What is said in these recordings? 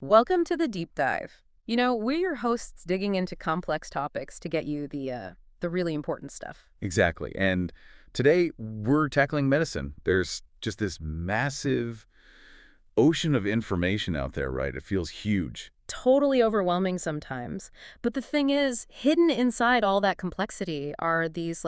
Welcome to the deep dive. We're your hosts digging into complex topics to get you the really important stuff. Exactly. And today we're tackling medicine. There's just this massive ocean of information out there, right? It feels huge. Totally overwhelming sometimes. But the thing is, hidden inside all that complexity are these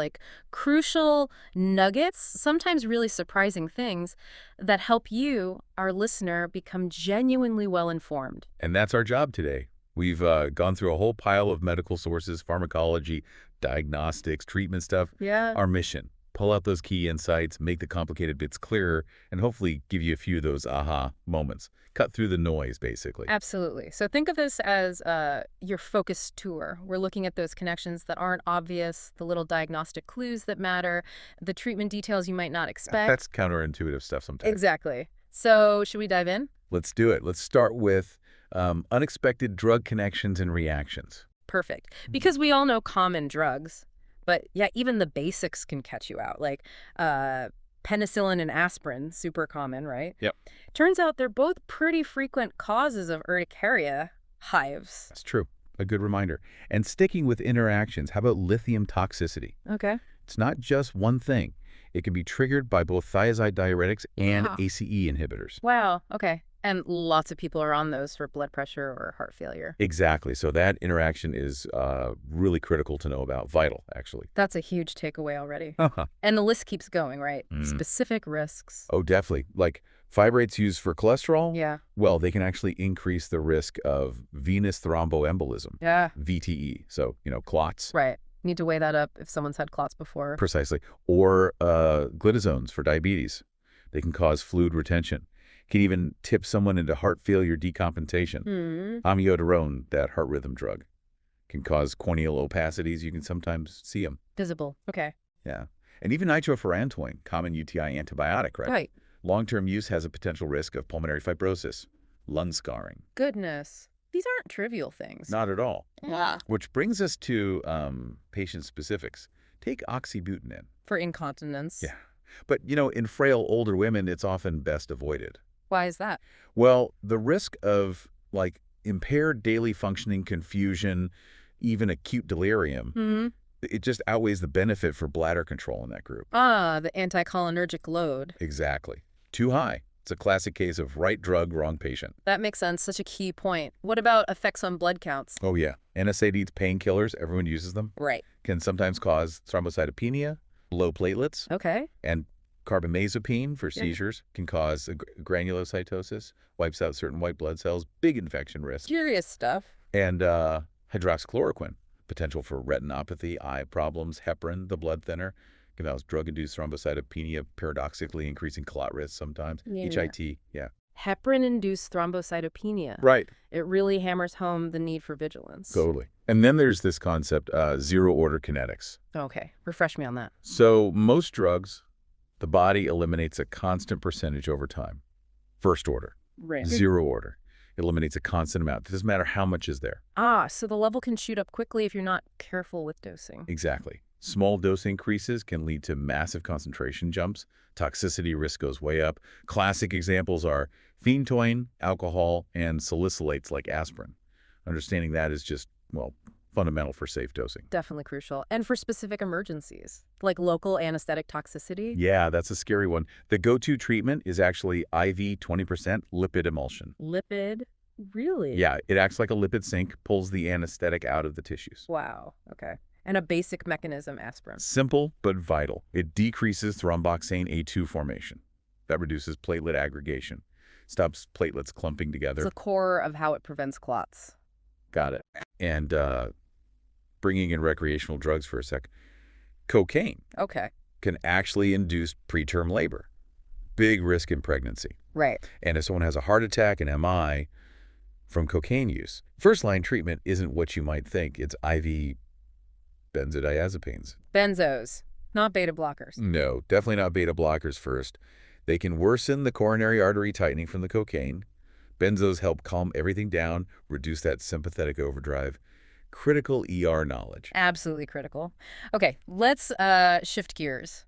crucial nuggets, sometimes really surprising things that help you, our listener, become genuinely well informed. And that's our job today. We've gone through a whole pile of medical sources, pharmacology, diagnostics, treatment stuff. Yeah. Our mission, pull out those key insights, make the complicated bits clearer, and hopefully give you a few of those aha moments. Cut through the noise, basically. Absolutely. So think of this as your focus tour. We're looking at those connections that aren't obvious, the little diagnostic clues that matter, the treatment details you might not expect. That's counterintuitive stuff sometimes. Exactly. So should we dive in? Let's do it. Let's start with unexpected drug connections and reactions. Perfect. Because we all know common drugs, but yeah, even the basics can catch you out. Penicillin and aspirin, super common, right? Yep. Turns out they're both pretty frequent causes of urticaria hives. That's true. A good reminder. And sticking with interactions, how about lithium toxicity? Okay. It's not just one thing. It can be triggered by both thiazide diuretics and Wow. ACE inhibitors. Wow. Okay. And lots of people are on those for blood pressure or heart failure. Exactly. So that interaction is really critical to know about. Vital, actually. That's a huge takeaway already. Uh-huh. And the list keeps going, right? Mm. Specific risks. Oh, definitely. Like fibrates used for cholesterol, Yeah. well, they can actually increase the risk of venous thromboembolism, Yeah. VTE. So, clots. Right. Need to weigh that up if someone's had clots before. Precisely. Or glitazones for diabetes. They can cause fluid retention. Can even tip someone into heart failure decompensation. Amiodarone, that heart rhythm drug, can cause corneal opacities. You can sometimes see them. Visible. Okay. Yeah. And even nitrofurantoin, common UTI antibiotic, right? Right. Long-term use has a potential risk of pulmonary fibrosis, lung scarring. Goodness. These aren't trivial things. Not at all. Yeah. Which brings us to patient specifics. Take oxybutynin. For incontinence. Yeah. But, in frail older women, it's often best avoided. Why is that? Well, the risk of, impaired daily functioning, confusion, even acute delirium, it just outweighs the benefit for bladder control in that group. Ah, the anticholinergic load. Exactly. Too high. It's a classic case of right drug, wrong patient. That makes sense. Such a key point. What about effects on blood counts? Oh, yeah. NSAIDs, painkillers, everyone uses them, Right. can sometimes cause thrombocytopenia, low platelets, Okay. and carbamazepine for seizures can cause granulocytosis, wipes out certain white blood cells, big infection risk. Curious stuff. And hydroxychloroquine, potential for retinopathy, eye problems, heparin, the blood thinner, can cause drug-induced thrombocytopenia, paradoxically increasing clot risk sometimes. Yeah. HIT, yeah. Heparin-induced thrombocytopenia. Right. It really hammers home the need for vigilance. Totally. And then there's this concept, zero-order kinetics. Okay. Refresh me on that. So most drugs, the body eliminates a constant percentage over time. First order. Right. Zero order. It eliminates a constant amount. It doesn't matter how much is there. Ah, so the level can shoot up quickly if you're not careful with dosing. Exactly. Small dose increases can lead to massive concentration jumps. Toxicity risk goes way up. Classic examples are phenytoin, alcohol, and salicylates like aspirin. Understanding that is just, fundamental for safe dosing. Definitely crucial. And for specific emergencies, like local anesthetic toxicity. Yeah, that's a scary one. The go-to treatment is actually IV 20% lipid emulsion. Lipid? Really? Yeah, it acts like a lipid sink, pulls the anesthetic out of the tissues. Wow. Okay. And a basic mechanism, aspirin. Simple but vital. It decreases thromboxane A2 formation. That reduces platelet aggregation, stops platelets clumping together. It's the core of how it prevents clots. Got it. And bringing in recreational drugs for a sec, cocaine Okay. can actually induce preterm labor. Big risk in pregnancy. Right. And if someone has a heart attack and MI from cocaine use, first-line treatment isn't what you might think. It's IV benzodiazepines. Benzos, not beta blockers. No, definitely not beta blockers first. They can worsen the coronary artery tightening from the cocaine. Benzos help calm everything down, reduce that sympathetic overdrive. Critical ER knowledge. Absolutely critical. Okay, let's shift gears.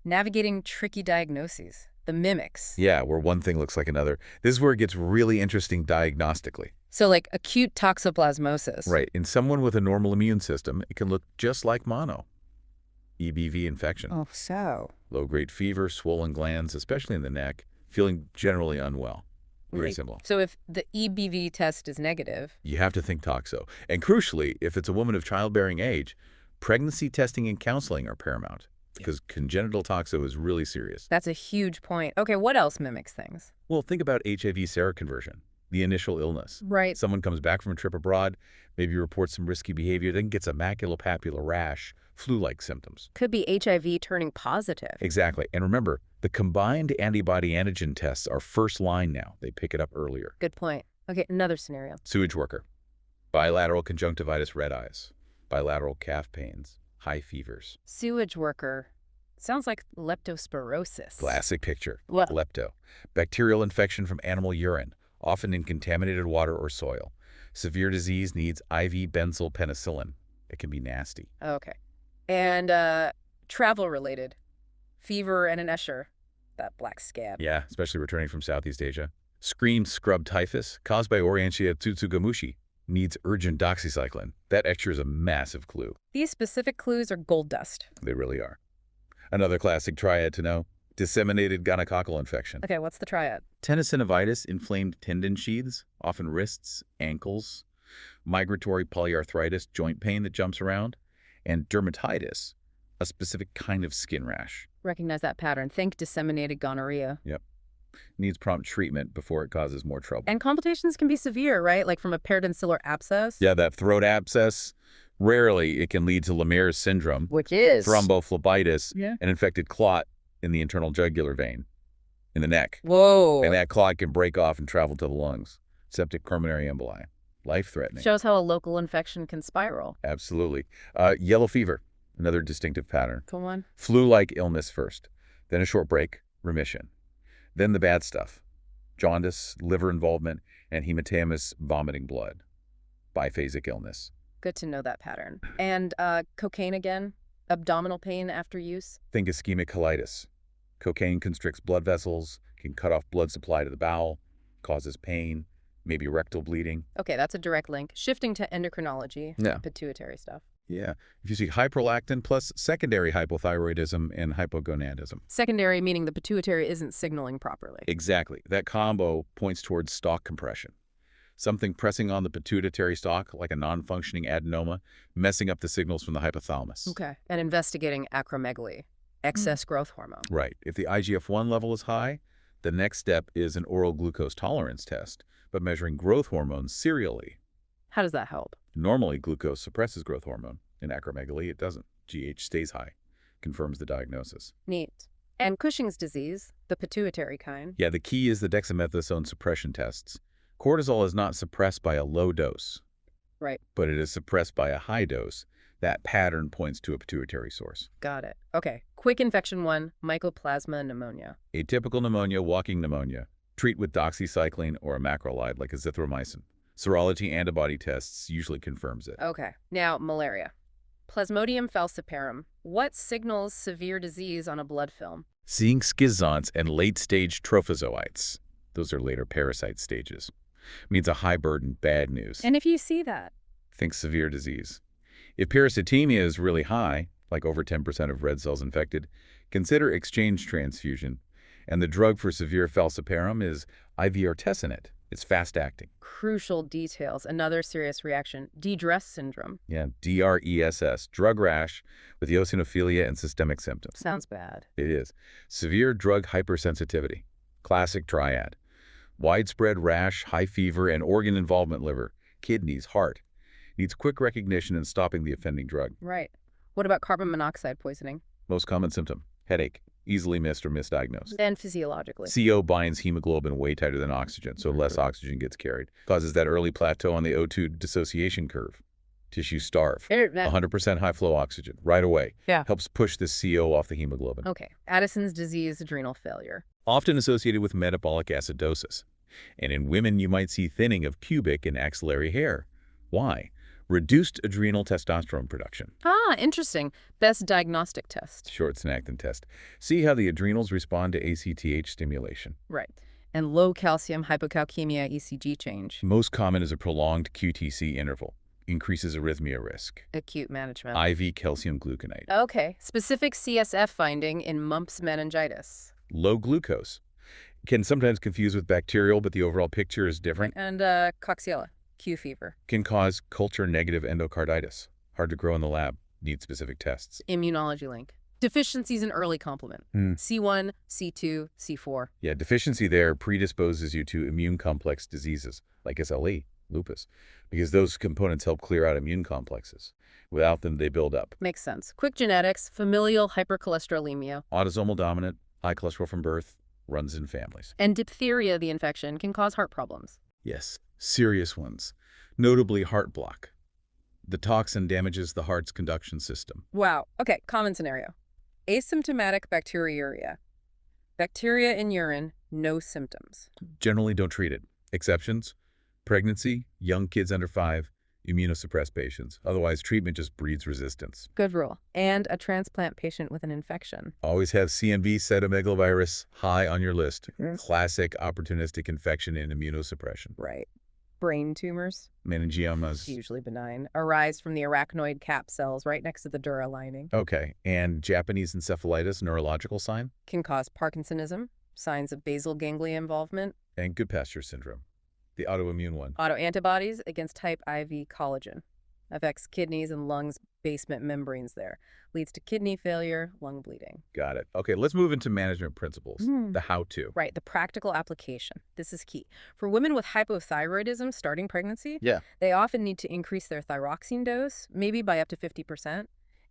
Navigating tricky diagnoses. the mimics. Yeah, where one thing looks like another. This is where it gets really interesting diagnostically. So like acute toxoplasmosis. Right. In someone with a normal immune system, it can look just like mono. EBV infection. Oh, so. Low-grade fever, swollen glands, especially in the neck, feeling generally unwell. Very Like, simple. so if the EBV test is negative, You have to think toxo. And crucially, if it's a woman of childbearing age, pregnancy testing and counseling are paramount because congenital toxo is really serious. that's a huge point. Okay, what else mimics things? Well, think about HIV seroconversion, the initial illness. Right. Someone comes back from a trip abroad, maybe reports some risky behavior, then gets a maculopapular rash, flu-like symptoms. Could be HIV turning positive. Exactly. And remember, the combined antibody antigen tests are first line now. They pick it up earlier. Good point. Okay, another scenario. Sewage worker, bilateral conjunctivitis, red eyes, bilateral calf pains, high fevers. Sewage worker. Sounds like leptospirosis. Classic picture. What? Lepto. Bacterial infection from animal urine, often in contaminated water or soil. Severe disease needs IV benzyl penicillin. It can be nasty. Okay. And travel related. Fever and an Escher. That black scab. Yeah, especially returning from Southeast Asia. Screen scrub typhus, caused by Orientia tsutsugamushi, needs urgent doxycycline. That extra is a massive clue. These specific clues are gold dust. They really are. Another classic triad to know, disseminated gonococcal infection. Okay, what's the triad? Tenosynovitis, inflamed tendon sheaths, often wrists, ankles. Migratory polyarthritis, joint pain that jumps around. And dermatitis, a specific kind of skin rash. Recognize that pattern. Think disseminated gonorrhea. Yep. Needs prompt treatment before it causes more trouble. And complications can be severe, right? Like from a peridoncellular abscess. Yeah, that throat abscess, rarely it can lead to Lemaire's syndrome, Which is? thrombophlebitis, Yeah. an infected clot in the internal jugular vein, in the neck. Whoa. And that clot can break off and travel to the lungs. Septic pulmonary emboli. Life-threatening. Shows how a local infection can spiral. Absolutely. Yellow fever, another distinctive pattern. Go on. Flu-like illness first, then a short break, remission. Then the bad stuff, jaundice, liver involvement, and hematemesis, vomiting blood. Biphasic illness. Good to know that pattern. And cocaine again? Abdominal pain after use? Think ischemic colitis. Cocaine constricts blood vessels, can cut off blood supply to the bowel, causes pain, maybe rectal bleeding. Okay, that's a direct link. Shifting to endocrinology, Yeah. pituitary stuff. Yeah. If you see hyperlactin plus secondary hypothyroidism and hypogonadism. Secondary meaning the pituitary isn't signaling properly. Exactly. That combo points towards stalk compression. Something pressing on the pituitary stalk, like a non-functioning adenoma, messing up the signals from the hypothalamus. Okay. And investigating acromegaly, excess growth hormone. Right. If the IGF-1 level is high, the next step is an oral glucose tolerance test, but measuring growth hormones serially. How does that help? Normally, glucose suppresses growth hormone. In acromegaly, it doesn't. GH stays high. Confirms the diagnosis. Neat. And Cushing's disease, the pituitary kind. Yeah, the key is the dexamethasone suppression tests. Cortisol is not suppressed by a low dose, Right. but it is suppressed by a high dose. That pattern points to a pituitary source. Got it. Okay. Quick infection one, mycoplasma pneumonia. Atypical pneumonia, walking pneumonia. Treat with doxycycline or a macrolide like azithromycin. Serology antibody tests usually confirms it. Okay. Now, malaria. Plasmodium falciparum. What signals severe disease on a blood film? Seeing schizonts and late-stage trophozoites. Those are later parasite stages. Means a high burden, bad news. And if you see that? Think severe disease. If parasitemia is really high, like over 10% of red cells infected, consider exchange transfusion. And the drug for severe falciparum is IV artesunate. It's fast-acting. Crucial details. Another serious reaction. De-dress syndrome. Yeah, DRESS, drug rash with eosinophilia and systemic symptoms. Sounds bad. It is. Severe drug hypersensitivity. Classic triad. Widespread rash, high fever, and organ involvement liver, kidneys, heart. Needs quick recognition and stopping the offending drug. Right. What about carbon monoxide poisoning? Most common symptom, headache, easily missed or misdiagnosed. And physiologically. CO binds hemoglobin way tighter than oxygen, so less oxygen gets carried. Causes that early plateau on the O2 dissociation curve. Tissues starve. 100% high flow oxygen, right away. Yeah. Helps push the CO off the hemoglobin. Okay. Addison's disease, adrenal failure. Often associated with metabolic acidosis. And in women, you might see thinning of pubic and axillary hair. Why? Reduced adrenal testosterone production. Ah, interesting. Best diagnostic test. Short synactin test. See how the adrenals respond to ACTH stimulation. Right. And low calcium hypocalcemia ECG change. Most common is a prolonged QTC interval. Increases arrhythmia risk. Acute management. IV calcium gluconate. Okay. Specific CSF finding in mumps meningitis. Low glucose. Can sometimes confuse with bacterial, but the overall picture is different. And Coxiella, Q fever. Can cause culture-negative endocarditis. Hard to grow in the lab. Need specific tests. Immunology link. Deficiencies in early complement. C1, C2, C4. Yeah, deficiency there predisposes you to immune complex diseases like SLE, lupus, because those components help clear out immune complexes. Without them, they build up. Makes sense. Quick genetics, familial hypercholesterolemia. Autosomal dominant, high cholesterol from birth, runs in families. And diphtheria, the infection, can cause heart problems. Yes, serious ones, notably heart block. The toxin damages the heart's conduction system. Wow. Okay, common scenario. Asymptomatic bacteriuria. Bacteria in urine, no symptoms. Generally don't treat it. Exceptions? Pregnancy, young kids under 5, immunosuppressed patients. Otherwise, treatment just breeds resistance. Good rule. And a transplant patient with an infection. Always have CMV cytomegalovirus high on your list. Classic opportunistic infection and immunosuppression. Right. Brain tumors, Meningiomas. usually benign, arise from the arachnoid cap cells right next to the dura lining. Okay, and Japanese encephalitis, neurological sign? Can cause Parkinsonism, signs of basal ganglia involvement, And Goodpasture syndrome, the autoimmune one. autoantibodies against type IV collagen. Affects kidneys and lungs basement membranes there. Leads to kidney failure, lung bleeding. Got it. Okay, let's move into management principles, the how-to. Right, the practical application. This is key. For women with hypothyroidism starting pregnancy, they often need to increase their thyroxine dose, maybe by up to 50%,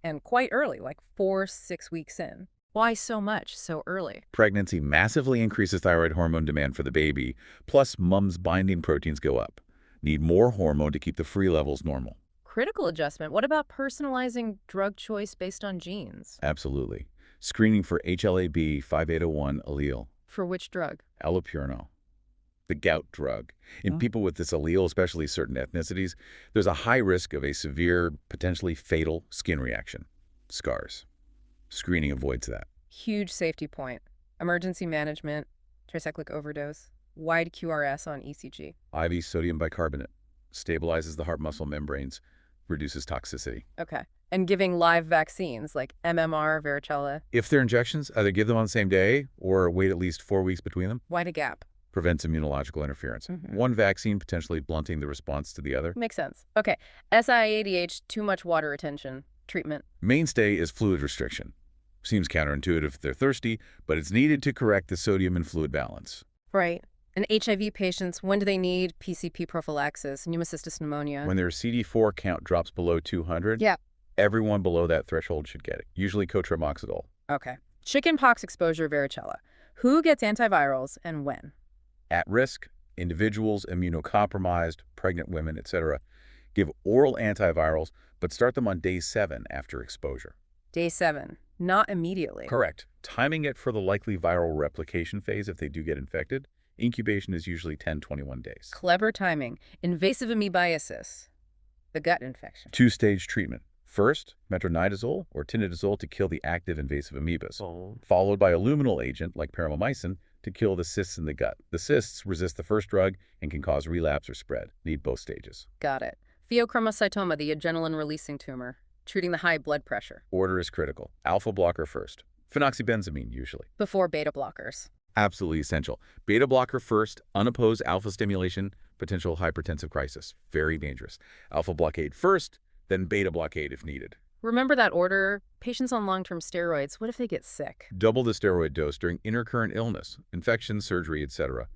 and quite early, like 4-6 weeks in. Why so much so early? Pregnancy massively increases thyroid hormone demand for the baby, plus mom's binding proteins go up. Need more hormone to keep the free levels normal. Critical adjustment. What about personalizing drug choice based on genes? Absolutely. Screening for HLA-B 5801 allele, For which drug? allopurinol, the gout drug. In people with this allele, especially certain ethnicities, there's a high risk of a severe, potentially fatal skin reaction, scars. Screening avoids that. Huge safety point. Emergency management, tricyclic overdose, wide QRS on ECG. IV sodium bicarbonate stabilizes the heart muscle membranes, reduces toxicity. Okay. And giving live vaccines like MMR, varicella. If they're injections, either give them on the same day or wait at least 4 weeks between them. Wide a gap. Prevents immunological interference. One vaccine potentially blunting the response to the other. Makes sense. Okay. SIADH, too much water retention. Treatment. Mainstay is fluid restriction. Seems counterintuitive if they're thirsty, but it's needed to correct the sodium and fluid balance. Right. And HIV patients, when do they need PCP prophylaxis, pneumocystis pneumonia? When their CD4 count drops below 200, everyone below that threshold should get it, usually cotrimoxazole. Okay. Chickenpox exposure, varicella. Who gets antivirals and when? At risk, individuals, immunocompromised, pregnant women, etc. Give oral antivirals, but start them on day 7 after exposure. Day 7, not immediately. Correct. Timing it for the likely viral replication phase if they do get infected. Incubation is usually 10-21 days. Clever timing. Invasive amoebiasis, the gut infection. 2-stage treatment. First, metronidazole or tinidazole to kill the active invasive amoebas, followed by a luminal agent like perimomycin to kill the cysts in the gut. The cysts resist the first drug and can cause relapse or spread. Need both stages. Got it. Pheochromocytoma, the adrenaline-releasing tumor. Treating the high blood pressure. Order is critical. Alpha blocker first. Phenoxybenzamine usually. Before beta blockers. Absolutely essential. Beta blocker first, unopposed alpha stimulation, potential hypertensive crisis. Very dangerous. Alpha blockade first, then beta blockade if needed. Remember that order? Patients on long-term steroids, what if they get sick? Double the steroid dose during intercurrent illness, infection, surgery, etc.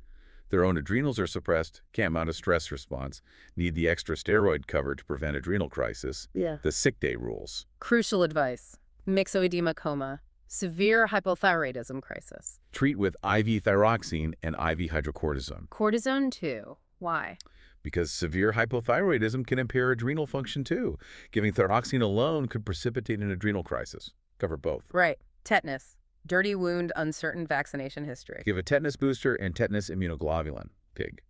Their own adrenals are suppressed, can't mount a stress response, need the extra steroid cover to prevent adrenal crisis. The sick day rules. Crucial advice. Myxoedema coma. Severe hypothyroidism crisis. Treat with IV thyroxine and IV hydrocortisone. Cortisone too. Why? Because severe hypothyroidism can impair adrenal function too. Giving thyroxine alone could precipitate an adrenal crisis. Cover both. Right. Tetanus. Dirty wound, uncertain vaccination history. Give a tetanus booster and tetanus immunoglobulin, PIG.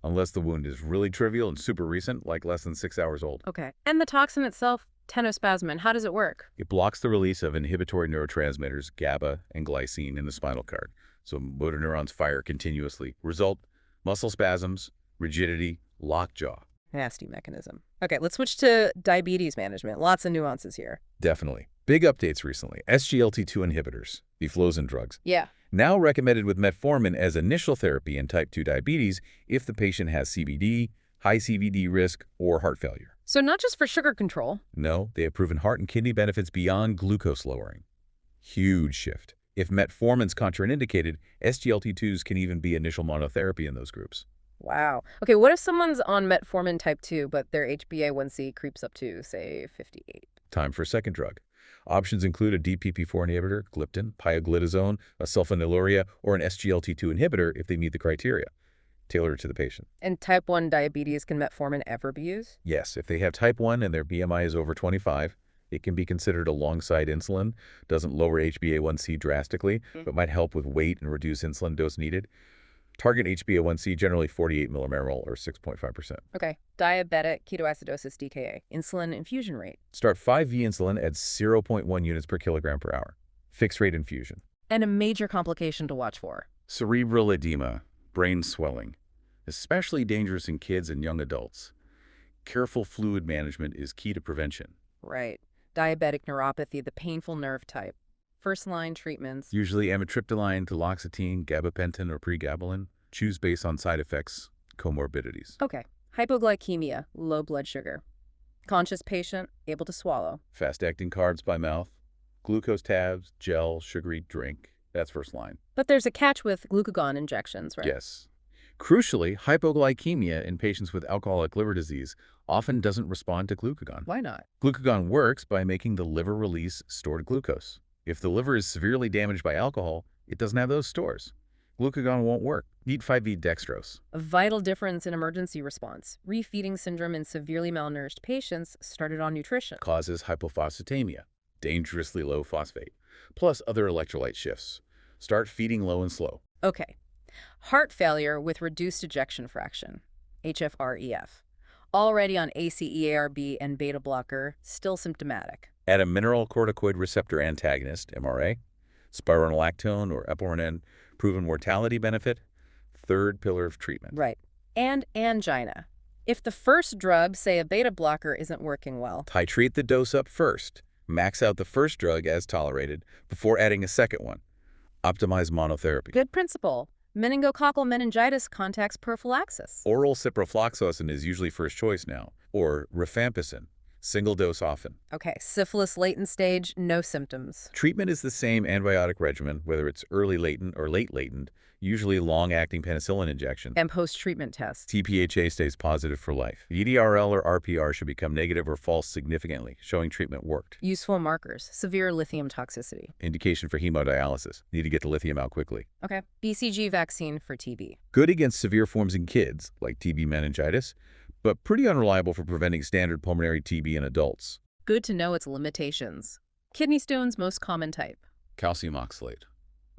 unless the wound is really trivial and super recent, like less than 6 hours old. Okay. And the toxin itself, tenospasmin, how does it work? It blocks the release of inhibitory neurotransmitters, GABA and glycine, in the spinal cord, so motor neurons fire continuously. Result, muscle spasms, rigidity, lockjaw. Nasty mechanism. Okay, let's switch to diabetes management. Lots of nuances here. Definitely. Big updates recently. SGLT2 inhibitors, the Flozin drugs, Yeah. now recommended with metformin as initial therapy in type 2 diabetes if the patient has CVD, high CVD risk, or heart failure. So not just for sugar control. No, they have proven heart and kidney benefits beyond glucose lowering. Huge shift. If metformin's contraindicated, SGLT2s can even be initial monotherapy in those groups. Wow. Okay, what if someone's on metformin type 2, but their HbA1c creeps up to, say, 58? Time for a second drug. Options include a DPP4 inhibitor, gliptin, pioglitazone, a sulfonylurea, or an SGLT2 inhibitor if they meet the criteria. Tailored to the patient. And type 1 diabetes, can metformin ever be used? Yes, if they have type 1 and their BMI is over 25, it can be considered alongside insulin, doesn't lower HbA1c drastically, but might help with weight and reduce insulin dose needed. Target HbA1c generally 48 millimole or 6.5%. Okay. Diabetic ketoacidosis DKA, insulin infusion rate. Start 5V insulin at 0.1 units per kilogram per hour. Fixed rate infusion. And a major complication to watch for. Cerebral edema, brain swelling, especially dangerous in kids and young adults. Careful fluid management is key to prevention. Right. Diabetic neuropathy, the painful nerve type. First-line treatments. Usually amitriptyline, duloxetine, gabapentin, or pregabalin. Choose based on side effects, comorbidities. Okay. Hypoglycemia, low blood sugar. Conscious patient, able to swallow. Fast-acting carbs by mouth. Glucose tabs, gel, sugary drink. That's first line. But there's a catch with glucagon injections, right? Yes. Crucially, hypoglycemia in patients with alcoholic liver disease often doesn't respond to glucagon. Why not? Glucagon works by making the liver release stored glucose. If the liver is severely damaged by alcohol, it doesn't have those stores. Glucagon won't work. Eat 5V dextrose. A vital difference in emergency response. Refeeding syndrome in severely malnourished patients started on nutrition. Causes hypophosphatemia, dangerously low phosphate, plus other electrolyte shifts. Start feeding low and slow. Okay. Heart failure with reduced ejection fraction, HFrEF. Already on ACE-ARB and beta blocker, still symptomatic. Add a mineralocorticoid receptor antagonist, MRA, spironolactone or epinephrine, proven mortality benefit, third pillar of treatment. Right. And angina. If the first drug, say a beta blocker, isn't working well. Titrate the dose up first. Max out the first drug as tolerated before adding a second one. Optimize monotherapy. Good principle. Meningococcal meningitis contacts prophylaxis. Oral ciprofloxacin is usually first choice now, or rifampicin, single dose often. Okay, syphilis latent stage, no symptoms. Treatment is the same antibiotic regimen, whether it's early latent or late latent, usually long-acting penicillin injection. And post-treatment tests. TPHA stays positive for life. VDRL or RPR should become negative or false significantly, showing treatment worked. Useful markers. Severe lithium toxicity. Indication for hemodialysis. Need to get the lithium out quickly. Okay. BCG vaccine for TB. Good against severe forms in kids, like TB meningitis, but pretty unreliable for preventing standard pulmonary TB in adults. Good to know its limitations. Kidney stones, most common type. Calcium oxalate,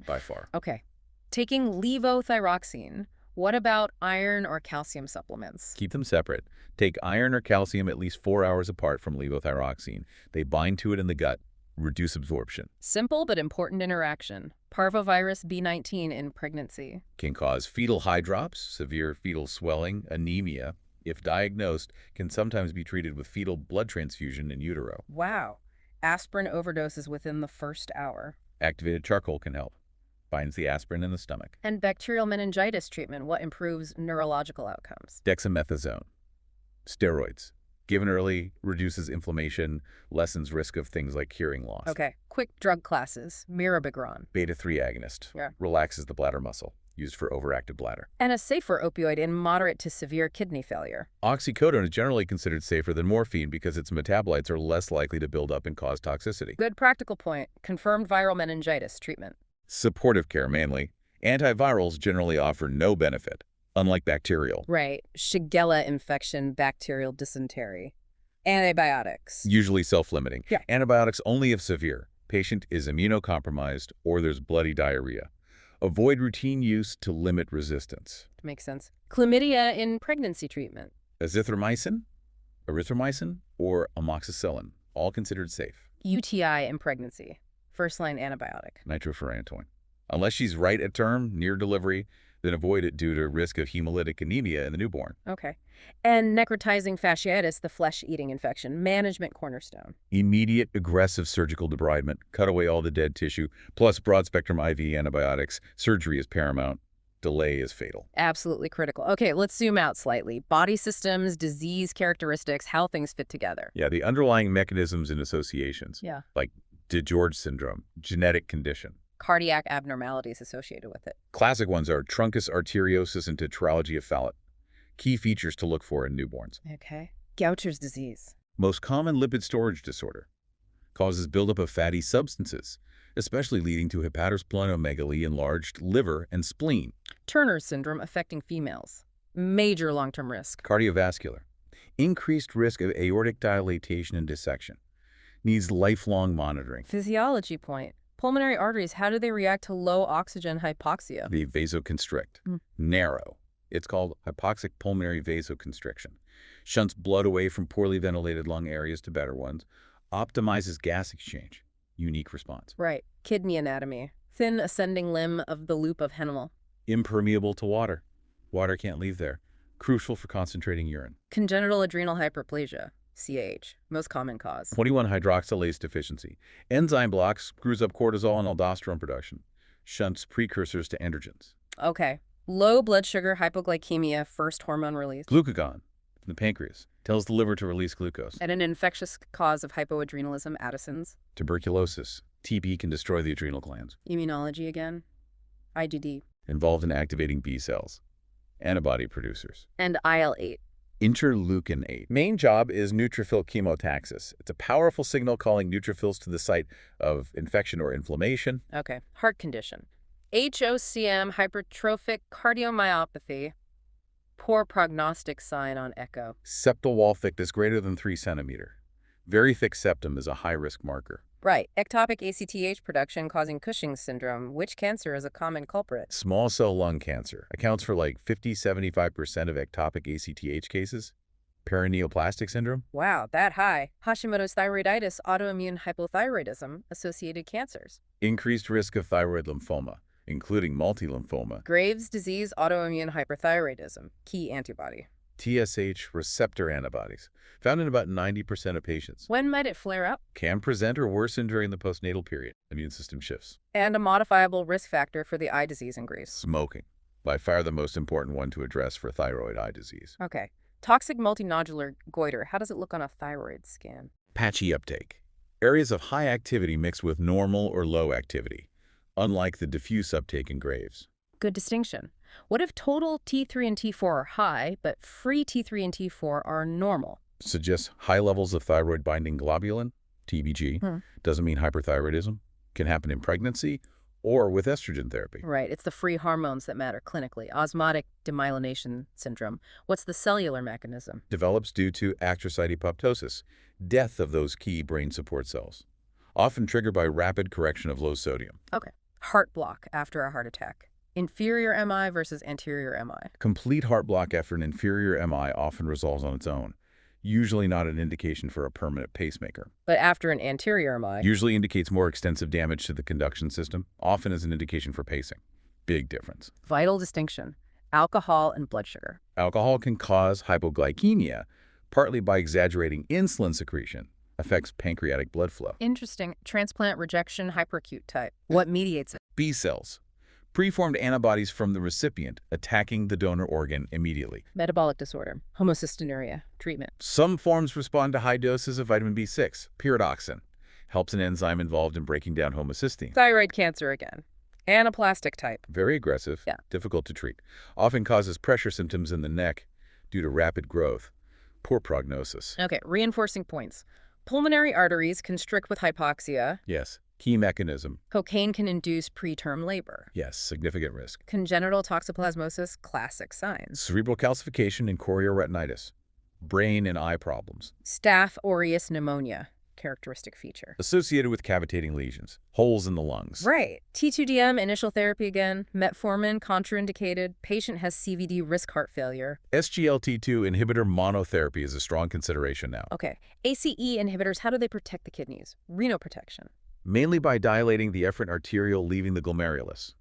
by far. Okay. Taking levothyroxine. What about iron or calcium supplements? Keep them separate. Take iron or calcium at least 4 hours apart from levothyroxine. They bind to it in the gut, reduce absorption. Simple but important interaction. Parvovirus B19 in pregnancy. Can cause fetal hydrops, severe fetal swelling, anemia. If diagnosed, can sometimes be treated with fetal blood transfusion in utero. Wow. Aspirin overdoses within the first hour. Activated charcoal can help. Binds the aspirin in the stomach. And bacterial meningitis treatment, what improves neurological outcomes? Dexamethasone. Steroids. Given early, reduces inflammation, lessens risk of things like hearing loss. Okay. Quick drug classes. Mirabegron. Beta-3 agonist. Yeah. Relaxes the bladder muscle. Used for overactive bladder. And a safer opioid in moderate to severe kidney failure. Oxycodone is generally considered safer than morphine because its metabolites are less likely to build up and cause toxicity. Good practical point. Confirmed viral meningitis treatment. Supportive care mainly. Antivirals generally offer no benefit, unlike bacterial. Right. Shigella infection, bacterial dysentery. Antibiotics. Usually self-limiting. Yeah. Antibiotics only if severe. Patient is immunocompromised or there's bloody diarrhea. Avoid routine use to limit resistance. Makes sense. Chlamydia in pregnancy treatment. Azithromycin, erythromycin, or amoxicillin, all considered safe. UTI in pregnancy. First-line antibiotic. Nitrofurantoin. Unless she's right at term, near delivery, then avoid it due to risk of hemolytic anemia in the newborn. Okay. And necrotizing fasciitis, the flesh-eating infection. Management cornerstone. Immediate aggressive surgical debridement, cut away all the dead tissue, plus broad-spectrum IV antibiotics. Surgery is paramount. Delay is fatal. Absolutely critical. Okay, let's zoom out slightly. Body systems, disease characteristics, how things fit together. Yeah, the underlying mechanisms and associations. Yeah. Like DiGeorge syndrome, genetic condition. Cardiac abnormalities associated with it. Classic ones are truncus arteriosus and tetralogy of Fallot. Key features to look for in newborns. Okay. Gaucher's disease. Most common lipid storage disorder. Causes buildup of fatty substances, especially leading to hepatosplenomegaly, enlarged liver and spleen. Turner's syndrome affecting females. Major long-term risk. Cardiovascular. Increased risk of aortic dilatation and dissection. Needs lifelong monitoring. Physiology point. Pulmonary arteries, how do they react to low oxygen hypoxia? They vasoconstrict. Narrow. It's called hypoxic pulmonary vasoconstriction. Shunts blood away from poorly ventilated lung areas to better ones. Optimizes gas exchange. Unique response. Right. Kidney anatomy. Thin ascending limb of the loop of Henle. Impermeable to water. Water can't leave there. Crucial for concentrating urine. Congenital adrenal hyperplasia. CAH. Most common cause. 21-hydroxylase deficiency. Enzyme blocks screws up cortisol and aldosterone production. Shunts precursors to androgens. Okay. Low blood sugar hypoglycemia, first hormone release. Glucagon from the pancreas tells the liver to release glucose. And an infectious cause of hypoadrenalism, Addison's. Tuberculosis. TB can destroy the adrenal glands. Immunology again. IgD. Involved in activating B cells. Antibody producers. And IL-8. Interleukin-8. Main job is neutrophil chemotaxis. It's a powerful signal calling neutrophils to the site of infection or inflammation. Okay. Heart condition. HOCM, hypertrophic cardiomyopathy. Poor prognostic sign on echo. Septal wall thickness greater than 3 cm. Very thick septum is a high-risk marker. Right. Ectopic ACTH production causing Cushing's syndrome. Which cancer is a common culprit? Small cell lung cancer accounts for like 50–75% of ectopic ACTH cases. Perineoplastic syndrome. Wow, that high. Hashimoto's thyroiditis, autoimmune hypothyroidism, associated cancers. Increased risk of thyroid lymphoma, including multilymphoma. Graves' disease, autoimmune hyperthyroidism. Key antibody. TSH receptor antibodies, found in about 90% of patients. When might it flare up? Can present or worsen during the postnatal period. Immune system shifts. And a modifiable risk factor for the eye disease in Greece. Smoking, by far the most important one to address for thyroid eye disease. Okay. Toxic multinodular goiter. How does it look on a thyroid scan? Patchy uptake. Areas of high activity mixed with normal or low activity, unlike the diffuse uptake in Graves. Good distinction. What if total T3 and T4 are high, but free T3 and T4 are normal? Suggests high levels of thyroid-binding globulin, TBG. Doesn't mean hyperthyroidism. Can happen in pregnancy or with estrogen therapy. Right. It's the free hormones that matter clinically. Osmotic demyelination syndrome. What's the cellular mechanism? Develops due to astrocyte apoptosis, death of those key brain support cells, often triggered by rapid correction of low sodium. Okay. Heart block after a heart attack. Inferior MI versus anterior MI. Complete heart block after an inferior MI often resolves on its own, usually not an indication for a permanent pacemaker. But after an anterior MI. Usually indicates more extensive damage to the conduction system, often as an indication for pacing. Big difference. Vital distinction. Alcohol and blood sugar. Alcohol can cause hypoglycemia, partly by exaggerating insulin secretion. Affects pancreatic blood flow. Interesting. Transplant rejection hyperacute type. What mediates it? B cells. Preformed antibodies from the recipient attacking the donor organ immediately. Metabolic disorder. Homocystinuria. Treatment. Some forms respond to high doses of vitamin B6, pyridoxine. Helps an enzyme involved in breaking down homocysteine. Thyroid cancer again. Anaplastic type. Very aggressive. Yeah. Difficult to treat. Often causes pressure symptoms in the neck due to rapid growth. Poor prognosis. Okay, reinforcing points. Pulmonary arteries constrict with hypoxia. Yes. Key mechanism. Cocaine can induce preterm labor. Yes, significant risk. Congenital toxoplasmosis, classic signs. Cerebral calcification and chorioretinitis. Brain and eye problems. Staph aureus pneumonia, characteristic feature. Associated with cavitating lesions, holes in the lungs. Right. T2DM, initial therapy again. Metformin, contraindicated. Patient has CVD, risk heart failure. SGLT2 inhibitor monotherapy is a strong consideration now. Okay. ACE inhibitors, how do they protect the kidneys? Renal protection. Mainly by dilating the efferent arteriole leaving the glomerulus.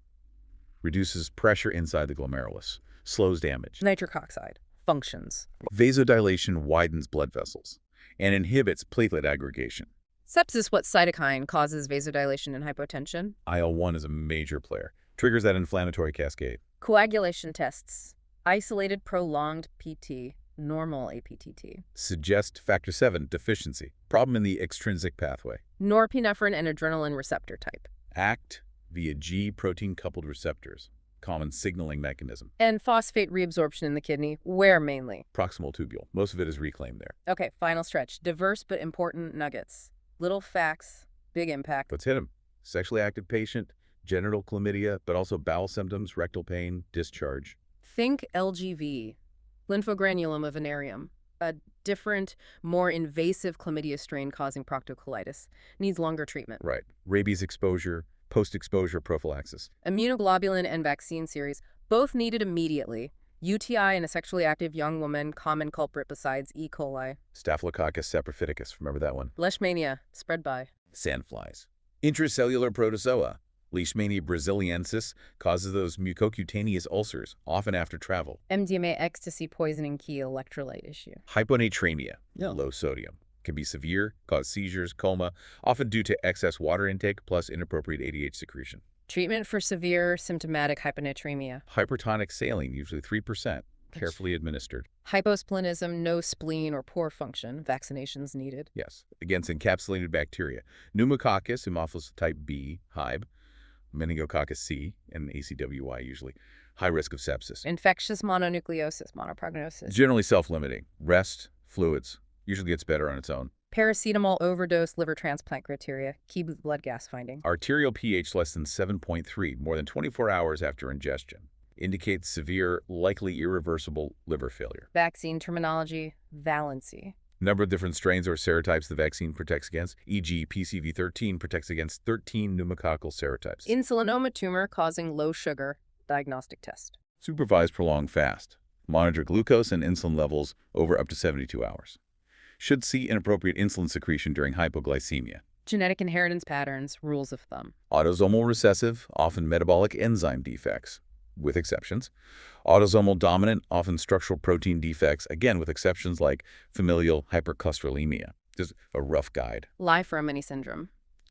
Reduces pressure inside the glomerulus. Slows damage. Nitric oxide. Functions. Vasodilation widens blood vessels and inhibits platelet aggregation. Sepsis, what cytokine causes vasodilation and hypotension? IL-1 is a major player. Triggers that inflammatory cascade. Coagulation tests. Isolated prolonged PT. Normal APTT. Suggest factor VII deficiency. Problem in the extrinsic pathway. Norepinephrine and adrenaline receptor type. Act via G protein-coupled receptors. Common signaling mechanism. And phosphate reabsorption in the kidney, where mainly? Proximal tubule. Most of it is reclaimed there. Okay, final stretch. Diverse but important nuggets. Little facts, big impact. Let's hit them. Sexually active patient, genital chlamydia, but also bowel symptoms, rectal pain, discharge. Think LGV, lymphogranuloma venereum, a different, more invasive chlamydia strain causing proctocolitis. Needs longer treatment. Right. Rabies exposure, post-exposure prophylaxis. Immunoglobulin and vaccine series, both needed immediately. UTI in a sexually active young woman, common culprit besides E. coli. Staphylococcus saprophyticus, remember that one? Leishmania, spread by. Sandflies. Intracellular protozoa. Leishmania brasiliensis causes those mucocutaneous ulcers, often after travel. MDMA ecstasy poisoning key electrolyte issue. Hyponatremia, low sodium. Can be severe, cause seizures, coma, often due to excess water intake plus inappropriate ADH secretion. Treatment for severe symptomatic hyponatremia. Hypertonic saline, usually 3%, carefully administered. Hyposplenism, no spleen or poor function. Vaccinations needed. Yes, against encapsulated bacteria. Pneumococcus, Haemophilus type B, HYB, meningococcus C, and ACWY usually. High risk of sepsis. Infectious mononucleosis, monoprognosis. Generally self-limiting. Rest, fluids, usually gets better on its own. Paracetamol overdose, liver transplant criteria. Key blood gas finding. Arterial pH less than 7.3, more than 24 hours after ingestion. Indicates severe, likely irreversible liver failure. Vaccine terminology, valency. Number of different strains or serotypes the vaccine protects against, e.g. PCV13 protects against 13 pneumococcal serotypes. Insulinoma tumor causing low sugar, diagnostic test. Supervised prolonged fast. Monitor glucose and insulin levels over up to 72 hours. Should see inappropriate insulin secretion during hypoglycemia. Genetic inheritance patterns, rules of thumb. Autosomal recessive, often metabolic enzyme defects, with exceptions. Autosomal dominant, often structural protein defects, again with exceptions like familial hypercholesterolemia. Just a rough guide. Li-Fraumeni syndrome.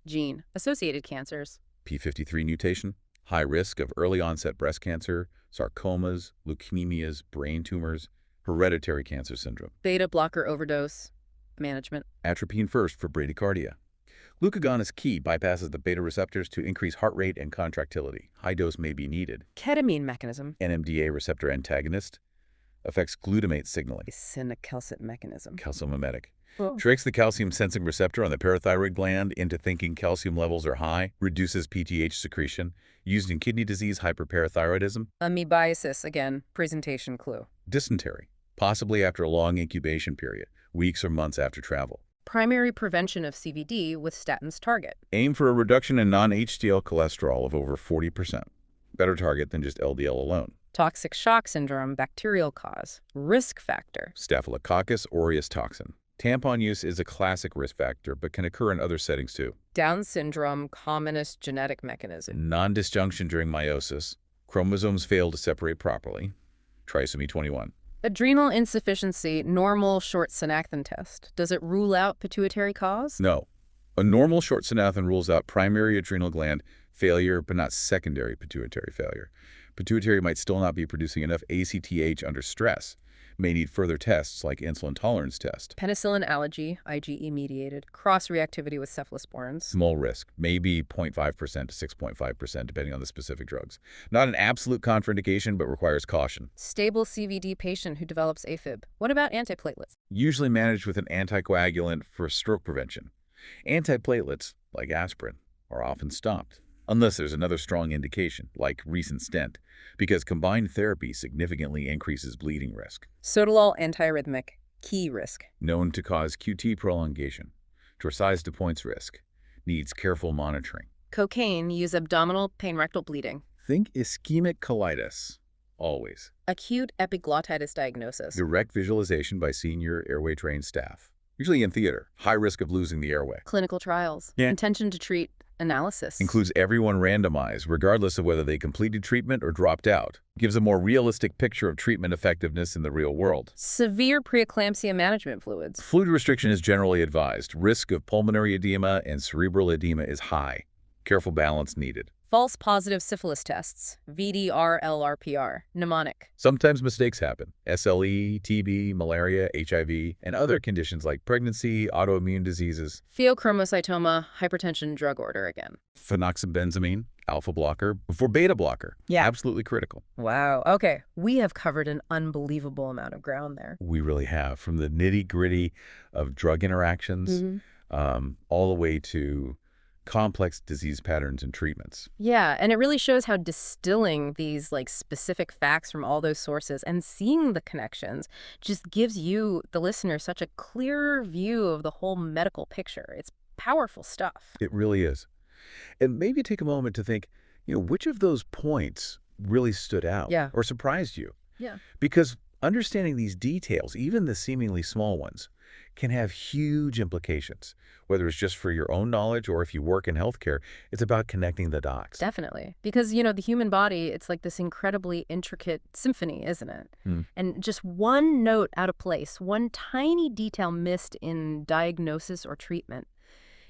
Gene. Associated cancers. P53 mutation. High risk of early onset breast cancer, sarcomas, leukemias, brain tumors, hereditary cancer syndrome. Beta blocker overdose. Management. Atropine first for bradycardia. Glucagon is key, bypasses the beta receptors to increase heart rate and contractility. High dose may be needed. Ketamine mechanism. NMDA receptor antagonist. Affects glutamate signaling. Cinecalcit mechanism. Calciomimetic. Oh. Tricks the calcium-sensing receptor on the parathyroid gland into thinking calcium levels are high. Reduces PTH secretion. Used in kidney disease hyperparathyroidism. Amoebiasis, again, presentation clue. Dysentery. Possibly after a long incubation period, weeks or months after travel. Primary prevention of CVD with statins target. Aim for a reduction in non-HDL cholesterol of over 40%. Better target than just LDL alone. Toxic shock syndrome, bacterial cause. Risk factor. Staphylococcus aureus toxin. Tampon use is a classic risk factor, but can occur in other settings too. Down syndrome, commonest genetic mechanism. Non-disjunction during meiosis. Chromosomes fail to separate properly. Trisomy 21. Adrenal insufficiency, normal short synapthin test. Does it rule out pituitary cause? No. A normal short synapthin rules out primary adrenal gland failure, but not secondary pituitary failure. Pituitary might still not be producing enough ACTH under stress. May need further tests like insulin tolerance test. Penicillin allergy, IgE-mediated. Cross-reactivity with cephalosporins. Small risk, maybe 0.5% to 6.5% depending on the specific drugs. Not an absolute contraindication, but requires caution. Stable CVD patient who develops AFib. What about antiplatelets? Usually managed with an anticoagulant for stroke prevention. Antiplatelets, like aspirin, are often stopped, unless there's another strong indication, like recent stent, because combined therapy significantly increases bleeding risk. Sotalol antiarrhythmic, key risk. Known to cause QT prolongation. Torsades de points risk. Needs careful monitoring. Cocaine, use abdominal pain, rectal bleeding. Think ischemic colitis. Always. Acute epiglottitis diagnosis. Direct visualization by senior airway-trained staff. Usually in theater. High risk of losing the airway. Clinical trials. Yeah. Intention to treat analysis. Includes everyone randomized, regardless of whether they completed treatment or dropped out. Gives a more realistic picture of treatment effectiveness in the real world. Severe preeclampsia management fluids. Fluid restriction is generally advised. Risk of pulmonary edema and cerebral edema is high. Careful balance needed. False positive syphilis tests. VDR-LRPR. Mnemonic. Sometimes mistakes happen. SLE, TB, malaria, HIV, and other conditions like pregnancy, autoimmune diseases. Pheochromocytoma, hypertension, drug order again. Phenoxybenzamine, alpha blocker, before beta blocker. Yeah. Absolutely critical. Wow. Okay. We have covered an unbelievable amount of ground there. We really have, from the nitty-gritty of drug interactions all the way to complex disease patterns and treatments. Yeah, and it really shows how distilling these specific facts from all those sources and seeing the connections just gives you, the listener, such a clearer view of the whole medical picture. It's powerful stuff. It really is. And maybe take a moment to think, which of those points really stood out or surprised you? Yeah. Because understanding these details, even the seemingly small ones, can have huge implications, whether it's just for your own knowledge or if you work in healthcare. It's about connecting the dots. Definitely. Because, the human body, it's like this incredibly intricate symphony, isn't it? And just one note out of place, one tiny detail missed in diagnosis or treatment,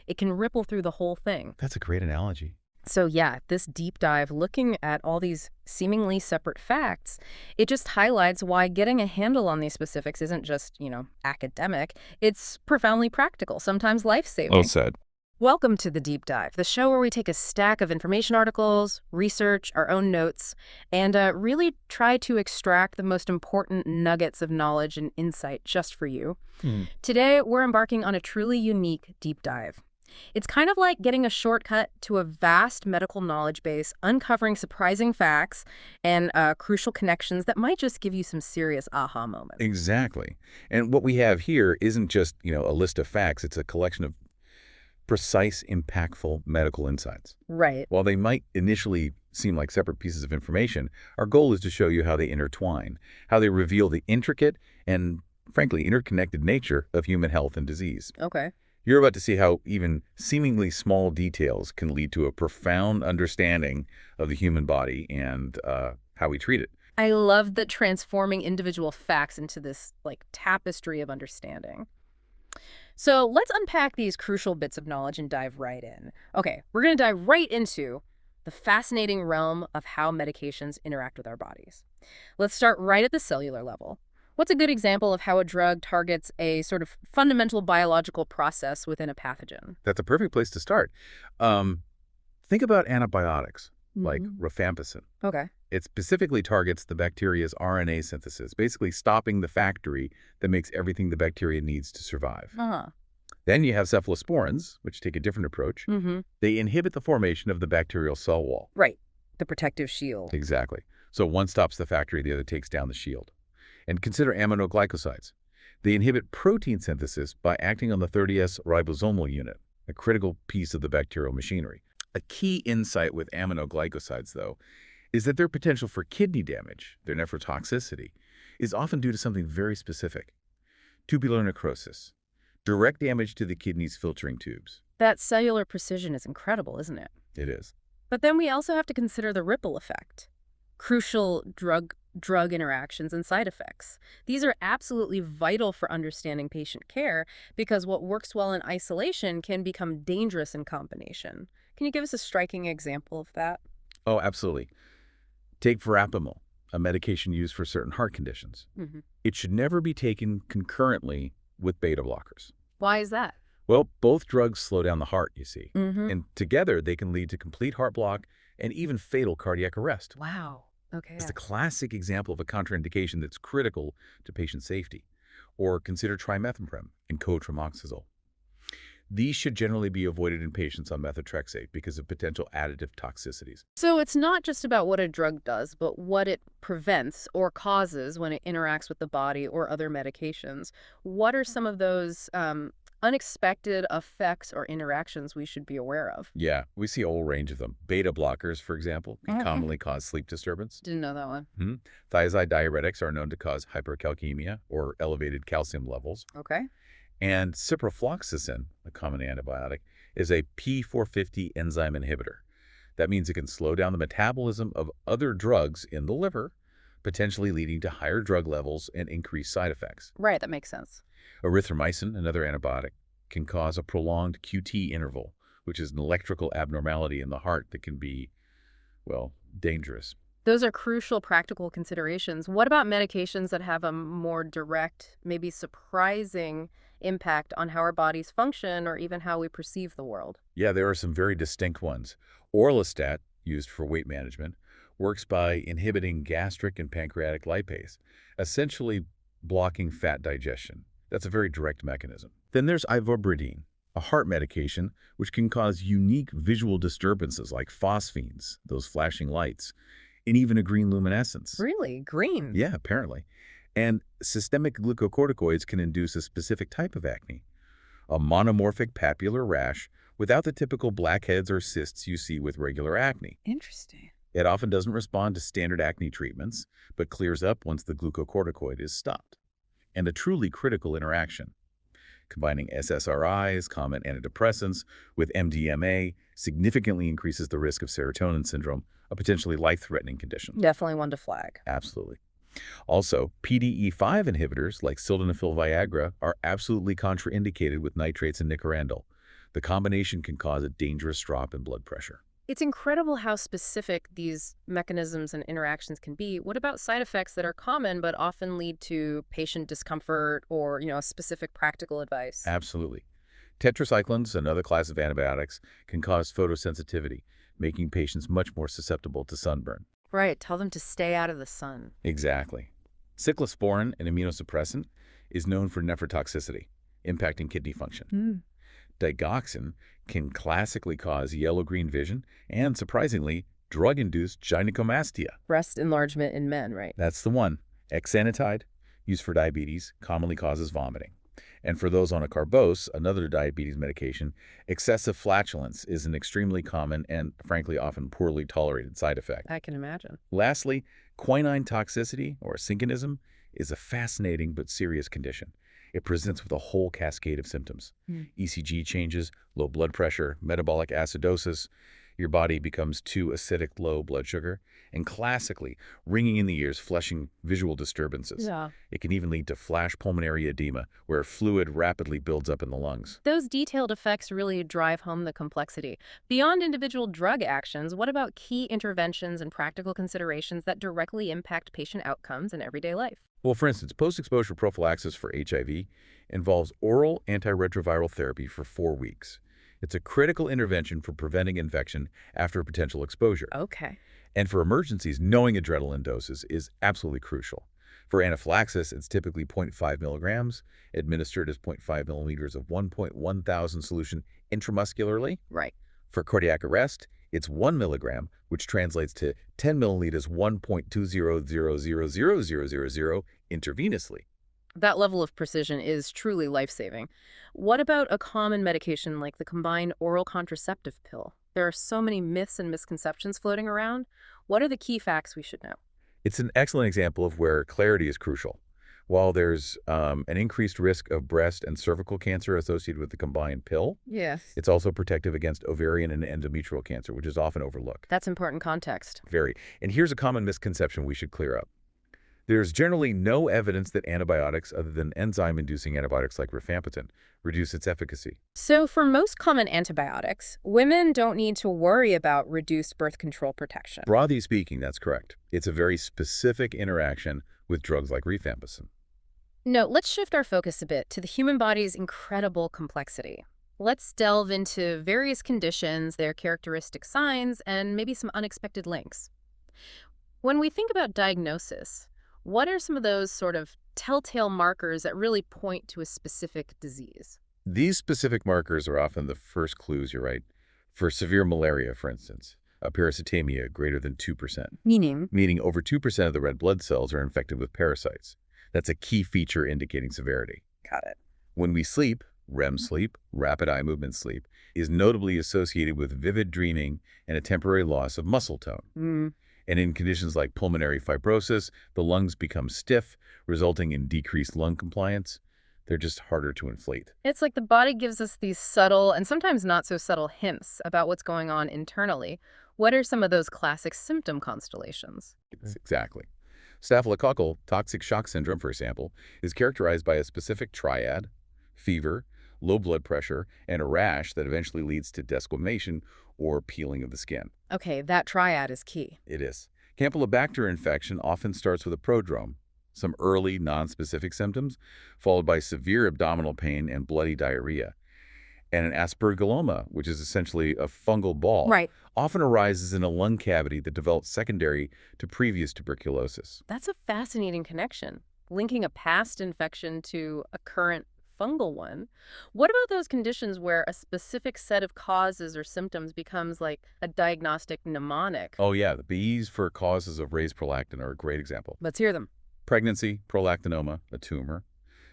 it can ripple through the whole thing. That's a great analogy. So yeah, this deep dive, looking at all these seemingly separate facts, it just highlights why getting a handle on these specifics isn't just, academic. It's profoundly practical, sometimes life-saving. Well said. Welcome to The Deep Dive, the show where we take a stack of information articles, research, our own notes, and really try to extract the most important nuggets of knowledge and insight just for you. Today, we're embarking on a truly unique deep dive. It's kind of like getting a shortcut to a vast medical knowledge base, uncovering surprising facts and crucial connections that might just give you some serious aha moments. Exactly. And what we have here isn't just, a list of facts. It's a collection of precise, impactful medical insights. Right. While they might initially seem like separate pieces of information, our goal is to show you how they intertwine, how they reveal the intricate and, frankly, interconnected nature of human health and disease. Okay. You're about to see how even seemingly small details can lead to a profound understanding of the human body and how we treat it. I love that transforming individual facts into this tapestry of understanding. So let's unpack these crucial bits of knowledge and dive right in. Okay, we're going to dive right into the fascinating realm of how medications interact with our bodies. Let's start right at the cellular level. What's a good example of how a drug targets a sort of fundamental biological process within a pathogen? That's a perfect place to start. Think about antibiotics, like rifampicin. Okay. It specifically targets the bacteria's RNA synthesis, basically stopping the factory that makes everything the bacteria needs to survive. Then you have cephalosporins, which take a different approach. They inhibit the formation of the bacterial cell wall. Right. The protective shield. Exactly. So one stops the factory, the other takes down the shield. And consider aminoglycosides. They inhibit protein synthesis by acting on the 30S ribosomal unit, a critical piece of the bacterial machinery. A key insight with aminoglycosides, though, is that their potential for kidney damage, their nephrotoxicity, is often due to something very specific: tubular necrosis, direct damage to the kidney's filtering tubes. That cellular precision is incredible, isn't it? It is. But then we also have to consider the ripple effect. Crucial drug interactions and side effects. These are absolutely vital for understanding patient care because what works well in isolation can become dangerous in combination. Can you give us a striking example of that? Oh, absolutely. Take verapamil, a medication used for certain heart conditions. It should never be taken concurrently with beta blockers. Why is that? Well, both drugs slow down the heart, you see. And together they can lead to complete heart block and even fatal cardiac arrest. Wow. Okay. It's the classic example of a contraindication that's critical to patient safety. Or consider trimethoprim and cotrimoxazole. These should generally be avoided in patients on methotrexate because of potential additive toxicities. So it's not just about what a drug does, but what it prevents or causes when it interacts with the body or other medications. What are some of those unexpected effects or interactions we should be aware of? Yeah, we see a whole range of them. Beta blockers, for example, can Mm-mm. commonly cause sleep disturbance. Didn't know that one. Mhm. Thiazide diuretics are known to cause hypercalcemia or elevated calcium levels. Okay. And ciprofloxacin, a common antibiotic, is a P450 enzyme inhibitor. That means it can slow down the metabolism of other drugs in the liver, potentially leading to higher drug levels and increased side effects. Right, that makes sense. Erythromycin, another antibiotic, can cause a prolonged QT interval, which is an electrical abnormality in the heart that can be, well, dangerous. Those are crucial practical considerations. What about medications that have a more direct, maybe surprising impact on how our bodies function or even how we perceive the world? Yeah, there are some very distinct ones. Orlistat, used for weight management, works by inhibiting gastric and pancreatic lipase, essentially blocking fat digestion. That's a very direct mechanism. Then there's ivobradine, a heart medication which can cause unique visual disturbances like phosphenes, those flashing lights, and even a green luminescence. Really? Green? Yeah, apparently. And systemic glucocorticoids can induce a specific type of acne, a monomorphic papular rash without the typical blackheads or cysts you see with regular acne. Interesting. It often doesn't respond to standard acne treatments, but clears up once the glucocorticoid is stopped. And a truly critical interaction. Combining SSRIs, common antidepressants, with MDMA significantly increases the risk of serotonin syndrome, a potentially life-threatening condition. Definitely one to flag. Absolutely. Also, PDE5 inhibitors like sildenafil Viagra are absolutely contraindicated with nitrates and nicorandil. The combination can cause a dangerous drop in blood pressure. It's incredible how specific these mechanisms and interactions can be. What about side effects that are common but often lead to patient discomfort or, a specific practical advice? Absolutely. Tetracyclines, another class of antibiotics, can cause photosensitivity, making patients much more susceptible to sunburn. Right, tell them to stay out of the sun. Exactly. Cyclosporin, an immunosuppressant, is known for nephrotoxicity, impacting kidney function. Mm. Digoxin can classically cause yellow-green vision and, surprisingly, drug-induced gynecomastia. Breast enlargement in men, right? That's the one. Exenatide, used for diabetes, commonly causes vomiting. And for those on a carbose, another diabetes medication, excessive flatulence is an extremely common and, frankly, often poorly tolerated side effect. I can imagine. Lastly, quinine toxicity, or synchonism, is a fascinating but serious condition. It presents with a whole cascade of symptoms. ECG changes, low blood pressure, metabolic acidosis. Your body becomes too acidic, low blood sugar, and classically, ringing in the ears, flushing visual disturbances. Yeah. It can even lead to flash pulmonary edema, where fluid rapidly builds up in the lungs. Those detailed effects really drive home the complexity. Beyond individual drug actions, what about key interventions and practical considerations that directly impact patient outcomes in everyday life? Well, for instance, post-exposure prophylaxis for HIV involves oral antiretroviral therapy for 4 weeks. It's a critical intervention for preventing infection after a potential exposure. Okay. And for emergencies, knowing adrenaline doses is absolutely crucial. For anaphylaxis, it's typically 0.5 milligrams, administered as 0.5 milliliters of 1.1 thousand solution intramuscularly. Right. For cardiac arrest, it's 1 milligram, which translates to 10 milliliters 1.20000000 intravenously. That level of precision is truly life-saving. What about a common medication like the combined oral contraceptive pill? There are so many myths and misconceptions floating around. What are the key facts we should know? It's an excellent example of where clarity is crucial. While there's an increased risk of breast and cervical cancer associated with the combined pill, Yes. it's also protective against ovarian and endometrial cancer, which is often overlooked. That's important context. Very. And here's a common misconception we should clear up. There's generally no evidence that antibiotics other than enzyme-inducing antibiotics like rifampicin reduce its efficacy. So for most common antibiotics, women don't need to worry about reduced birth control protection. Broadly speaking, that's correct. It's a very specific interaction with drugs like rifampicin. No, let's shift our focus a bit to the human body's incredible complexity. Let's delve into various conditions, their characteristic signs, and maybe some unexpected links. When we think about diagnosis, what are some of those sort of telltale markers that really point to a specific disease? These specific markers are often the first clues, you're right. For severe malaria, for instance, a parasitemia greater than 2%, meaning over 2% of the red blood cells are infected with parasites. That's a key feature indicating severity. Got it. When we sleep, REM sleep, rapid eye movement sleep, is notably associated with vivid dreaming and a temporary loss of muscle tone. Mm. And in conditions like pulmonary fibrosis, the lungs become stiff, resulting in decreased lung compliance. They're just harder to inflate. It's like the body gives us these subtle and sometimes not so subtle hints about what's going on internally. What are some of those classic symptom constellations? Exactly. Staphylococcal toxic shock syndrome, for example, is characterized by a specific triad: fever, low blood pressure, and a rash that eventually leads to desquamation or peeling of the skin. Okay, that triad is key. It is. Campylobacter infection often starts with a prodrome, some early nonspecific symptoms, followed by severe abdominal pain and bloody diarrhea. And an aspergilloma, which is essentially a fungal ball, Right. often arises in a lung cavity that develops secondary to previous tuberculosis. That's a fascinating connection, linking a past infection to a current fungal one. What about those conditions where a specific set of causes or symptoms becomes like a diagnostic mnemonic? Oh yeah, the B's for causes of raised prolactin are a great example. Let's hear them. Pregnancy, prolactinoma, a tumor.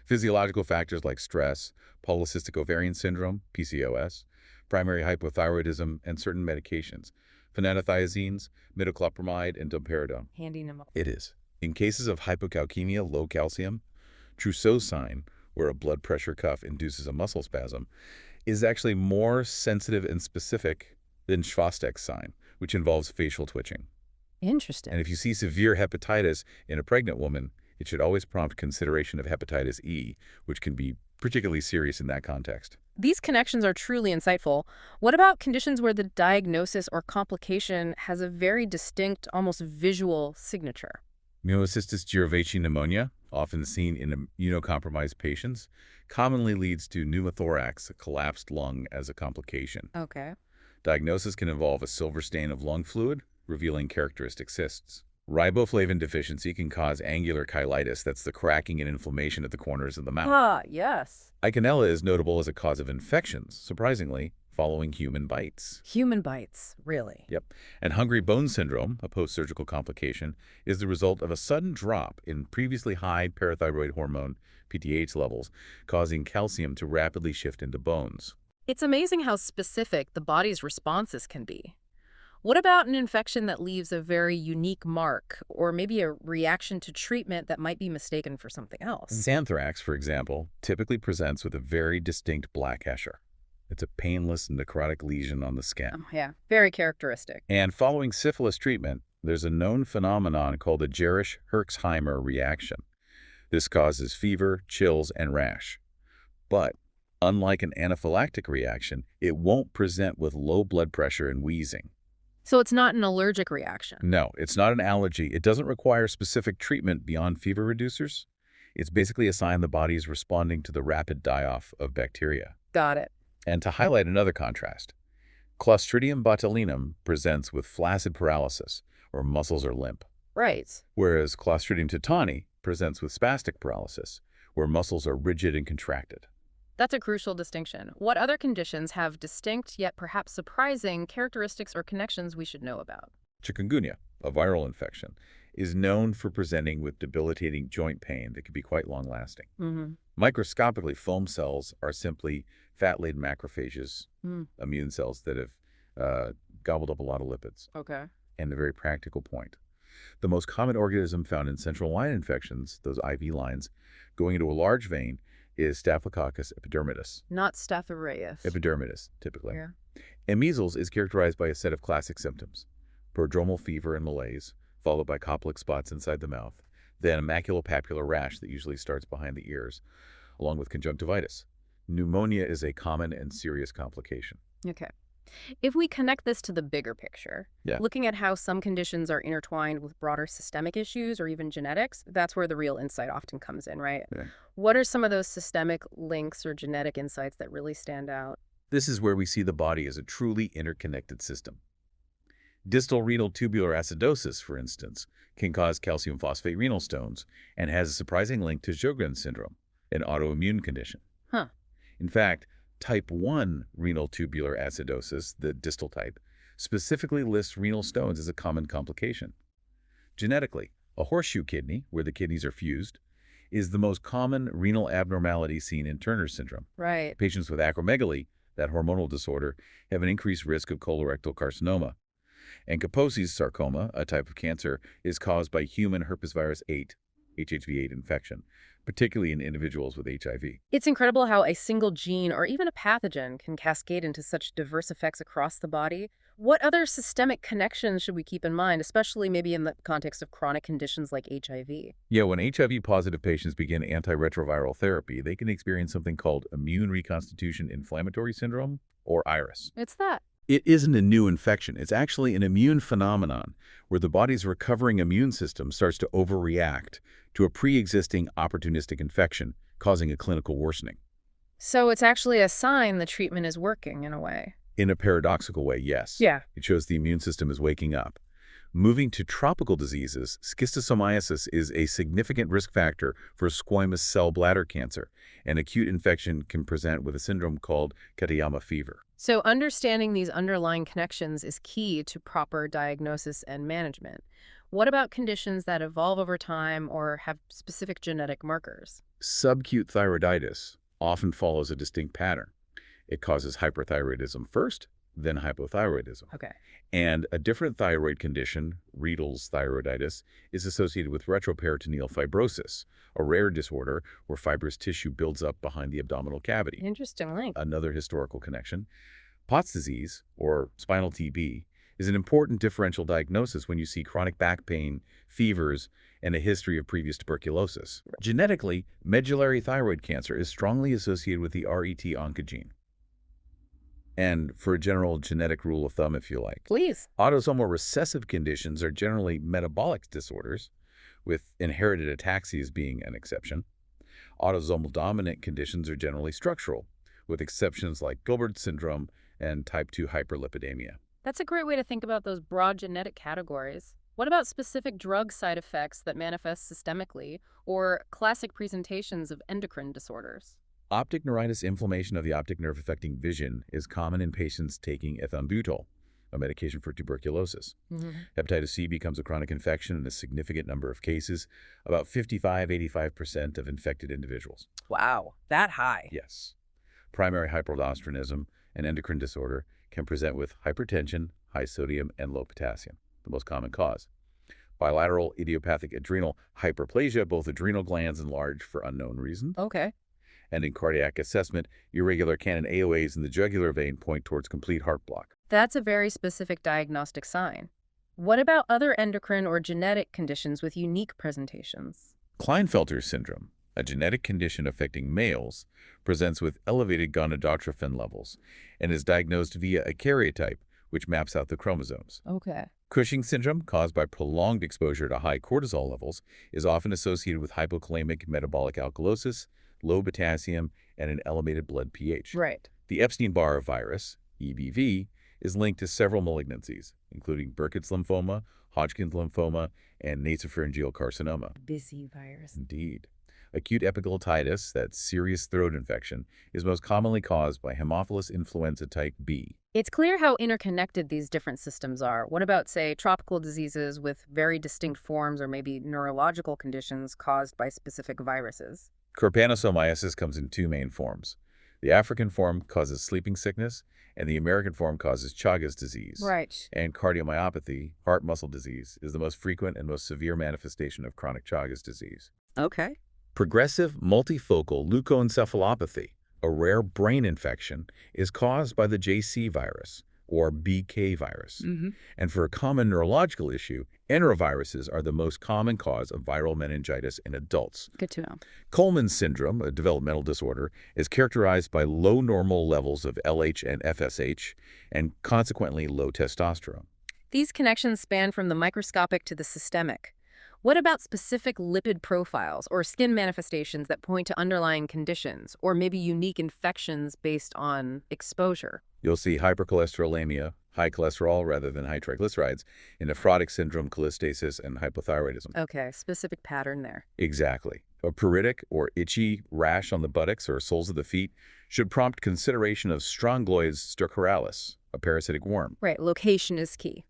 Physiological factors like stress, polycystic ovarian syndrome, PCOS, primary hypothyroidism, and certain medications, phenethiazines, metoclopramide, and domperidone. Handy mnemonic. It is. In cases of hypocalcemia, low calcium, Trousseau sign, where a blood pressure cuff induces a muscle spasm, is actually more sensitive and specific than Schwastek's sign, which involves facial twitching. Interesting. And if you see severe hepatitis in a pregnant woman, it should always prompt consideration of hepatitis E, which can be particularly serious in that context. These connections are truly insightful. What about conditions where the diagnosis or complication has a very distinct, almost visual signature? Myelocystis jirovecii pneumonia, often seen in immunocompromised patients, commonly leads to pneumothorax, a collapsed lung, as a complication. Okay. Diagnosis can involve a silver stain of lung fluid, revealing characteristic cysts. Riboflavin deficiency can cause angular cheilitis, that's the cracking and inflammation at the corners of the mouth. Ah, yes. Eikenella is notable as a cause of infections, surprisingly, following human bites. Human bites, really. Yep. And hungry bone syndrome, a post-surgical complication, is the result of a sudden drop in previously high parathyroid hormone, PTH levels, causing calcium to rapidly shift into bones. It's amazing how specific the body's responses can be. What about an infection that leaves a very unique mark, or maybe a reaction to treatment that might be mistaken for something else? Xanthrax, for example, typically presents with a very distinct black hessure. It's a painless necrotic lesion on the skin. Oh, yeah, very characteristic. And following syphilis treatment, there's a known phenomenon called a Jerisch-Herxheimer reaction. This causes fever, chills, and rash. But unlike an anaphylactic reaction, it won't present with low blood pressure and wheezing. So it's not an allergic reaction. No, it's not an allergy. It doesn't require specific treatment beyond fever reducers. It's basically a sign the body is responding to the rapid die-off of bacteria. Got it. And to highlight another contrast, Clostridium botulinum presents with flaccid paralysis, or muscles are limp, Right. whereas Clostridium tetani presents with spastic paralysis, where muscles are rigid and contracted. That's a crucial distinction. What other conditions have distinct yet perhaps surprising characteristics or connections we should know about? Chikungunya, a viral infection, is known for presenting with debilitating joint pain that can be quite long-lasting. Mm-hmm. Microscopically, foam cells are simply fat-laden macrophages, Mm. immune cells that have gobbled up a lot of lipids. Okay. And the very practical point. The most common organism found in central line infections, those IV lines, going into a large vein, is Staphylococcus epidermidis. Not Staph aureus. Epidermidis, typically. Yeah. And measles is characterized by a set of classic symptoms: prodromal fever and malaise, followed by Koplik spots inside the mouth, then a maculopapular rash that usually starts behind the ears, along with conjunctivitis. Pneumonia is a common and serious complication. Okay. If we connect this to the bigger picture, Yeah. looking at how some conditions are intertwined with broader systemic issues or even genetics, that's where the real insight often comes in, right? Yeah. What are some of those systemic links or genetic insights that really stand out? This is where we see the body as a truly interconnected system. Distal renal tubular acidosis, for instance, can cause calcium phosphate renal stones and has a surprising link to Sjogren's syndrome, an autoimmune condition. Huh. In fact, type 1 renal tubular acidosis, the distal type, specifically lists renal stones as a common complication. Genetically, a horseshoe kidney, where the kidneys are fused, is the most common renal abnormality seen in Turner syndrome. Right. Patients with acromegaly, that hormonal disorder, have an increased risk of colorectal carcinoma. And Kaposi's sarcoma, a type of cancer, is caused by human herpes virus 8, HHV8 infection, particularly in individuals with HIV. It's incredible how a single gene or even a pathogen can cascade into such diverse effects across the body. What other systemic connections should we keep in mind, especially maybe in the context of chronic conditions like HIV? Yeah, when HIV-positive patients begin antiretroviral therapy, they can experience something called immune reconstitution inflammatory syndrome, or IRIS. It's that. It isn't a new infection. It's actually an immune phenomenon where the body's recovering immune system starts to overreact to a pre-existing opportunistic infection, causing a clinical worsening. So it's actually a sign the treatment is working in a way. In a paradoxical way, yes. Yeah. It shows the immune system is waking up. Moving to tropical diseases, schistosomiasis is a significant risk factor for squamous cell bladder cancer, and acute infection can present with a syndrome called Katayama fever. So understanding these underlying connections is key to proper diagnosis and management. What about conditions that evolve over time or have specific genetic markers? Subacute thyroiditis often follows a distinct pattern. It causes hyperthyroidism first, then hypothyroidism. Okay. And a different thyroid condition, Riedel's thyroiditis, is associated with retroperitoneal fibrosis, a rare disorder where fibrous tissue builds up behind the abdominal cavity. Interesting link. Another historical connection. Pott's disease, or spinal TB, is an important differential diagnosis when you see chronic back pain, fevers, and a history of previous tuberculosis. Genetically, medullary thyroid cancer is strongly associated with the RET oncogene. And for a general genetic rule of thumb, if you like, Please. autosomal recessive conditions are generally metabolic disorders, with inherited ataxias being an exception. Autosomal dominant conditions are generally structural, with exceptions like Gilbert's syndrome and type 2 hyperlipidemia. That's a great way to think about those broad genetic categories. What about specific drug side effects that manifest systemically or classic presentations of endocrine disorders? Optic neuritis, inflammation of the optic nerve affecting vision, is common in patients taking ethambutol, a medication for tuberculosis. Hepatitis C becomes a chronic infection in a significant number of cases, about 55–85% of infected individuals. Wow, that high. Yes. Primary hyperaldosteronism, an endocrine disorder, can present with hypertension, high sodium, and low potassium, the most common cause. Bilateral idiopathic adrenal hyperplasia, both adrenal glands enlarge for unknown reasons. Okay. And in cardiac assessment, irregular canon AOAs in the jugular vein point towards complete heart block. That's a very specific diagnostic sign. What about other endocrine or genetic conditions with unique presentations? Klinefelter syndrome, a genetic condition affecting males, presents with elevated gonadotrophin levels and is diagnosed via a karyotype, which maps out the chromosomes. Okay. Cushing syndrome, caused by prolonged exposure to high cortisol levels, is often associated with hypokalemic metabolic alkalosis, low potassium, and an elevated blood pH. Right. The Epstein-Barr virus, EBV, is linked to several malignancies, including Burkitt's lymphoma, Hodgkin's lymphoma, and nasopharyngeal carcinoma. Busy virus. Indeed. Acute epiglottitis, that serious throat infection, is most commonly caused by Haemophilus influenza type B. It's clear how interconnected these different systems are. What about, say, tropical diseases with very distinct forms or maybe neurological conditions caused by specific viruses? Trypanosomiasis comes in two main forms. The African form causes sleeping sickness, and the American form causes Chagas disease. Right. And cardiomyopathy, heart muscle disease, is the most frequent and most severe manifestation of chronic Chagas disease. Okay. Progressive multifocal leukoencephalopathy, a rare brain infection, is caused by the JC virus, or BK virus. And for a common neurological issue, enteroviruses are the most common cause of viral meningitis in adults. Good to know. Coleman syndrome, a developmental disorder, is characterized by low normal levels of LH and FSH, and consequently low testosterone. These connections span from the microscopic to the systemic. What about specific lipid profiles or skin manifestations that point to underlying conditions or maybe unique infections based on exposure? You'll see hypercholesterolemia, high cholesterol rather than high triglycerides, in nephrotic syndrome, cholestasis, and hypothyroidism. Okay, specific pattern there. Exactly. A pruritic or itchy rash on the buttocks or soles of the feet should prompt consideration of Strongyloides stercoralis, a parasitic worm. Right, location is key.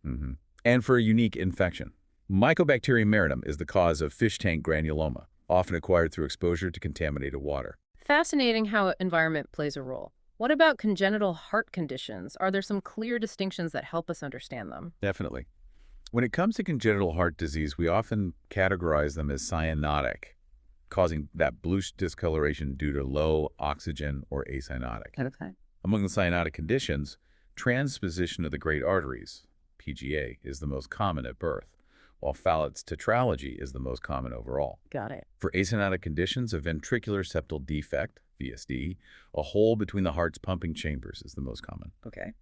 And for a unique infection. Mycobacterium meridum is the cause of fish tank granuloma, often acquired through exposure to contaminated water. Fascinating how environment plays a role. What about congenital heart conditions? Are there some clear distinctions that help us understand them? Definitely. When it comes to congenital heart disease, we often categorize them as cyanotic, causing that bluish discoloration due to low oxygen or acyanotic. Okay. Among the cyanotic conditions, transposition of the great arteries, PGA, is the most common at birth, while Fallott's tetralogy is the most common overall. Got it. For acyanotic conditions, a ventricular septal defect, VSD, a hole between the heart's pumping chambers is the most common. Okay.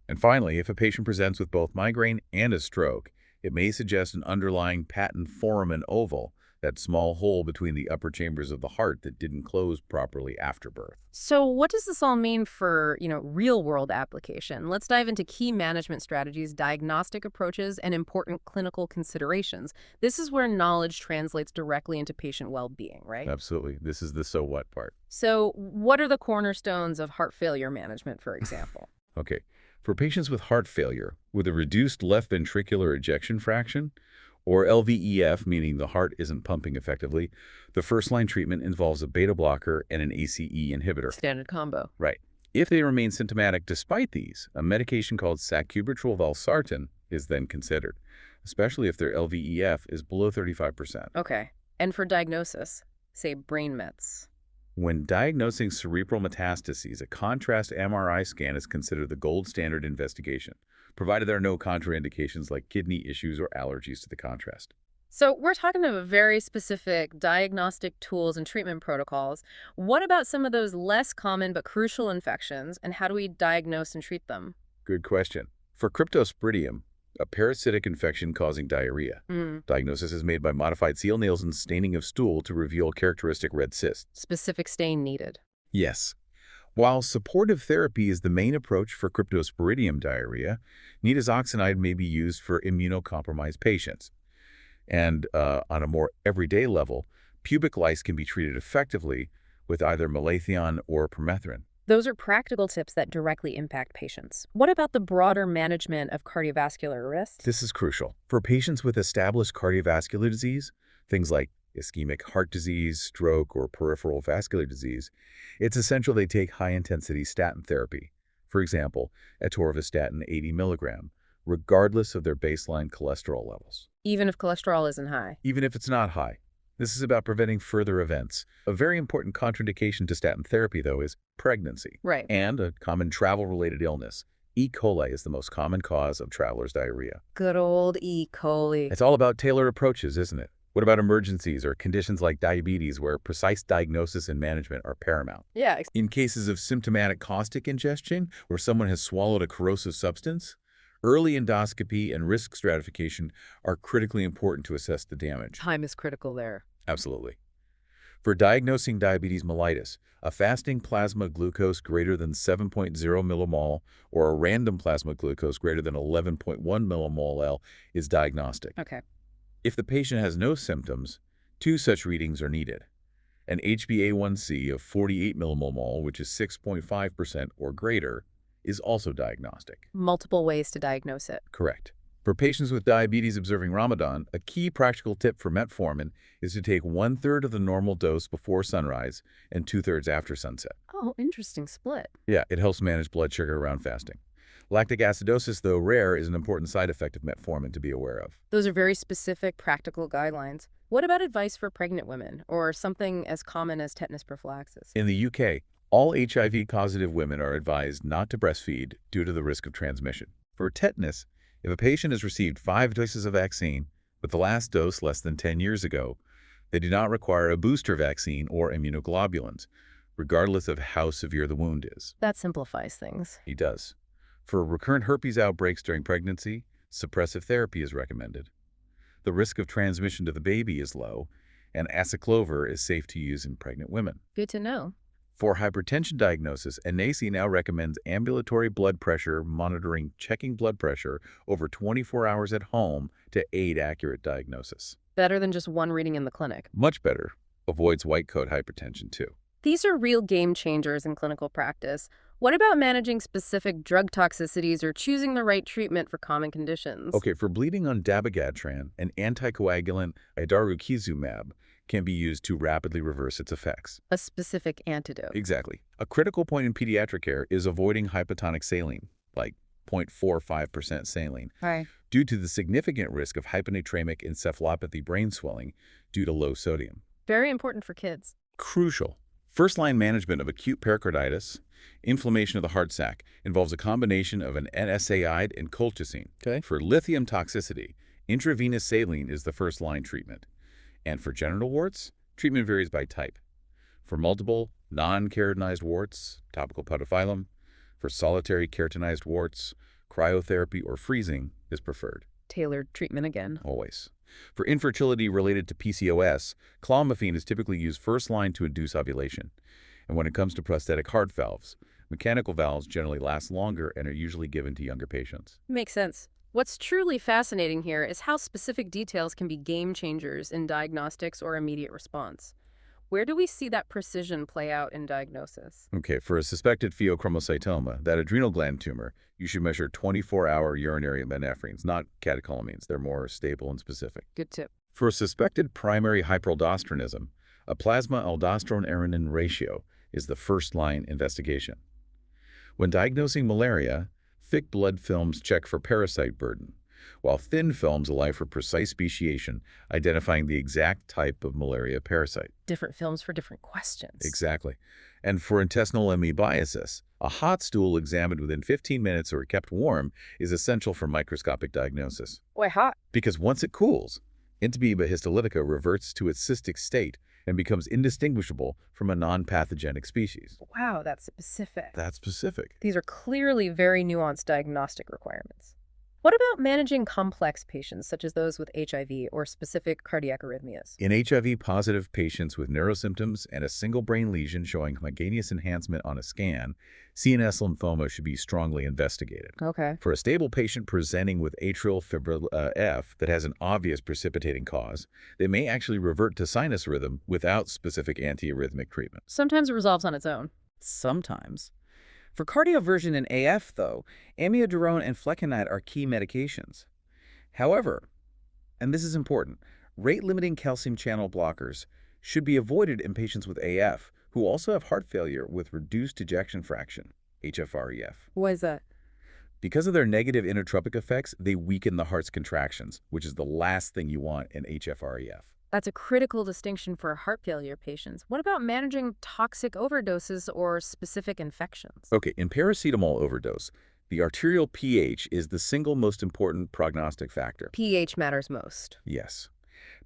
And finally, if a patient presents with both migraine and a stroke, it may suggest an underlying patent foramen oval, that small hole between the upper chambers of the heart that didn't close properly after birth. So what does this all mean for, real-world application? Let's dive into key management strategies, diagnostic approaches, and important clinical considerations. This is where knowledge translates directly into patient well-being, right? Absolutely. This is the so what part. So what are the cornerstones of heart failure management, for example? Okay. For patients with heart failure with a reduced left ventricular ejection fraction, or LVEF, meaning the heart isn't pumping effectively, the first-line treatment involves a beta blocker and an ACE inhibitor. Standard combo. Right. If they remain symptomatic despite these, a medication called sacubitril/valsartan is then considered, especially if their LVEF is below 35%. Okay. And for diagnosis, say brain mets. When diagnosing cerebral metastases, a contrast MRI scan is considered the gold standard investigation, provided there are no contraindications like kidney issues or allergies to the contrast. So we're talking about very specific diagnostic tools and treatment protocols. What about some of those less common but crucial infections, and how do we diagnose and treat them? Good question. For cryptosporidium, a parasitic infection causing diarrhea, diagnosis is made by modified seal nails and staining of stool to reveal characteristic red cysts. Specific stain needed. Yes. While supportive therapy is the main approach for cryptosporidium diarrhea, nitazoxanide may be used for immunocompromised patients. And on a more everyday level, pubic lice can be treated effectively with either malathion or permethrin. Those are practical tips that directly impact patients. What about the broader management of cardiovascular risk? This is crucial. For patients with established cardiovascular disease, things like ischemic heart disease, stroke, or peripheral vascular disease, it's essential they take high-intensity statin therapy. For example, atorvastatin 80 milligram, regardless of their baseline cholesterol levels. Even if cholesterol isn't high? Even if it's not high. This is about preventing further events. A very important contraindication to statin therapy, though, is pregnancy. Right. And a common travel-related illness. E. coli is the most common cause of traveler's diarrhea. Good old E. coli. It's all about tailored approaches, isn't it? What about emergencies or conditions like diabetes where precise diagnosis and management are paramount? Yeah. In cases of symptomatic caustic ingestion, where someone has swallowed a corrosive substance, early endoscopy and risk stratification are critically important to assess the damage. Time is critical there. Absolutely. For diagnosing diabetes mellitus, a fasting plasma glucose greater than 7.0 millimol or a random plasma glucose greater than 11.1 millimol L is diagnostic. Okay. If the patient has no symptoms, 2 such readings are needed. An HbA1c of 48 millimol, which is 6.5% or greater, is also diagnostic. Multiple ways to diagnose it. Correct. For patients with diabetes observing Ramadan, a key practical tip for metformin is to take 1/3 of the normal dose before sunrise and 2/3 after sunset. Oh, interesting split. Yeah, it helps manage blood sugar around fasting. Lactic acidosis, though rare, is an important side effect of metformin to be aware of. Those are very specific, practical guidelines. What about advice for pregnant women, or something as common as tetanus prophylaxis? In the UK, all HIV-positive women are advised not to breastfeed due to the risk of transmission. For tetanus, if a patient has received 5 doses of vaccine, with the last dose less than 10 years ago, they do not require a booster vaccine or immunoglobulins, regardless of how severe the wound is. That simplifies things. He does. For recurrent herpes outbreaks during pregnancy, suppressive therapy is recommended. The risk of transmission to the baby is low, and aciclovir is safe to use in pregnant women. Good to know. For hypertension diagnosis, NACI now recommends ambulatory blood pressure monitoring, checking blood pressure over 24 hours at home to aid accurate diagnosis. Better than just one reading in the clinic. Much better. Avoids white coat hypertension, too. These are real game changers in clinical practice. What about managing specific drug toxicities or choosing the right treatment for common conditions? Okay, for bleeding on dabigatran, an anticoagulant idarukizumab can be used to rapidly reverse its effects. A specific antidote. Exactly. A critical point in pediatric care is avoiding hypotonic saline, like 0.45% saline, Right. due to the significant risk of hyponatremic encephalopathy brain swelling due to low sodium. Very important for kids. Crucial. First-line management of acute pericarditis, inflammation of the heart sac, involves a combination of an NSAID and colchicine. Okay. For lithium toxicity, intravenous saline is the first-line treatment. And for genital warts, treatment varies by type. For multiple, non-keratinized warts, topical podophyllum. For solitary keratinized warts, cryotherapy or freezing is preferred. Tailored treatment again. Always. For infertility related to PCOS, clomiphene is typically used first line to induce ovulation. And when it comes to prosthetic heart valves, mechanical valves generally last longer and are usually given to younger patients. Makes sense. What's truly fascinating here is how specific details can be game changers in diagnostics or immediate response. Where do we see that precision play out in diagnosis? Okay, for a suspected pheochromocytoma, that adrenal gland tumor, you should measure 24-hour urinary epinephrines, not catecholamines. They're more stable and specific. Good tip. For a suspected primary hyperaldosteronism, a plasma aldosterone-arenin ratio is the first-line investigation. When diagnosing malaria, thick blood films check for parasite burden, while thin films allow for precise speciation, identifying the exact type of malaria parasite. Different films for different questions. Exactly. And for intestinal amoebiasis, a hot stool examined within 15 minutes or kept warm is essential for microscopic diagnosis. Boy, hot. Because once it cools, Amoeba histolytica reverts to its cystic state and becomes indistinguishable from a non-pathogenic species. Wow, that's specific. That's specific. These are clearly very nuanced diagnostic requirements. What about managing complex patients, such as those with HIV or specific cardiac arrhythmias? In HIV-positive patients with neurosymptoms and a single brain lesion showing homogeneous enhancement on a scan, CNS lymphoma should be strongly investigated. Okay. For a stable patient presenting with atrial fibril F that has an obvious precipitating cause, they may actually revert to sinus rhythm without specific antiarrhythmic treatment. Sometimes it resolves on its own. Sometimes. For cardioversion in AF, though, amiodarone and flecainide are key medications. However, and this is important, rate-limiting calcium channel blockers should be avoided in patients with AF who also have heart failure with reduced ejection fraction, HFrEF. Why is that? Because of their negative inotropic effects, they weaken the heart's contractions, which is the last thing you want in HFrEF. That's a critical distinction for heart failure patients. What about managing toxic overdoses or specific infections? Okay, in paracetamol overdose, the arterial pH is the single most important prognostic factor. pH matters most. Yes.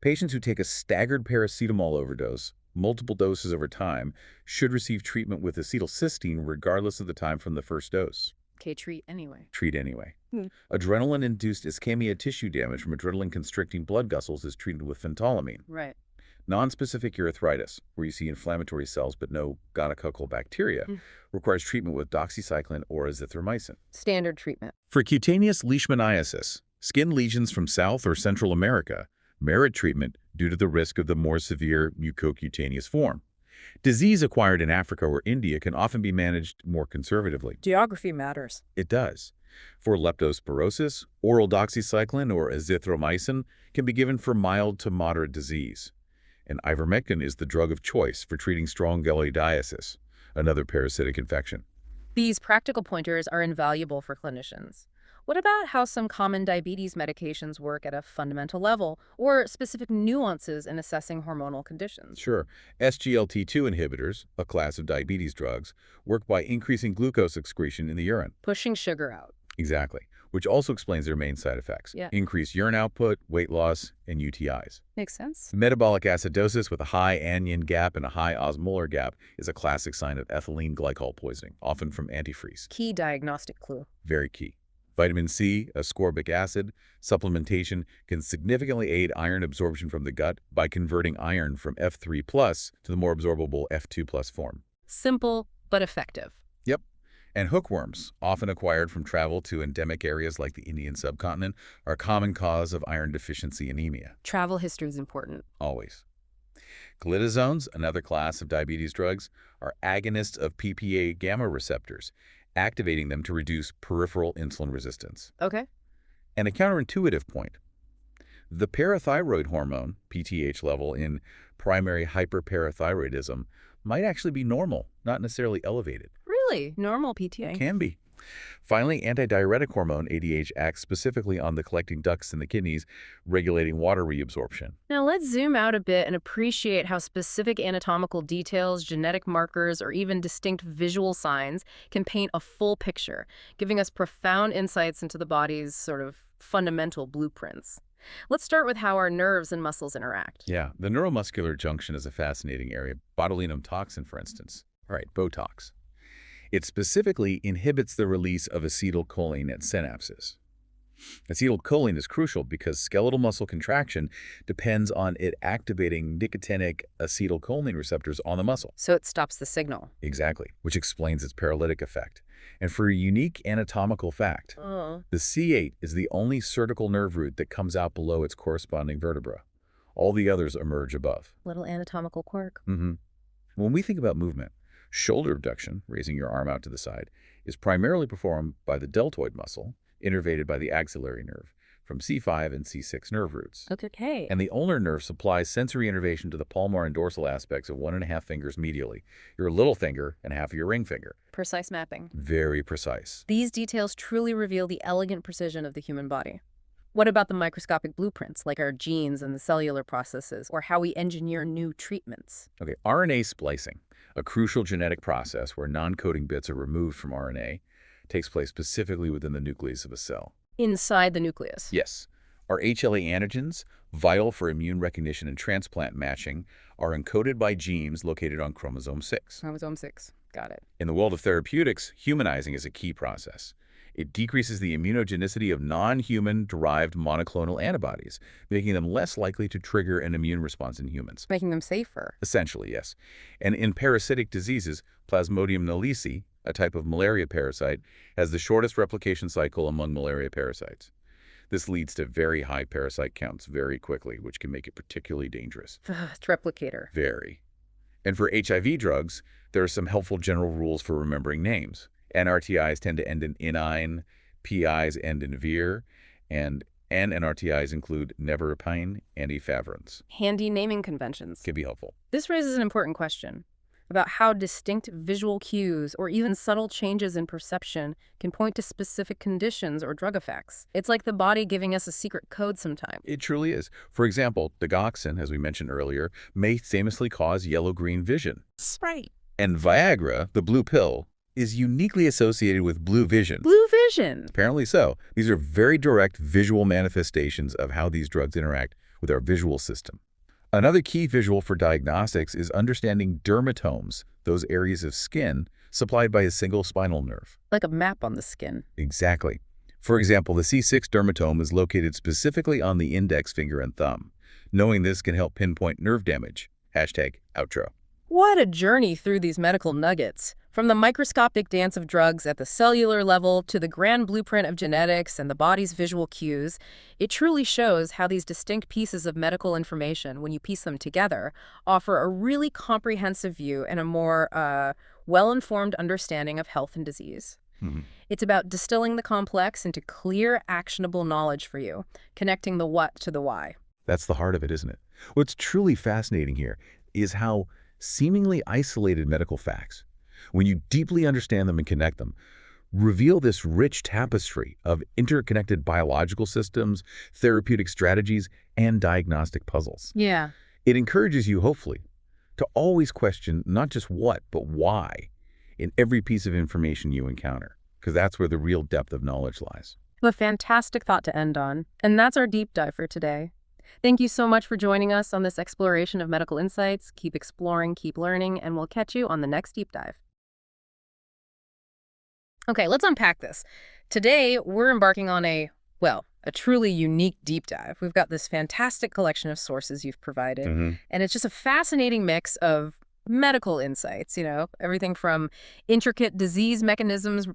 Patients who take a staggered paracetamol overdose, multiple doses over time, should receive treatment with acetylcysteine regardless of the time from the first dose. Okay, treat anyway. Treat anyway. Adrenaline-induced ischemia tissue damage from adrenaline-constricting blood vessels is treated with phentolamine. Right. Non-specific urethritis, where you see inflammatory cells but no gonococcal bacteria, requires treatment with doxycycline or azithromycin. Standard treatment. For cutaneous leishmaniasis, skin lesions from South or Central America, merit treatment due to the risk of the more severe mucocutaneous form. Disease acquired in Africa or India can often be managed more conservatively. Geography matters. It does. For leptospirosis, oral doxycycline or azithromycin can be given for mild to moderate disease. And ivermectin is the drug of choice for treating strong galeodiasis, another parasitic infection. These practical pointers are invaluable for clinicians. What about how some common diabetes medications work at a fundamental level, or specific nuances in assessing hormonal conditions? Sure. SGLT2 inhibitors, a class of diabetes drugs, work by increasing glucose excretion in the urine. Pushing sugar out. Exactly. Which also explains their main side effects. Yeah. Increased urine output, weight loss, and UTIs. Makes sense. Metabolic acidosis with a high anion gap and a high osmolar gap is a classic sign of ethylene glycol poisoning, often from antifreeze. Key diagnostic clue. Very key. Vitamin C, ascorbic acid, supplementation can significantly aid iron absorption from the gut by converting iron from F3+ to the more absorbable F2+ form. Simple, but effective. Yep. And hookworms, often acquired from travel to endemic areas like the Indian subcontinent, are a common cause of iron deficiency anemia. Travel history is important. Always. Glitazones, another class of diabetes drugs, are agonists of PPA gamma receptors, activating them to reduce peripheral insulin resistance. Okay. And a counterintuitive point. The parathyroid hormone, PTH level in primary hyperparathyroidism might actually be normal, not necessarily elevated. Really? Normal PTA? Can be. Finally, antidiuretic hormone, ADH, acts specifically on the collecting ducts in the kidneys, regulating water reabsorption. Now let's zoom out a bit and appreciate how specific anatomical details, genetic markers, or even distinct visual signs can paint a full picture, giving us profound insights into the body's sort of fundamental blueprints. Let's start with how our nerves and muscles interact. Yeah, the neuromuscular junction is a fascinating area. Botulinum toxin, for instance. All right, Botox. It specifically inhibits the release of acetylcholine at synapses. Acetylcholine is crucial because skeletal muscle contraction depends on it activating nicotinic acetylcholine receptors on the muscle. So it stops the signal. Exactly, which explains its paralytic effect. And for a unique anatomical fact, Oh. the C8 is the only cervical nerve root that comes out below its corresponding vertebra. All the others emerge above. Little anatomical quirk. When we think about movement, shoulder abduction, raising your arm out to the side, is primarily performed by the deltoid muscle, innervated by the axillary nerve, from C5 and C6 nerve roots. Okay. And the ulnar nerve supplies sensory innervation to the palmar and dorsal aspects of 1.5 fingers medially, your little finger and half of your ring finger. Precise mapping. Very precise. These details truly reveal the elegant precision of the human body. What about the microscopic blueprints, like our genes and the cellular processes, or how we engineer new treatments? Okay, RNA splicing, a crucial genetic process where non-coding bits are removed from RNA, takes place specifically within the nucleus of a cell. Inside the nucleus. Yes. Our HLA antigens, vital for immune recognition and transplant matching, are encoded by genes located on chromosome 6. Chromosome 6. Got it. In the world of therapeutics, humanizing is a key process. It decreases the immunogenicity of non-human derived monoclonal antibodies, making them less likely to trigger an immune response in humans. Making them safer. Essentially, yes. And in parasitic diseases, Plasmodium knowlesi, a type of malaria parasite, has the shortest replication cycle among malaria parasites. This leads to very high parasite counts very quickly, which can make it particularly dangerous. It's replicator. Very. And for HIV drugs, there are some helpful general rules for remembering names. NRTIs tend to end in -ine, PIs end in -vir, and NRTIs include nevirapine and efavirenz. Handy naming conventions. Can be helpful. This raises an important question about how distinct visual cues or even subtle changes in perception can point to specific conditions or drug effects. It's like the body giving us a secret code sometimes. It truly is. For example, digoxin, as we mentioned earlier, may famously cause yellow-green vision. Right. And Viagra, the blue pill, is uniquely associated with blue vision. Blue vision. Apparently so. These are very direct visual manifestations of how these drugs interact with our visual system. Another key visual for diagnostics is understanding dermatomes, those areas of skin supplied by a single spinal nerve. Like a map on the skin. Exactly. For example, the C6 dermatome is located specifically on the index finger and thumb. Knowing this can help pinpoint nerve damage. #outro. What a journey through these medical nuggets. From the microscopic dance of drugs at the cellular level to the grand blueprint of genetics and the body's visual cues, it truly shows how these distinct pieces of medical information, when you piece them together, offer a really comprehensive view and a more well-informed understanding of health and disease. It's about distilling the complex into clear, actionable knowledge for you, connecting the what to the why. That's the heart of it, isn't it? What's truly fascinating here is how seemingly isolated medical facts, when you deeply understand them and connect them, reveal this rich tapestry of interconnected biological systems, therapeutic strategies, and diagnostic puzzles. Yeah. It encourages you, hopefully, to always question not just what, but why in every piece of information you encounter, because that's where the real depth of knowledge lies. A fantastic thought to end on. And that's our deep dive for today. Thank you so much for joining us on this exploration of medical insights. Keep exploring, keep learning, and we'll catch you on the next deep dive. Okay, let's unpack this. Today, we're embarking on a truly unique deep dive. We've got this fantastic collection of sources you've provided, and it's just a fascinating mix of medical insights, everything from intricate disease mechanisms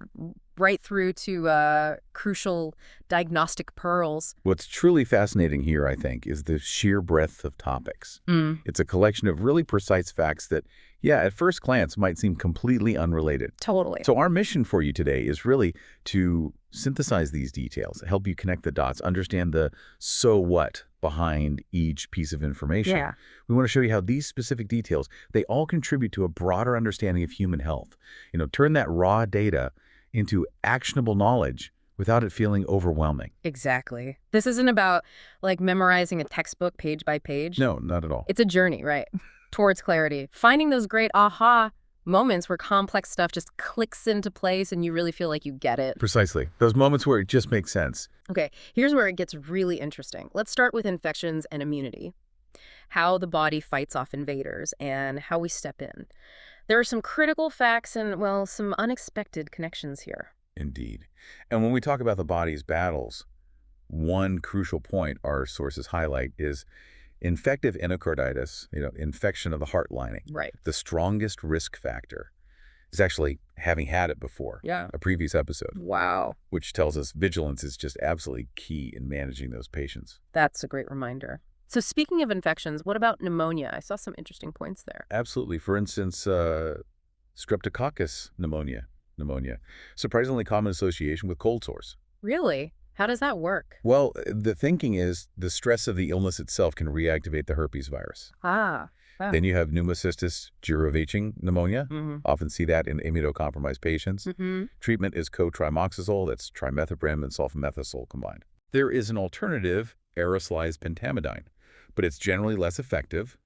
right through to crucial diagnostic pearls. What's truly fascinating here, I think, is the sheer breadth of topics. It's a collection of really precise facts that, at first glance might seem completely unrelated. Totally. So our mission for you today is really to synthesize these details, help you connect the dots, understand the so what behind each piece of information. Yeah. We want to show you how these specific details, they all contribute to a broader understanding of human health. Turn that raw data into actionable knowledge without it feeling overwhelming. Exactly. This isn't about like memorizing a textbook page by page. No, not at all. It's a journey, right? Towards clarity. Finding those great aha moments where complex stuff just clicks into place and you really feel like you get it. Precisely. Those moments where it just makes sense. Okay, here's where it gets really interesting. Let's start with infections and immunity. How the body fights off invaders and how we step in. There are some critical facts and, well, some unexpected connections here. Indeed. And when we talk about the body's battles, one crucial point our sources highlight is infective endocarditis, infection of the heart lining. Right. The strongest risk factor is actually having had it before. Yeah. A previous episode. Wow. Which tells us vigilance is just absolutely key in managing those patients. That's a great reminder. So speaking of infections, what about pneumonia? I saw some interesting points there. Absolutely. For instance, streptococcus pneumonia. Surprisingly common association with cold sores. Really? How does that work? Well, the thinking is the stress of the illness itself can reactivate the herpes virus. Ah. Wow. Then you have pneumocystis jirovecing pneumonia. Mm-hmm. Often see that in immunocompromised patients. Mm-hmm. Treatment is cotrimoxazole, that's trimethoprim and sulfamethoxazole combined. There is an alternative, aerosolized pentamidine, but it's generally less effective,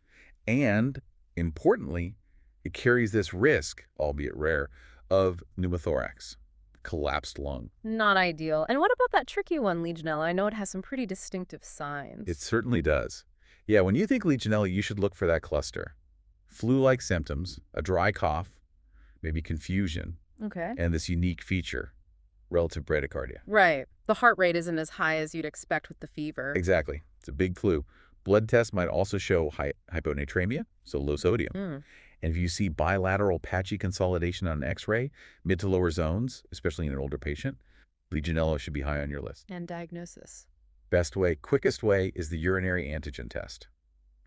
and importantly, it carries this risk, albeit rare, of pneumothorax, collapsed lung. Not ideal. And what about that tricky one, Legionella? I know it has some pretty distinctive signs. It certainly does. Yeah, when you think Legionella, you should look for that cluster. Flu-like symptoms, a dry cough, maybe confusion, Okay. and this unique feature, relative bradycardia. Right. The heart rate isn't as high as you'd expect with the fever. Exactly. It's a big clue. Blood tests might also show hyponatremia, so low sodium. Mm. And if you see bilateral patchy consolidation on an X-ray, mid to lower zones, especially in an older patient, Legionella should be high on your list. And diagnosis. Best way, quickest way is the urinary antigen test.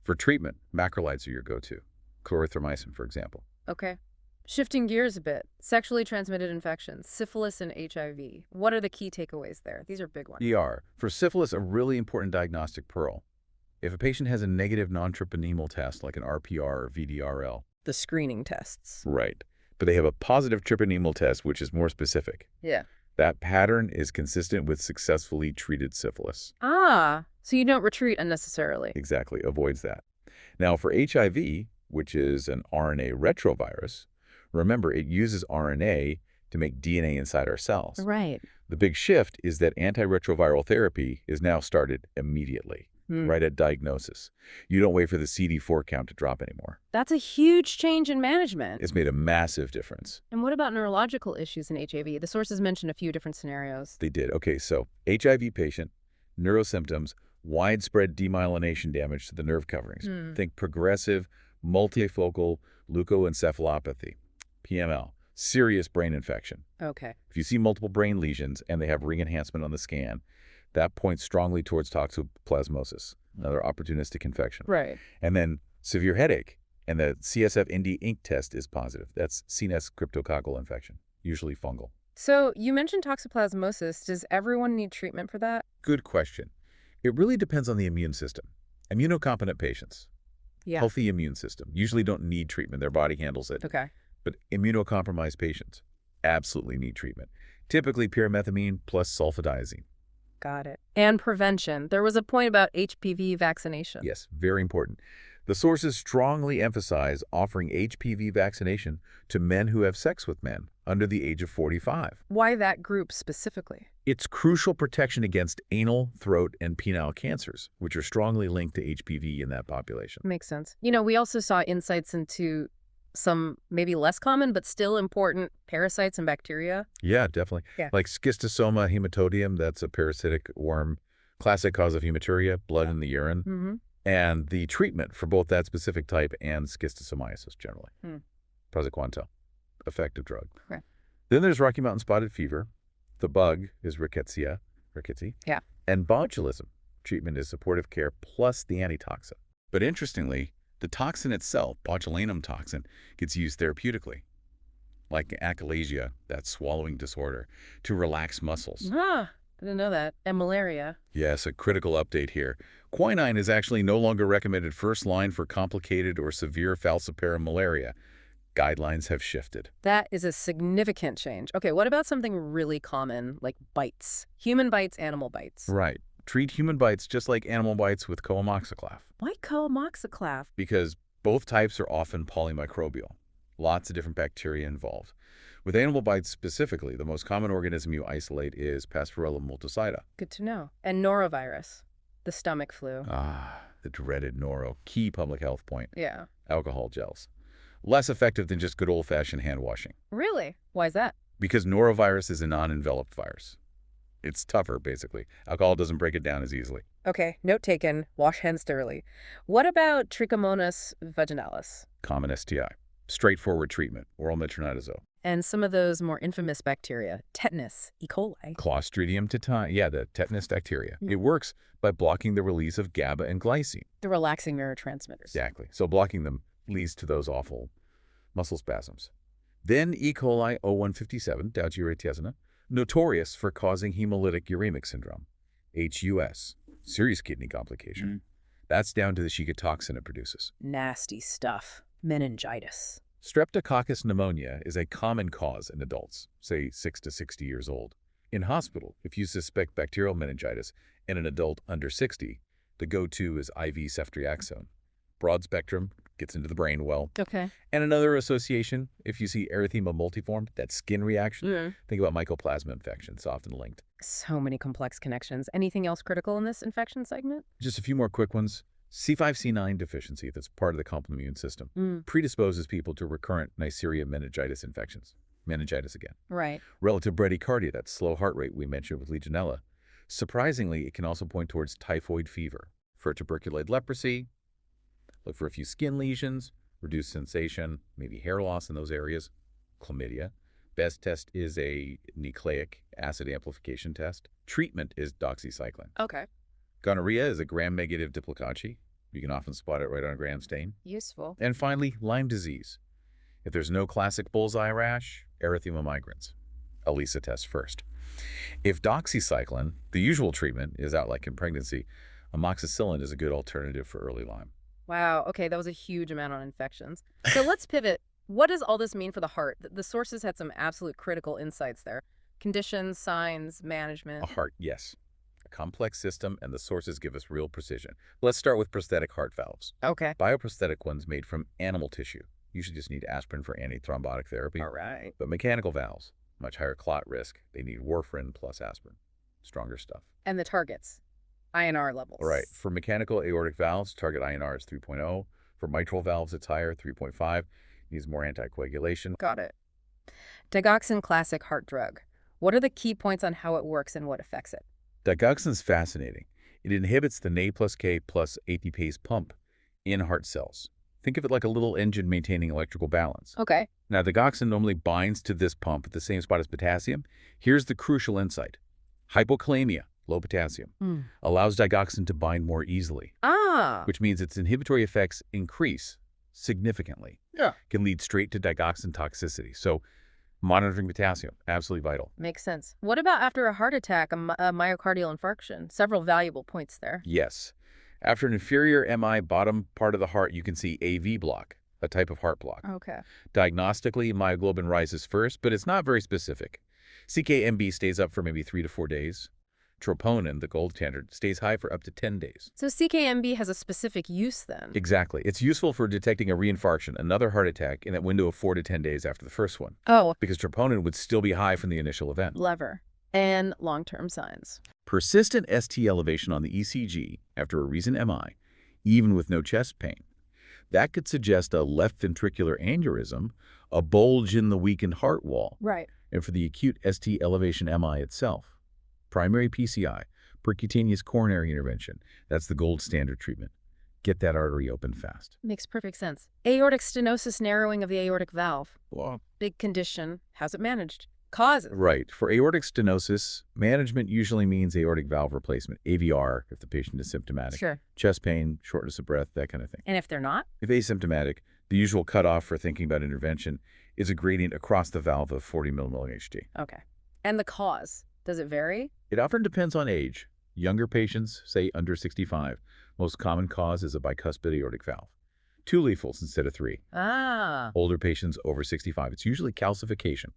For treatment, macrolides are your go-to. Clarithromycin, for example. Okay. Shifting gears a bit. Sexually transmitted infections, syphilis and HIV. What are the key takeaways there? These are big ones. ER. For syphilis, a really important diagnostic pearl. If a patient has a negative non-trypanemal test, like an RPR or VDRL. The screening tests. Right. But they have a positive trypanemal test, which is more specific. Yeah. That pattern is consistent with successfully treated syphilis. Ah, so you don't retreat unnecessarily. Exactly, avoids that. Now, for HIV, which is an RNA retrovirus, remember, it uses RNA to make DNA inside our cells. Right. The big shift is that antiretroviral therapy is now started immediately, right at diagnosis. You don't wait for the CD4 count to drop anymore. That's a huge change in management. It's made a massive difference. And what about neurological issues in HIV? The sources mentioned a few different scenarios. They did. Okay, so HIV patient, neurosymptoms, widespread demyelination damage to the nerve coverings. Think progressive, multifocal leukoencephalopathy, PML, serious brain infection. Okay. If you see multiple brain lesions and they have ring enhancement on the scan, that points strongly towards toxoplasmosis, another opportunistic infection. Right. And then severe headache, and the CSF-ND ink test is positive. That's CNS cryptococcal infection, usually fungal. So you mentioned toxoplasmosis. Does everyone need treatment for that? Good question. It really depends on the immune system. Immunocompetent patients, Yeah. healthy immune system, usually don't need treatment. Their body handles it. Okay. But immunocompromised patients absolutely need treatment. Typically pyrimethamine plus sulfadiazine. Got it. And prevention. There was a point about HPV vaccination. Yes, very important. The sources strongly emphasize offering HPV vaccination to men who have sex with men under the age of 45. Why that group specifically? It's crucial protection against anal, throat, and penile cancers, which are strongly linked to HPV in that population. Makes sense. You know, we also saw insights into some maybe less common but still important parasites and bacteria. Yeah, definitely. Yeah. Like schistosoma hematodium, that's a parasitic worm, classic cause of hematuria, blood in the urine, and the treatment for both that specific type and schistosomiasis generally. Praziquantel, effective drug. Okay. Then there's Rocky Mountain spotted fever. The bug is rickettsia, Yeah. and botulism. Treatment is supportive care plus the antitoxin. But interestingly, the toxin itself, botulinum toxin, gets used therapeutically, like achalasia, that swallowing disorder, to relax muscles. Ah, I didn't know that. And malaria. Yes, a critical update here. Quinine is actually no longer recommended first line for complicated or severe falciparum malaria. Guidelines have shifted. That is a significant change. Okay, what about something really common, like bites? Human bites, animal bites. Right. Treat human bites just like animal bites with coamoxiclav, Why coamoxiclav? because both types are often polymicrobial. Lots of different bacteria involved. With animal bites specifically, the most common organism you isolate is Pasteurella multicida. Good to know. And norovirus, the stomach flu. The dreaded noro, key public health point. Yeah. Alcohol gels. Less effective than just good old-fashioned hand washing, Really? Why is that? because norovirus is a non-enveloped virus. It's tougher, basically. Alcohol doesn't break it down as easily. Okay, note taken. Wash hands thoroughly. What about Trichomonas vaginalis? Common STI. Straightforward treatment, oral metronidazole. And some of those more infamous bacteria, tetanus, E. coli. Clostridium tetani, the tetanus bacteria. It works by blocking the release of GABA and glycine. The relaxing neurotransmitters. Exactly. So blocking them leads to those awful muscle spasms. Then E. coli 0157, Daugeria, notorious for causing hemolytic uremic syndrome, HUS, serious kidney complication. That's down to the Shiga toxin it produces. Nasty stuff. Meningitis. Streptococcus pneumonia is a common cause in adults, say 6 to 60 years old. In hospital, if you suspect bacterial meningitis in an adult under 60, the go-to is IV ceftriaxone. Broad spectrum, gets into the brain well. Okay. And another association, if you see erythema multiforme, that skin reaction, think about mycoplasma infections, often linked. So many complex connections. Anything else critical in this infection segment? Just a few more quick ones. C5C9 deficiency, that's part of the complement immune system, predisposes people to recurrent Neisseria meningitis infections. Meningitis again. Right. Relative bradycardia, that slow heart rate we mentioned with Legionella. Surprisingly, it can also point towards typhoid fever. For tuberculous leprosy, look for a few skin lesions, reduced sensation, maybe hair loss in those areas. Chlamydia. Best test is a nucleic acid amplification test. Treatment is doxycycline. Okay. Gonorrhea is a gram-negative diplocacci. You can often spot it right on a gram stain. Useful. And finally, Lyme disease. If there's no classic bullseye rash, erythema migrans. ELISA test first. If doxycycline, the usual treatment, is out like in pregnancy, amoxicillin is a good alternative for early Lyme. Wow. Okay, that was a huge amount on infections. So let's pivot. What does all this mean for the heart? The sources had some absolute critical insights there. Conditions, signs, management. A heart, yes. A complex system, and the sources give us real precision. Let's start with prosthetic heart valves. Okay. Bioprosthetic ones made from animal tissue. Usually just need aspirin for antithrombotic therapy. All right. But mechanical valves, much higher clot risk. They need warfarin plus aspirin. Stronger stuff. And the targets, INR levels. Right. For mechanical aortic valves, target INR is 3.0. For mitral valves, it's higher, 3.5. Needs more anticoagulation. Got it. Digoxin classic heart drug. What are the key points on how it works and what affects it? Digoxin's fascinating. It inhibits the Na plus K plus ATPase pump in heart cells. Think of it like a little engine maintaining electrical balance. Okay. Now, digoxin normally binds to this pump at the same spot as potassium. Here's the crucial insight. Hypokalemia, low potassium, allows digoxin to bind more easily, which means its inhibitory effects increase significantly. Can lead straight to digoxin toxicity. So monitoring potassium, absolutely vital. Makes sense. What about after a heart attack, a myocardial infarction? Several valuable points there. Yes. After an inferior MI bottom part of the heart, you can see AV block, a type of heart block. Okay. Diagnostically, myoglobin rises first, but it's not very specific. CKMB stays up for maybe 3 to 4 days. Troponin, the gold standard, stays high for up to 10 days. So CKMB has a specific use then? Exactly. It's useful for detecting a reinfarction, another heart attack, in that window of 4 to 10 days after the first one. Oh. Because troponin would still be high from the initial event. Lever. And long-term signs. Persistent ST elevation on the ECG after a recent MI, even with no chest pain. That could suggest a left ventricular aneurysm, a bulge in the weakened heart wall. Right. And for the acute ST elevation MI itself, primary PCI, percutaneous coronary intervention, that's the gold standard treatment. Get that artery open fast. Makes perfect sense. Aortic stenosis, narrowing of the aortic valve. Well, Big condition. How's it managed? Causes. right. For aortic stenosis, management usually means aortic valve replacement, AVR, if the patient is symptomatic. Sure. Chest pain, shortness of breath, that kind of thing. And if they're not? If asymptomatic, the usual cutoff for thinking about intervention is a gradient across the valve of 40 mmHg. Okay. And the cause? Does it vary? It often depends on age. Younger patients, say under 65, most common cause is a bicuspid aortic valve. 2 leafles instead of 3. Ah, Older patients over 65, it's usually calcification,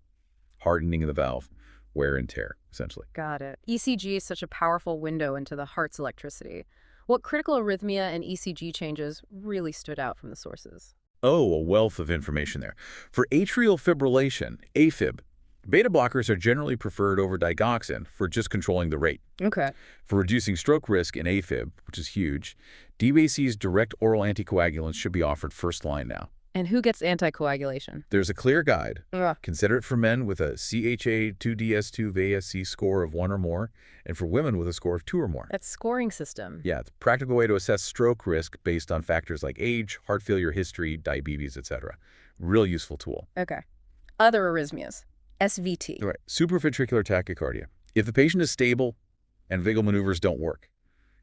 hardening of the valve, wear and tear, essentially. got it. ECG is such a powerful window into the heart's electricity. What critical arrhythmia and ECG changes really stood out from the sources? Oh, a wealth of information there. For atrial fibrillation, AFib, beta blockers are generally preferred over digoxin for just controlling the rate. Okay. For reducing stroke risk in AFib, which is huge, DBAC's direct oral anticoagulants should be offered first line now. And who gets anticoagulation? There's a clear guide. Ugh. Consider it for men with a CHA-2DS2-VSC score of 1 or more, and for women with a score of 2 or more. That scoring system. Yeah, it's a practical way to assess stroke risk based on factors like age, heart failure history, diabetes, etc. Real useful tool. Okay. Other arrhythmias. SVT. Right. Supraventricular tachycardia. If the patient is stable and vagal maneuvers don't work,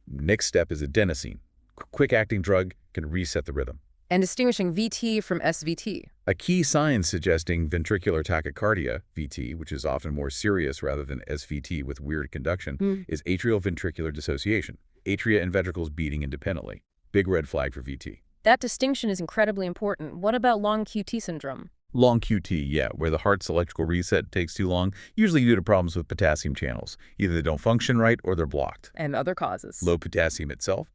next step is adenosine. Quick-acting drug can reset the rhythm. And distinguishing VT from SVT. A key sign suggesting ventricular tachycardia, VT, which is often more serious rather than SVT with weird conduction, is atrioventricular dissociation. Atria and ventricles beating independently. Big red flag for VT. That distinction is incredibly important. What about long QT syndrome? Long QT, yeah, where the heart's electrical reset takes too long, usually due to problems with potassium channels. Either they don't function right or they're blocked. And other causes. Low potassium itself,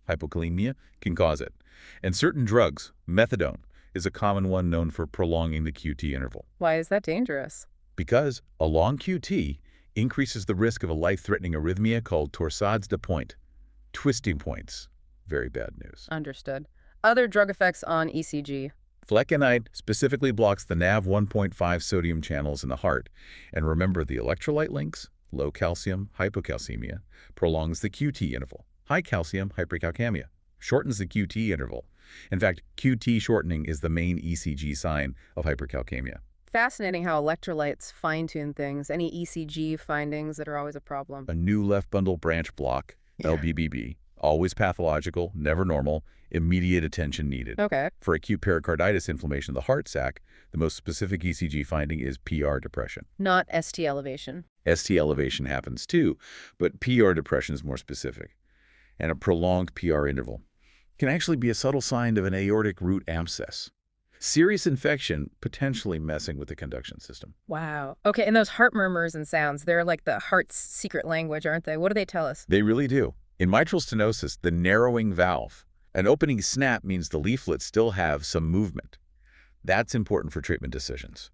hypokalemia, can cause it. And certain drugs, methadone, is a common one known for prolonging the QT interval. Why is that dangerous? Because a long QT increases the risk of a life-threatening arrhythmia called torsades de pointe, twisting points. Very bad news. Understood. Other drug effects on ECG. Flecainide specifically blocks the NaV 1.5 sodium channels in the heart. And remember the electrolyte links, low calcium, hypocalcemia, prolongs the QT interval. High calcium, hypercalcemia, shortens the QT interval. In fact, QT shortening is the main ECG sign of hypercalcemia. Fascinating how electrolytes fine-tune things. Any ECG findings that are always a problem. A new left bundle branch block, LBBB, always pathological, never normal, immediate attention needed. Okay. For acute pericarditis inflammation of the heart sac, the most specific ECG finding is PR depression. Not ST elevation. ST elevation happens too, but PR depression is more specific. And a prolonged PR interval can actually be a subtle sign of an aortic root abscess. Serious infection potentially messing with the conduction system. Wow. Okay, and those heart murmurs and sounds, they're like the heart's secret language, aren't they? What do they tell us? They really do. In mitral stenosis, the narrowing valve, an opening snap means the leaflets still have some movement. That's important for treatment decisions.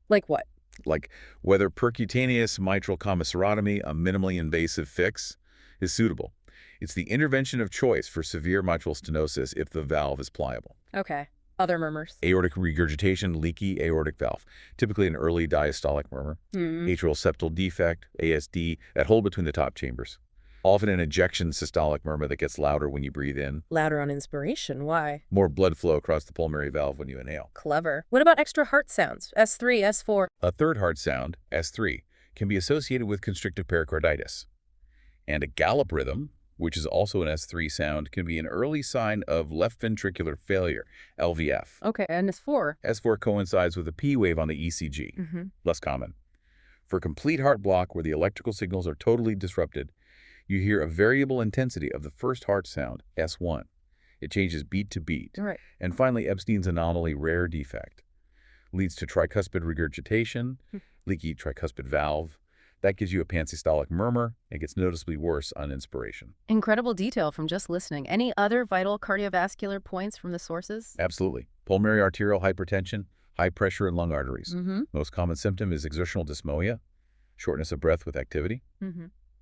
Like what? Like whether percutaneous mitral commissurotomy, a minimally invasive fix, is suitable. It's the intervention of choice for severe mitral stenosis if the valve is pliable. Okay. Other murmurs. Aortic regurgitation, leaky aortic valve, typically an early diastolic murmur. Atrial septal defect, ASD, that hole between the top chambers. Often an ejection systolic murmur that gets louder when you breathe in. Louder on inspiration. Why? More blood flow across the pulmonary valve when you inhale. Clever. What about extra heart sounds? S3, S4. A third heart sound, S3, can be associated with constrictive pericarditis. And a gallop rhythm, which is also an S3 sound, can be an early sign of left ventricular failure, LVF. Okay, and S4. S4 coincides with a P wave on the ECG, less common. For complete heart block where the electrical signals are totally disrupted, you hear a variable intensity of the first heart sound, S1. It changes beat to beat. Right. And finally, Epstein's anomaly rare defect leads to tricuspid regurgitation, leaky tricuspid valve. That gives you a pansystolic murmur and gets noticeably worse on inspiration. Incredible detail from just listening. Any other vital cardiovascular points from the sources? Absolutely. Pulmonary arterial hypertension, high pressure in lung arteries. Most common symptom is exertional dysmoea, shortness of breath with activity.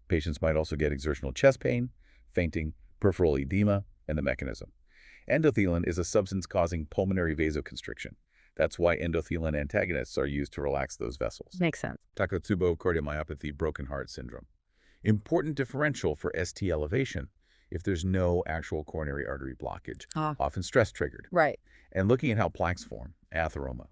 Patients might also get exertional chest pain, fainting, peripheral edema, and the mechanism. Endothelin is a substance causing pulmonary vasoconstriction. That's why endothelin antagonists are used to relax those vessels. Makes sense. Takotsubo cardiomyopathy, broken heart syndrome. Important differential for ST elevation if there's no actual coronary artery blockage, often stress triggered. Right. And looking at how plaques form, atheroma.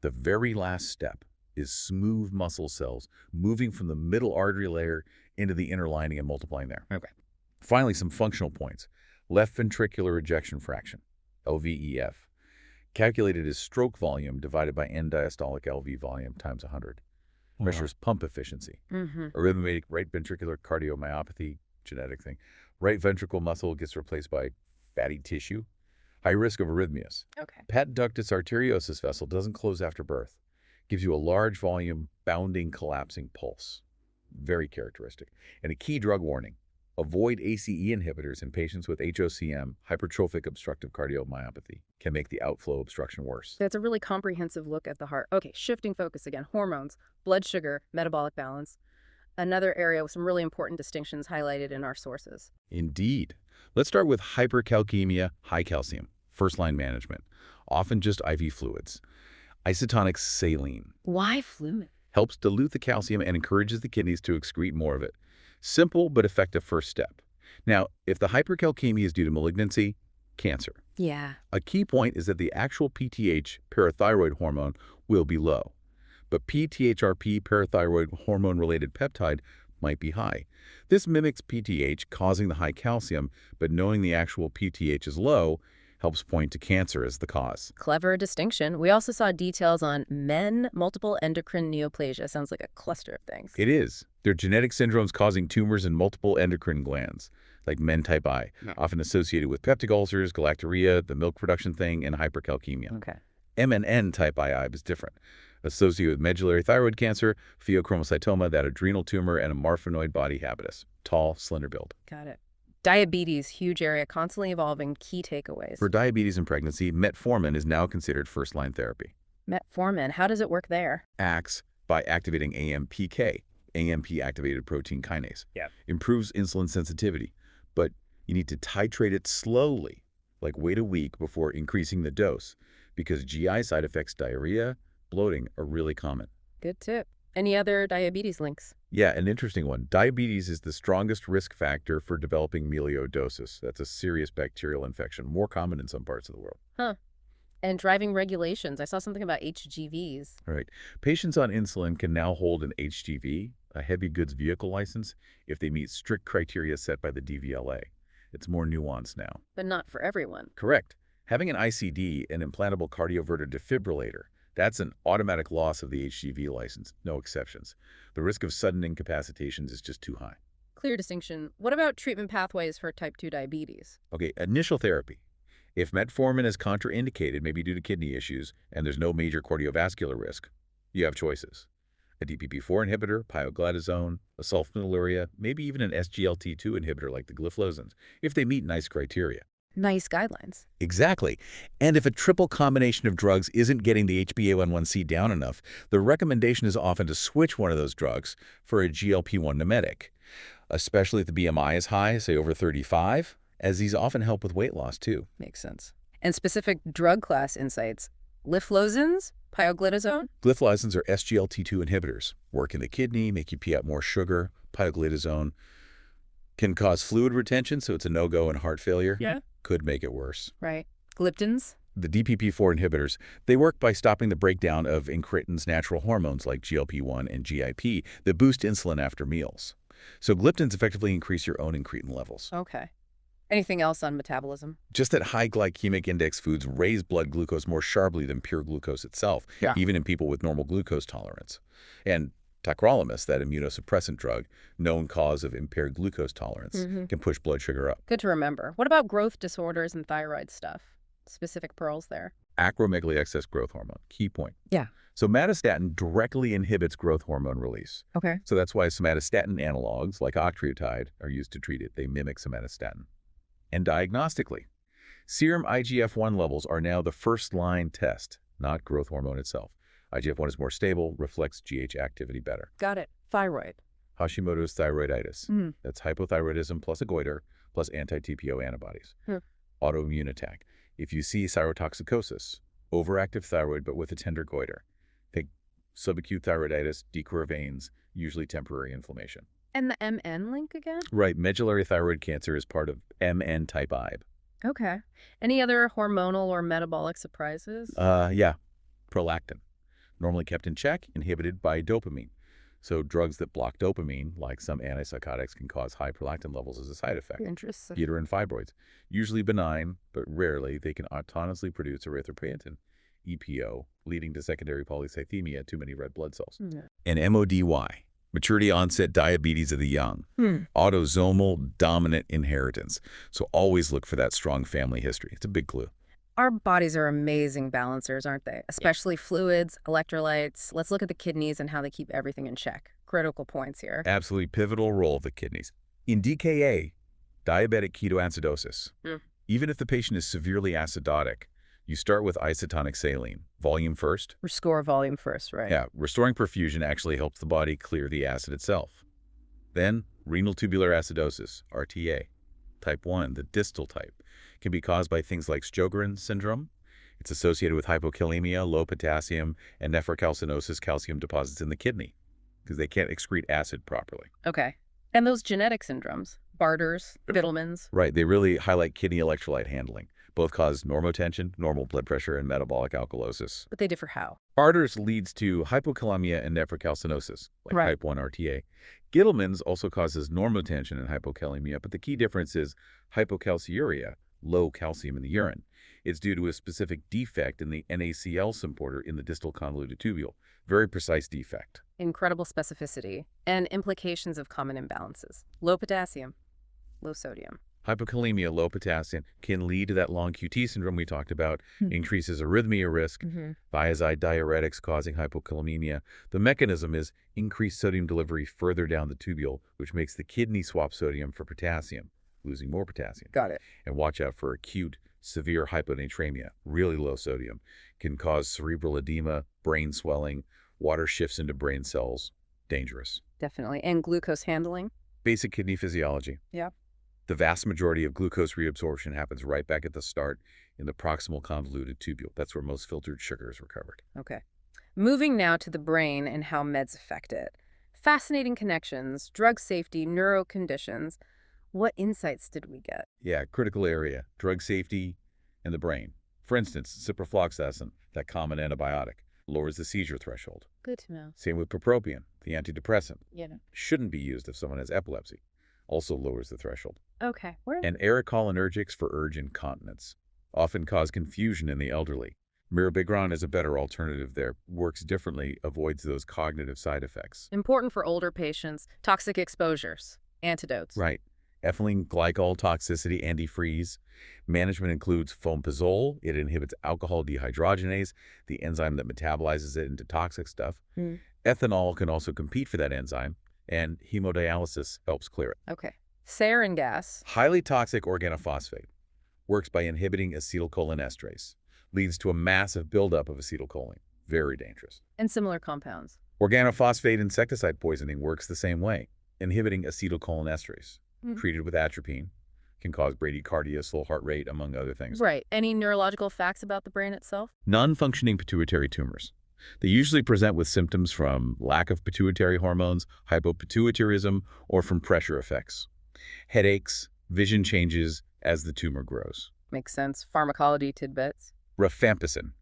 The very last step is smooth muscle cells moving from the middle artery layer into the inner lining and multiplying there. Okay. Finally, some functional points. Left ventricular ejection fraction, LVEF, calculated as stroke volume divided by end diastolic LV volume times 100. measures pump efficiency. Mm-hmm. Arrhythmic right ventricular cardiomyopathy, genetic thing. Right ventricle muscle gets replaced by fatty tissue. High risk of arrhythmias. Okay. Patent ductus arteriosus vessel doesn't close after birth. Gives you a large volume, bounding, collapsing pulse. Very characteristic. And a key drug warning. Avoid ACE inhibitors in patients with HOCM, hypertrophic obstructive cardiomyopathy. Can make the outflow obstruction worse. That's a really comprehensive look at the heart. Okay, shifting focus again. Hormones, blood sugar, metabolic balance. Another area with some really important distinctions highlighted in our sources. Indeed. Let's start with hypercalcemia, high calcium, first-line management, often just IV fluids. Isotonic saline Why fluid? helps dilute the calcium and encourages the kidneys to excrete more of it. Simple but effective first step. Now, if the hypercalcemia is due to malignancy, cancer. Yeah. A key point is that the actual PTH, parathyroid hormone, will be low. But PTHRP, parathyroid hormone-related peptide, might be high. This mimics PTH, causing the high calcium, but knowing the actual PTH is low helps point to cancer as the cause. Clever distinction. We also saw details on men multiple endocrine neoplasia. Sounds like a cluster of things. It is. They're genetic syndromes causing tumors in multiple endocrine glands, like men type I, often associated with peptic ulcers, galactorrhea, the milk production thing, and hypercalcemia. Okay. MNN type I is different, associated with medullary thyroid cancer, pheochromocytoma, that adrenal tumor, and a marfanoid body habitus, tall, slender build. Got it. Diabetes, huge area, constantly evolving, key takeaways. For diabetes and pregnancy, metformin is now considered first-line therapy. Metformin, how does it work there? Acts by activating AMPK, AMP-activated protein kinase. Improves insulin sensitivity, but you need to titrate it slowly, like wait a week before increasing the dose, because GI side effects, diarrhea, bloating, are really common. Good tip. Any other diabetes links? Yeah, an interesting one. Diabetes is the strongest risk factor for developing melioidosis. That's a serious bacterial infection, more common in some parts of the world. Huh. And driving regulations. I saw something about HGVs. All right. Patients on insulin can now hold an HGV, a heavy goods vehicle license, if they meet strict criteria set by the DVLA. It's more nuanced now. But not for everyone. Correct. Having an ICD, an implantable cardioverter defibrillator, that's an automatic loss of the HGV license, no exceptions. The risk of sudden incapacitations is just too high. Clear distinction. What about treatment pathways for type 2 diabetes? Okay, initial therapy. If metformin is contraindicated, maybe due to kidney issues, and there's no major cardiovascular risk, you have choices. A DPP-4 inhibitor, pioglitazone, a sulfonylurea, maybe even an SGLT2 inhibitor like the gliflozins, if they meet nice criteria. Nice guidelines. Exactly. And if a triple combination of drugs isn't getting the HbA1c down enough, the recommendation is often to switch one of those drugs for a GLP-1 mimetic, especially if the BMI is high, say over 35, as these often help with weight loss too. Makes sense. And specific drug class insights. Gliflozins, pioglitazone? Gliflozins are SGLT2 inhibitors. Work in the kidney, make you pee out more sugar. Pioglitazone can cause fluid retention, so it's a no-go in heart failure. Yeah. Could make it worse. Right. Gliptins? The DPP-4 inhibitors, they work by stopping the breakdown of incretin's natural hormones like GLP-1 and GIP that boost insulin after meals. So gliptins effectively increase your own incretin levels. Okay. Anything else on metabolism? Just that high glycemic index foods raise blood glucose more sharply than pure glucose itself, even in people with normal glucose tolerance. And tacrolimus, that immunosuppressant drug, known cause of impaired glucose tolerance, can push blood sugar up. Good to remember. What about growth disorders and thyroid stuff? Specific pearls there. Acromegaly excess growth hormone, key point. Yeah. Somatostatin directly inhibits growth hormone release. Okay. So that's why somatostatin analogs, like octreotide, are used to treat it. They mimic somatostatin. And diagnostically, serum IGF-1 levels are now the first-line test, not growth hormone itself. IGF-1 is more stable, reflects GH activity better. Got it. Thyroid. Hashimoto's thyroiditis. That's hypothyroidism plus a goiter plus anti-TPO antibodies. Autoimmune attack. If you see cytotoxicosis, overactive thyroid but with a tender goiter, think subacute thyroiditis, decurve veins, usually temporary inflammation. And the MN link again? Right. Medullary thyroid cancer is part of MN type I. Okay. Any other hormonal or metabolic surprises? Yeah. Prolactin. Normally kept in check, inhibited by dopamine. So drugs that block dopamine, like some antipsychotics, can cause high prolactin levels as a side effect. Interesting. Uterine fibroids. Usually benign, but rarely they can autonomously produce erythropoietin. EPO, leading to secondary polycythemia, too many red blood cells. Yeah. And MODY, maturity onset diabetes of the young, autosomal dominant inheritance. So always look for that strong family history. It's a big clue. Our bodies are amazing balancers, aren't they? Especially fluids, electrolytes. Let's look at the kidneys and how they keep everything in check. Critical points here. Absolutely pivotal role of the kidneys. In DKA, diabetic ketoacidosis, even if the patient is severely acidotic, you start with isotonic saline, volume first. Restore volume first, right? Yeah, restoring perfusion actually helps the body clear the acid itself. Then, renal tubular acidosis, RTA, type 1, the distal type, can be caused by things like Sjogren's syndrome. It's associated with hypokalemia, low potassium, and nephrocalcinosis, calcium deposits in the kidney, because they can't excrete acid properly. Okay. And those genetic syndromes, Barter's, Biddleman's. Right, they really highlight kidney electrolyte handling. Both cause normotension, normal blood pressure, and metabolic alkalosis. But they differ how? Barter's leads to hypokalemia and nephrocalcinosis, like Right. type 1 RTA. Gittleman's also causes normotension and hypokalemia, but the key difference is hypocalciuria, low calcium in the urine. It's due to a specific defect in the NaCl symporter in the distal convoluted tubule. Very precise defect. Incredible specificity and implications of common imbalances. Low potassium, low sodium. Hypokalemia, low potassium, can lead to that long QT syndrome we talked about, increases arrhythmia risk, thiazide diuretics causing hypokalemia. The mechanism is increased sodium delivery further down the tubule, which makes the kidney swap sodium for potassium, losing more potassium. Got it. And watch out for acute, severe hyponatremia, really low sodium, can cause cerebral edema, brain swelling, water shifts into brain cells. Dangerous. Definitely. And glucose handling? Basic kidney physiology. Yeah. The vast majority of glucose reabsorption happens right back at the start in the proximal convoluted tubule. That's where most filtered sugar is recovered. Okay. Moving now to the brain and how meds affect it. Fascinating connections, drug safety, neuro conditions. What insights did we get? Yeah, critical area, drug safety and the brain. For instance, ciprofloxacin, that common antibiotic, lowers the seizure threshold. Good to know. Same with propropion, the antidepressant. Yeah. Shouldn't be used if someone has epilepsy. Also lowers the threshold. Okay. And ericholinergics for urge incontinence often cause confusion in the elderly. Mirabegron is a better alternative there. Works differently, avoids those cognitive side effects. Important for older patients. Toxic exposures. Antidotes. Right. Ethylene glycol toxicity, antifreeze. Management includes fompazole. It inhibits alcohol dehydrogenase, the enzyme that metabolizes it into toxic stuff. Ethanol can also compete for that enzyme, and hemodialysis helps clear it. Okay. Sarin gas. Highly toxic organophosphate. Works by inhibiting acetylcholinesterase. Leads to a massive buildup of acetylcholine. Very dangerous. And similar compounds. Organophosphate insecticide poisoning works the same way, inhibiting acetylcholinesterase. Treated with atropine, can cause bradycardia, slow heart rate, among other things. Right. Any neurological facts about the brain itself? Non-functioning pituitary tumors. They usually present with symptoms from lack of pituitary hormones, hypopituitarism, or from pressure effects. Headaches, vision changes as the tumor grows. Makes sense. Pharmacology tidbits. Rifampicin,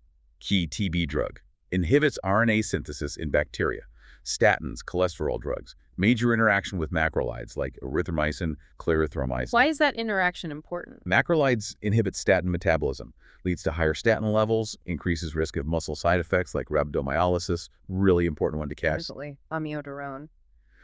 key TB drug, inhibits RNA synthesis in bacteria. Statins, cholesterol drugs, major interaction with macrolides like erythromycin, clarithromycin. Why is that interaction important? Macrolides inhibit statin metabolism, leads to higher statin levels, increases risk of muscle side effects like rhabdomyolysis, really important one to catch. Absolutely. Amiodarone.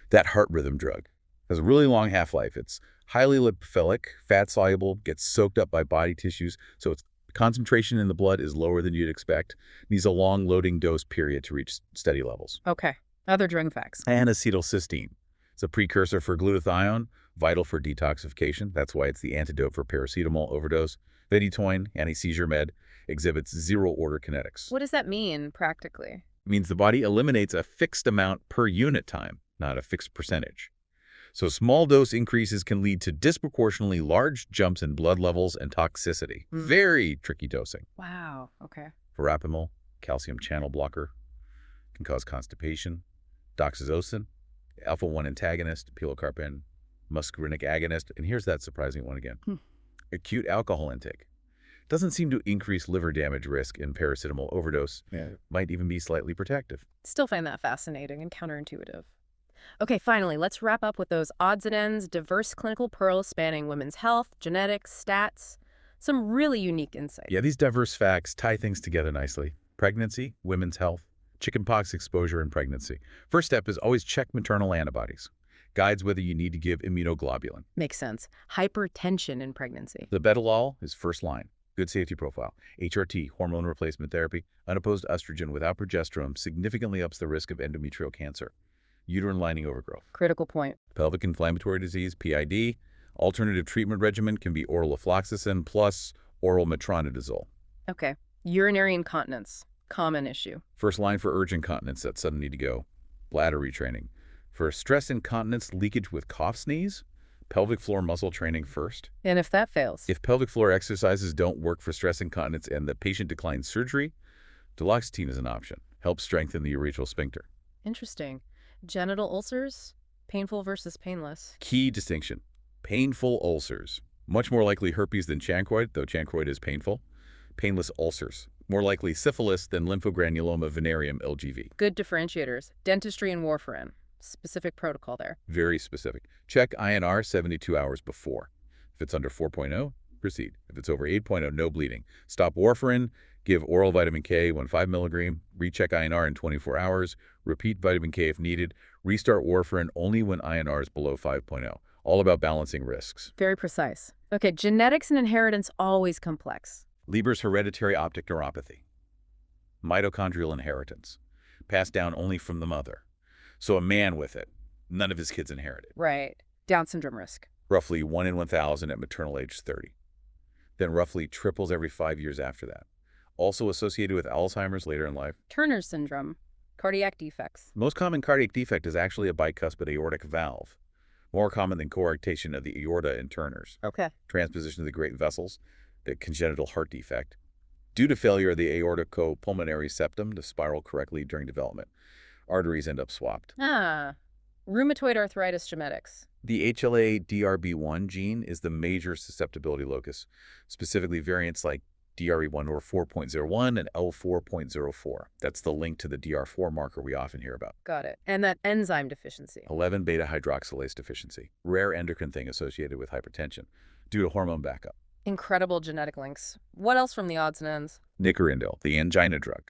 That heart rhythm drug has a really long half-life. It's highly lipophilic, fat-soluble, gets soaked up by body tissues, so its concentration in the blood is lower than you'd expect. Needs a long loading dose period to reach steady levels. Okay. Other drug facts. And acetylcysteine. It's a precursor for glutathione, vital for detoxification. That's why it's the antidote for paracetamol overdose. Veditoin, anti-seizure med, exhibits zero-order kinetics. What does that mean practically? It means the body eliminates a fixed amount per unit time, not a fixed percentage. So small dose increases can lead to disproportionately large jumps in blood levels and toxicity. Very tricky dosing. Wow. Okay. Verapamil, calcium channel blocker, can cause constipation. Doxazosin, alpha-1 antagonist, pilocarpine, muscarinic agonist, and here's that surprising one again. Acute alcohol intake. Doesn't seem to increase liver damage risk in paracetamol overdose. Might even be slightly protective. Still find that fascinating and counterintuitive. Okay, finally, let's wrap up with those odds and ends, diverse clinical pearls spanning women's health, genetics, stats, some really unique insights. Yeah, these diverse facts tie things together nicely. Pregnancy, women's health, chickenpox exposure in pregnancy. First step is always check maternal antibodies. Guides whether you need to give immunoglobulin. Makes sense. Hypertension in pregnancy. The Betalol is first line. Good safety profile. HRT, hormone replacement therapy, unopposed estrogen without progesterone significantly ups the risk of endometrial cancer. Uterine lining overgrowth. Critical point. Pelvic inflammatory disease, PID. Alternative treatment regimen can be oral afloxacin plus oral metronidazole. Okay. Urinary incontinence. Common issue. First line for urgent incontinence, that sudden need to go. Bladder retraining. For stress incontinence, leakage with cough sneeze, pelvic floor muscle training first. And if that fails? If pelvic floor exercises don't work for stress incontinence and the patient declines surgery, duloxetine is an option. Helps strengthen the urethral sphincter. Interesting. Genital ulcers? Painful versus painless. Key distinction. Painful ulcers. Much more likely herpes than chancroid, though chancroid is painful. Painless ulcers. More likely syphilis than lymphogranuloma venereum LGV. Good differentiators. Dentistry and warfarin. Specific protocol there. Very specific. Check INR 72 hours before. If it's under 4.0, proceed. If it's over 8.0, no bleeding. Stop warfarin, give oral vitamin K 1.5 milligram, recheck INR in 24 hours, repeat vitamin K if needed, restart warfarin only when INR is below 5.0. All about balancing risks. Very precise. Okay, genetics and inheritance always complex. Leber's hereditary optic neuropathy. Mitochondrial inheritance. Passed down only from the mother. So a man with it, none of his kids inherited. Right. Down syndrome risk. Roughly 1 in 1,000 at maternal age 30. Then roughly triples every 5 years after that. Also associated with Alzheimer's later in life. Turner's syndrome. Cardiac defects. Most common cardiac defect is actually a bicuspid aortic valve. More common than coarctation of the aorta in Turner's. Okay. Transposition of the great vessels, the congenital heart defect. Due to failure of the aorticopulmonary septum to spiral correctly during development, arteries end up swapped. Rheumatoid arthritis genetics. The HLA-DRB1 gene is the major susceptibility locus, specifically variants like DRE1 or 4.01 and L4.04. That's the link to the DR4 marker we often hear about. Got it. And that enzyme deficiency. 11-beta-hydroxylase deficiency, rare endocrine thing associated with hypertension due to hormone backup. Incredible genetic links. What else from the odds and ends? Nicorindil, the angina drug,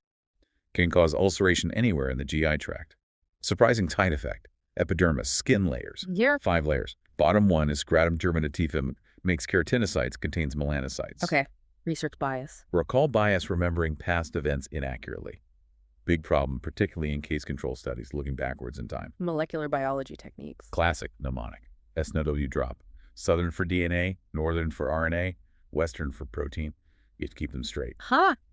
can cause ulceration anywhere in the GI tract. Surprising side effect. Epidermis, skin layers. Yeah. 5 layers. Bottom one is scratum germinativum, makes keratinocytes, contains melanocytes. Okay. Research bias. Recall bias, remembering past events inaccurately. Big problem, particularly in case control studies looking backwards in time. Molecular biology techniques. Classic mnemonic. SNW drop. Southern for DNA, northern for RNA, western for protein. You have to keep them straight.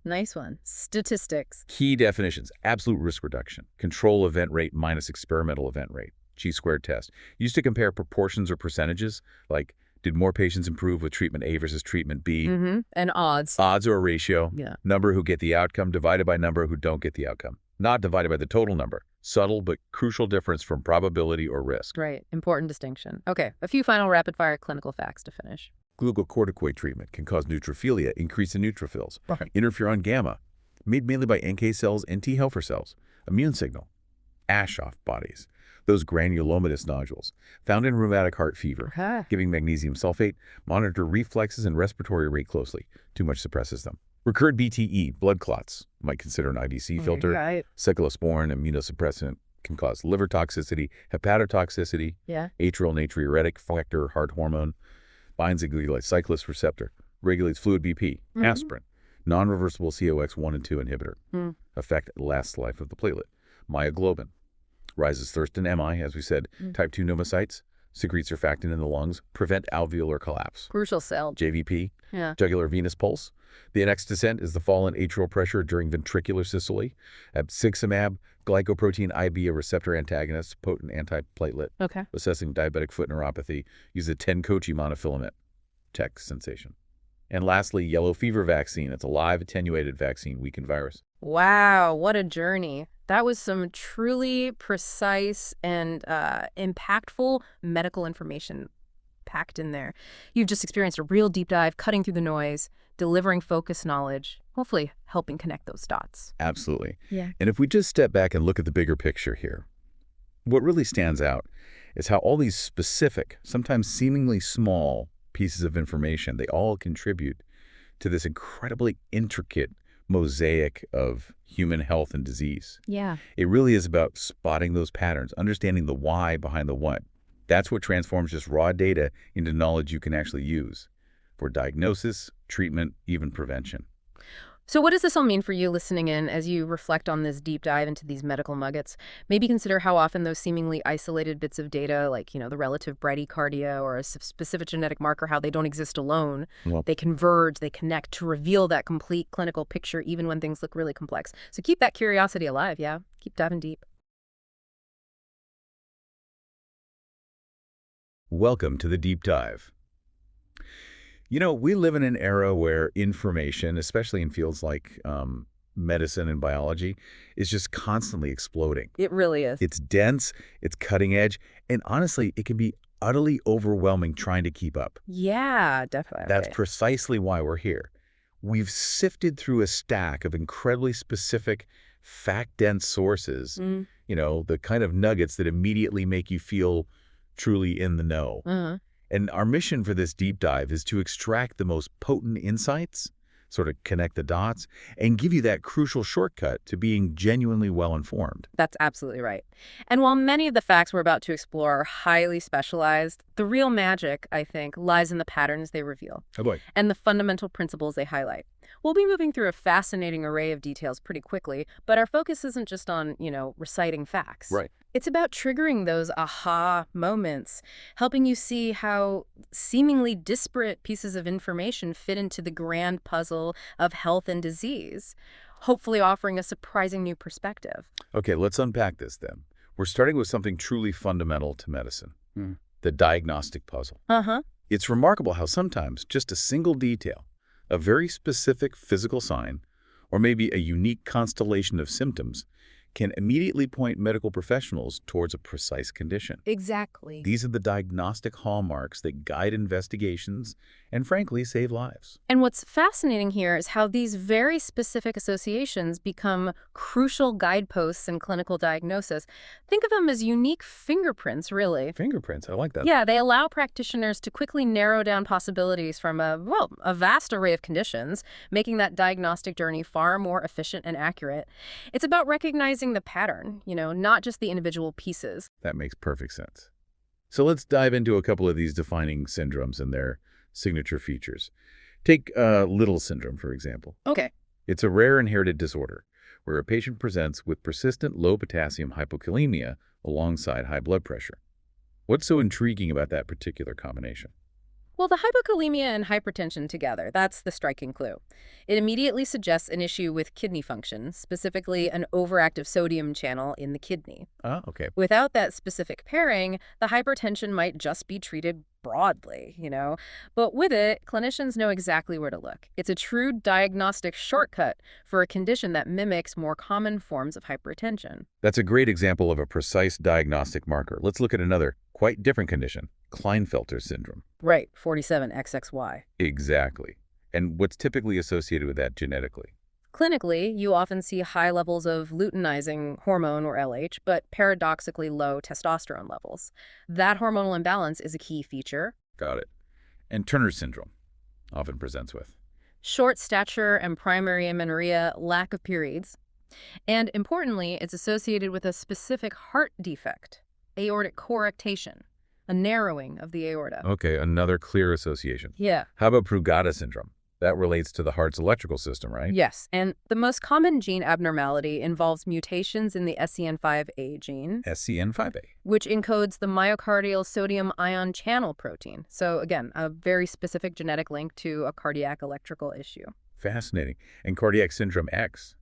Nice one. Statistics. Key definitions. Absolute risk reduction. Control event rate minus experimental event rate. Chi-squared test. Used to compare proportions or percentages, like did more patients improve with treatment A versus treatment B? And odds. Odds or a ratio. Yeah. Number who get the outcome divided by number who don't get the outcome. Not divided by the total number. Subtle but crucial difference from probability or risk. Right. Important distinction. Okay. A few final rapid-fire clinical facts to finish. Glucocorticoid treatment can cause neutrophilia, increase in neutrophils. Right. Interferon gamma, made mainly by NK cells and T helper cells. Immune signal. Aschoff bodies. Those granulomatous nodules, found in rheumatic heart fever. Giving magnesium sulfate. Monitor reflexes and respiratory rate closely. Too much suppresses them. Recurrent BTE, blood clots. Might consider an IVC filter. Right. Cyclosporin, immunosuppressant, can cause liver toxicity, hepatotoxicity. Yeah. Atrial natriuretic factor, heart hormone. Binds the glycocyclase receptor. Regulates fluid BP. Aspirin. Non-reversible COX-1 and 2 inhibitor. Affect lasts life of the platelet. Myoglobin. Rises thirst in MI, as we said. Type 2 pneumocytes. Secretes surfactant in the lungs. Prevent alveolar collapse. Crucial cell. JVP. Yeah. Jugular venous pulse. The next descent is the fall in atrial pressure during ventricular systole. Abciximab, glycoprotein IB, a receptor antagonist, potent antiplatelet. Okay. Assessing diabetic foot neuropathy. Use a 10-Kochi monofilament. Check sensation. And lastly, yellow fever vaccine. It's a live attenuated vaccine, weakened virus. Wow, what a journey. That was some truly precise and impactful medical information packed in there. You've just experienced a real deep dive, cutting through the noise, delivering focused knowledge, hopefully helping connect those dots. Absolutely. Yeah. And if we just step back and look at the bigger picture here, what really stands out is how all these specific, sometimes seemingly small pieces of information, they all contribute to this incredibly intricate, mosaic of human health and disease. Yeah. It really is about spotting those patterns, understanding the why behind the what. That's what transforms just raw data into knowledge you can actually use for diagnosis, treatment, even prevention. So what does this all mean for you listening in as you reflect on this deep dive into these medical nuggets? Maybe consider how often those seemingly isolated bits of data, like, the relative bradycardia or a specific genetic marker, how they don't exist alone. Well, They converge, they connect to reveal that complete clinical picture even when things look really complex. So keep that curiosity alive, yeah? Keep diving deep. welcome to the deep dive. We live in an era where information, especially in fields like medicine and biology, is just constantly exploding. It really is. It's dense, it's cutting edge, and honestly, it can be utterly overwhelming trying to keep up. Yeah, definitely. That's precisely why we're here. We've sifted through a stack of incredibly specific, fact-dense sources, Mm. the kind of nuggets that immediately make you feel truly in the know. Uh-huh. And our mission for this deep dive is to extract the most potent insights, sort of connect the dots, and give you that crucial shortcut to being genuinely well-informed. That's absolutely right. And while many of the facts we're about to explore are highly specialized, the real magic, I think, lies in the patterns they reveal Oh boy. and the fundamental principles they highlight. We'll be moving through a fascinating array of details pretty quickly, but our focus isn't just on, reciting facts. Right. It's about triggering those aha moments, helping you see how seemingly disparate pieces of information fit into the grand puzzle of health and disease, hopefully offering a surprising new perspective. Okay, let's unpack this then. We're starting with something truly fundamental to medicine, Hmm. the diagnostic puzzle. Uh-huh. It's remarkable how sometimes just a single detail, a very specific physical sign, or maybe a unique constellation of symptoms, can immediately point medical professionals towards a precise condition. Exactly. These are the diagnostic hallmarks that guide investigations and, frankly, save lives. And what's fascinating here is how these very specific associations become crucial guideposts in clinical diagnosis. Think of them as unique fingerprints, really. Fingerprints, I like that. Yeah, they allow practitioners to quickly narrow down possibilities from a vast array of conditions, making that diagnostic journey far more efficient and accurate. It's about recognizing the pattern, not just the individual pieces. That makes perfect sense. So let's dive into a couple of these defining syndromes and their signature features. Take Little syndrome, for example. Okay. It's a rare inherited disorder where a patient presents with persistent low potassium hypokalemia alongside high blood pressure. What's so intriguing about that particular combination? Well, the hypokalemia and hypertension together, that's the striking clue. It immediately suggests an issue with kidney function, specifically an overactive sodium channel in the kidney. Ah, okay. Without that specific pairing, the hypertension might just be treated broadly, But with it, clinicians know exactly where to look. It's a true diagnostic shortcut for a condition that mimics more common forms of hypertension. That's a great example of a precise diagnostic marker. Let's look at another, quite different condition, Klinefelter syndrome. Right, 47XXY. Exactly. And what's typically associated with that genetically? Clinically, you often see high levels of luteinizing hormone, or LH, but paradoxically low testosterone levels. That hormonal imbalance is a key feature. Got it. And Turner syndrome often presents with. Short stature and primary amenorrhea, lack of periods. And importantly, it's associated with a specific heart defect, aortic coarctation, a narrowing of the aorta. Okay, another clear association. Yeah. How about Brugada syndrome? That relates to the heart's electrical system, right? Yes, and the most common gene abnormality involves mutations in the SCN5A gene, SCN5A. which encodes the myocardial sodium ion channel protein. So again, a very specific genetic link to a cardiac electrical issue. Fascinating. And cardiac syndrome X?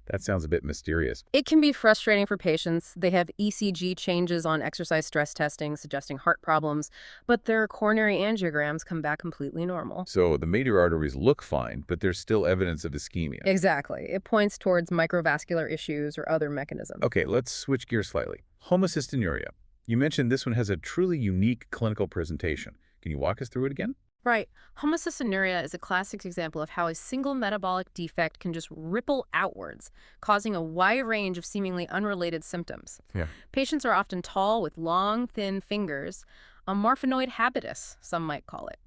That sounds a bit mysterious. It can be frustrating for patients. They have ECG changes on exercise stress testing suggesting heart problems, but their coronary angiograms come back completely normal. So the major arteries look fine, but there's still evidence of ischemia. Exactly. It points towards microvascular issues or other mechanisms. Okay, let's switch gears slightly. Homocystinuria. You mentioned this one has a truly unique clinical presentation. Can you walk us through it again? Right. Homocystinuria is a classic example of how a single metabolic defect can just ripple outwards, causing a wide range of seemingly unrelated symptoms. Yeah. Patients are often tall with long, thin fingers, a morphinoid habitus, some might call it.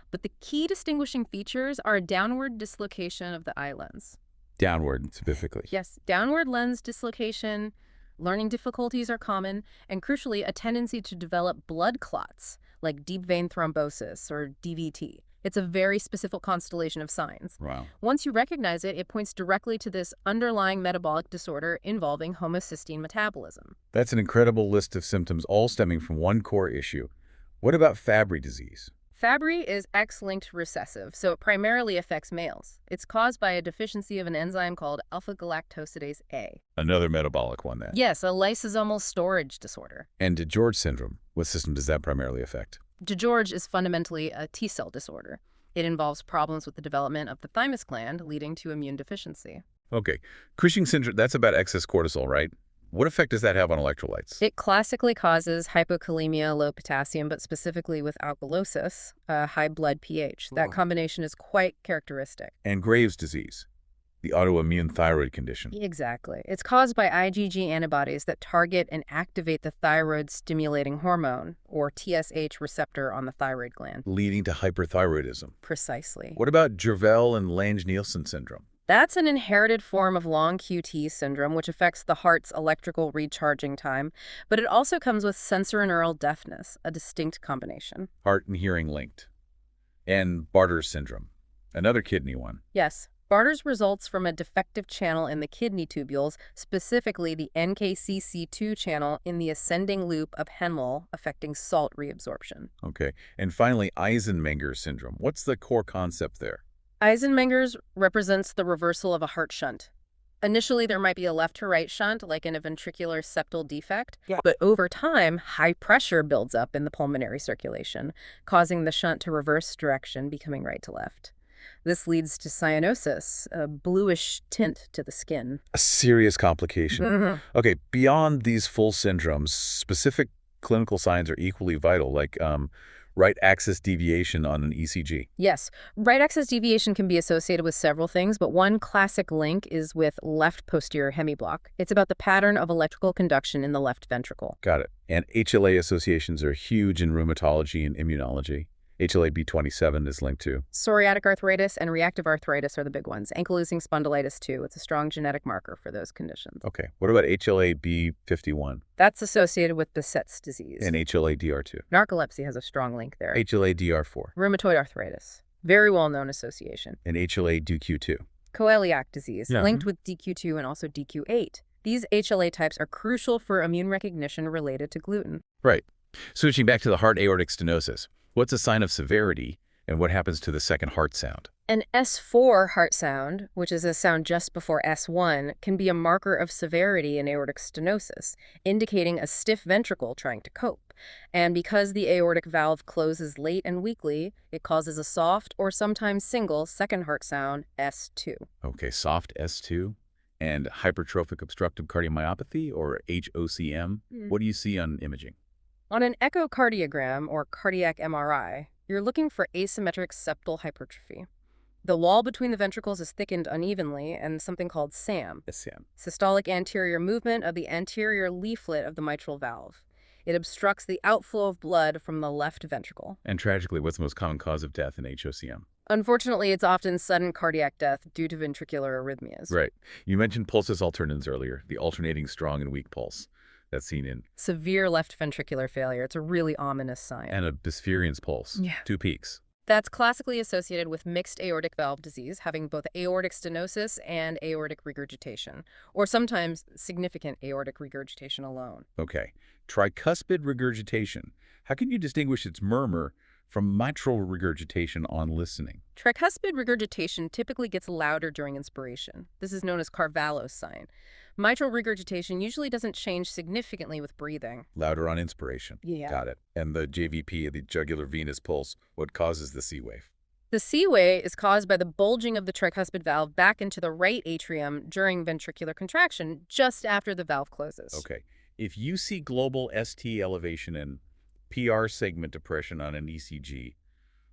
But the key distinguishing features are a downward dislocation of the eye lens. Downward, specifically. Yes, downward lens dislocation, learning difficulties are common, and crucially, a tendency to develop blood clots, like deep vein thrombosis or DVT. It's a very specific constellation of signs. Wow. Once you recognize it, it points directly to this underlying metabolic disorder involving homocysteine metabolism. That's an incredible list of symptoms, all stemming from one core issue. What about Fabry disease? Fabry is X-linked recessive, so it primarily affects males. It's caused by a deficiency of an enzyme called alpha-galactosidase A. Another metabolic one, then. Yes, a lysosomal storage disorder. And DiGeorge syndrome, what system does that primarily affect? DiGeorge is fundamentally a T-cell disorder. It involves problems with the development of the thymus gland, leading to immune deficiency. Okay. Cushing syndrome, that's about excess cortisol, right? What effect does that have on electrolytes? It classically causes hypokalemia, low potassium, but specifically with alkalosis, high blood pH. That combination is quite characteristic. And Graves' disease, the autoimmune thyroid condition. Exactly. It's caused by IgG antibodies that target and activate the thyroid-stimulating hormone, or TSH receptor on the thyroid gland. Leading to hyperthyroidism. Precisely. What about Jervell and Lange-Nielsen syndrome? That's an inherited form of long QT syndrome, which affects the heart's electrical recharging time, but it also comes with sensorineural deafness, a distinct combination. Heart and hearing linked. And Barter's syndrome, another kidney one. Yes, Barter's results from a defective channel in the kidney tubules, specifically the NKCC2 channel in the ascending loop of Henle, affecting salt reabsorption. Okay. And finally, Eisenmenger syndrome. What's the core concept there? Eisenmenger's represents the reversal of a heart shunt. Initially, there might be a left to right shunt, like in a ventricular septal defect, but over time, high pressure builds up in the pulmonary circulation, causing the shunt to reverse direction, becoming right to left. This leads to cyanosis, a bluish tint to the skin. A serious complication. Mhm. Okay, beyond these full syndromes, specific clinical signs are equally vital, like right axis deviation on an ECG. Yes, right axis deviation can be associated with several things, but one classic link is with left posterior hemiblock. It's about the pattern of electrical conduction in the left ventricle. Got it. And HLA associations are huge in rheumatology and immunology. HLA-B27 is linked to. Psoriatic arthritis and reactive arthritis are the big ones. Ankylosing spondylitis, too. It's a strong genetic marker for those conditions. Okay. What about HLA-B51 That's associated with Behçet's disease. and HLA-DR2? Narcolepsy has a strong link there. HLA-DR4 Rheumatoid arthritis. Very well-known association. and HLA-DQ2. Coeliac disease, Yeah. linked with DQ2 and also DQ8. These HLA types are crucial for immune recognition related to gluten. Right. Switching back to the heart aortic stenosis, what's a sign of severity and what happens to the second heart sound? An S4 heart sound, which is a sound just before S1, can be a marker of severity in aortic stenosis, indicating a stiff ventricle trying to cope. And because the aortic valve closes late and weakly, it causes a soft or sometimes single second heart sound, S2. Okay, soft S2 and hypertrophic obstructive cardiomyopathy, or HOCM. What do you see on imaging? On an echocardiogram, or cardiac MRI, you're looking for asymmetric septal hypertrophy. The wall between the ventricles is thickened unevenly, and something called SAM, SCM. systolic anterior movement of the anterior leaflet of the mitral valve. It obstructs the outflow of blood from the left ventricle. And tragically, what's the most common cause of death in HOCM? Unfortunately, it's often sudden cardiac death due to ventricular arrhythmias. Right. You mentioned pulsus alternans earlier, the alternating strong and weak pulse. That's seen in. Severe left ventricular failure. It's a really ominous sign. And a Bispherians pulse. Yeah. 2 peaks. That's classically associated with mixed aortic valve disease, having both aortic stenosis and aortic regurgitation, or sometimes significant aortic regurgitation alone. Okay. Tricuspid regurgitation. How can you distinguish its murmur from mitral regurgitation on listening? Tricuspid regurgitation typically gets louder during inspiration. This is known as Carvalho's sign. Mitral regurgitation usually doesn't change significantly with breathing. Louder on inspiration. Yeah. Got it. And the JVP, the jugular venous pulse, what causes the C wave? The C wave is caused by the bulging of the tricuspid valve back into the right atrium during ventricular contraction just after the valve closes. Okay. If you see global ST elevation and PR segment depression on an ECG,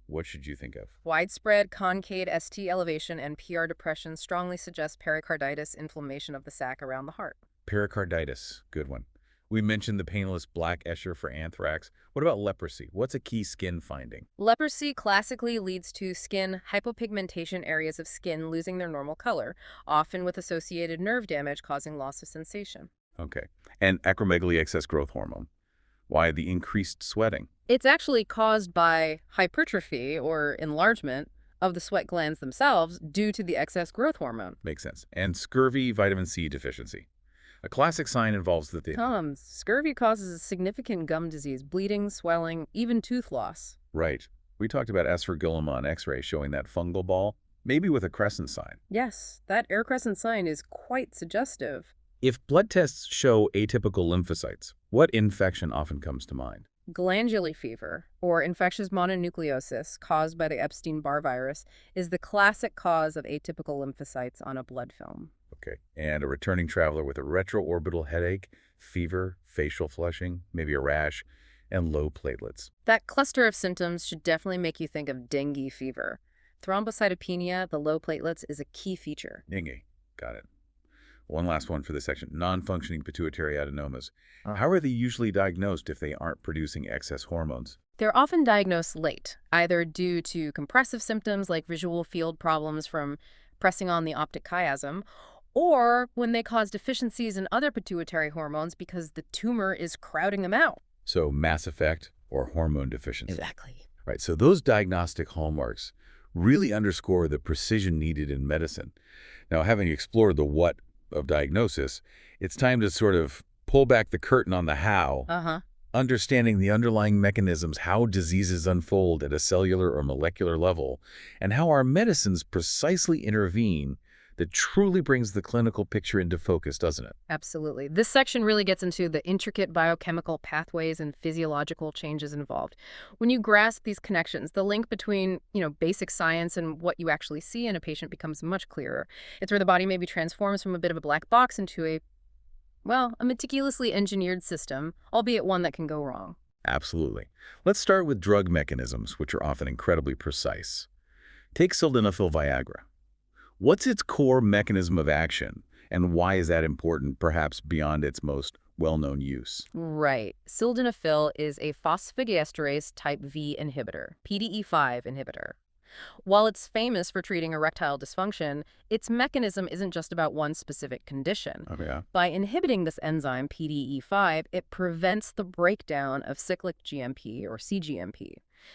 what should you think of? Widespread concave ST elevation and PR depression strongly suggest pericarditis, inflammation of the sac around the heart. Pericarditis. Good one. We mentioned the painless black Escher for anthrax. What about leprosy? What's a key skin finding? Leprosy classically leads to skin hypopigmentation, areas of skin losing their normal color, often with associated nerve damage causing loss of sensation. Okay. And acromegaly, excess growth hormone. Why the increased sweating? It's actually caused by hypertrophy or enlargement of the sweat glands themselves due to the excess growth hormone. Makes sense. And scurvy, vitamin C deficiency. A classic sign involves the Scurvy causes significant gum disease, bleeding, swelling, even tooth loss. Right. We talked about aspergilloma on X-ray showing that fungal ball, maybe with a crescent sign. Yes, that air crescent sign is quite suggestive. If blood tests show atypical lymphocytes, what infection often comes to mind? Glandular fever, or infectious mononucleosis caused by the Epstein-Barr virus, is the classic cause of atypical lymphocytes on a blood film. Okay. And a returning traveler with a retroorbital headache, fever, facial flushing, maybe a rash, and low platelets. That cluster of symptoms should definitely make you think of dengue fever. Thrombocytopenia, the low platelets, is a key feature. Dengue. Got it. One last one for this section. Non-functioning pituitary adenomas. How are they usually diagnosed if they aren't producing excess hormones? They're often diagnosed late, either due to compressive symptoms like visual field problems from pressing on the optic chiasm, or when they cause deficiencies in other pituitary hormones because the tumor is crowding them out. So mass effect or hormone deficiency. Exactly. Right. So those diagnostic hallmarks really underscore the precision needed in medicine. Now, having explored the what of diagnosis, it's time to sort of pull back the curtain on the how, understanding the underlying mechanisms, how diseases unfold at a cellular or molecular level, and how our medicines precisely intervene that truly brings the clinical picture into focus, doesn't it? Absolutely. This section really gets into the intricate biochemical pathways and physiological changes involved. When you grasp these connections, the link between, basic science and what you actually see in a patient becomes much clearer. It's where the body maybe transforms from a bit of a black box into a meticulously engineered system, albeit one that can go wrong. Absolutely. Let's start with drug mechanisms, which are often incredibly precise. Take sildenafil Viagra. What's its core mechanism of action, and why is that important, perhaps beyond its most well-known use? Right. Sildenafil is a phosphodiesterase type V inhibitor, PDE5 inhibitor. While it's famous for treating erectile dysfunction, its mechanism isn't just about one specific condition. Oh, yeah. By inhibiting this enzyme, PDE5, it prevents the breakdown of cyclic GMP or cGMP.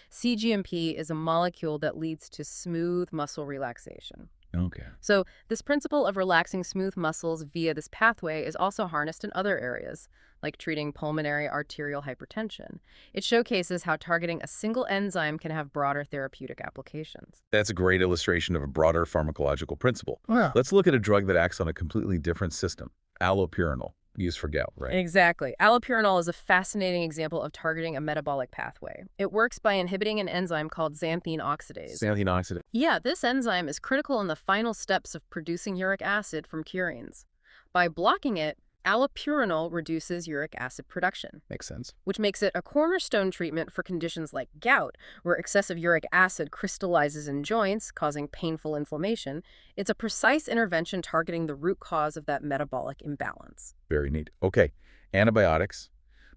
cGMP is a molecule that leads to smooth muscle relaxation. Okay. So this principle of relaxing smooth muscles via this pathway is also harnessed in other areas, like treating pulmonary arterial hypertension. It showcases how targeting a single enzyme can have broader therapeutic applications. That's a great illustration of a broader pharmacological principle. Yeah. Let's look at a drug that acts on a completely different system, allopurinol, used for gout, right? Exactly. Allopurinol is a fascinating example of targeting a metabolic pathway. It works by inhibiting an enzyme called xanthine oxidase. Xanthine oxidase. Yeah, this enzyme is critical in the final steps of producing uric acid from purines. By blocking it, allopurinol reduces uric acid production, Makes sense. which makes it a cornerstone treatment for conditions like gout, where excessive uric acid crystallizes in joints, causing painful inflammation. It's a precise intervention targeting the root cause of that metabolic imbalance. Very neat. Okay. Antibiotics,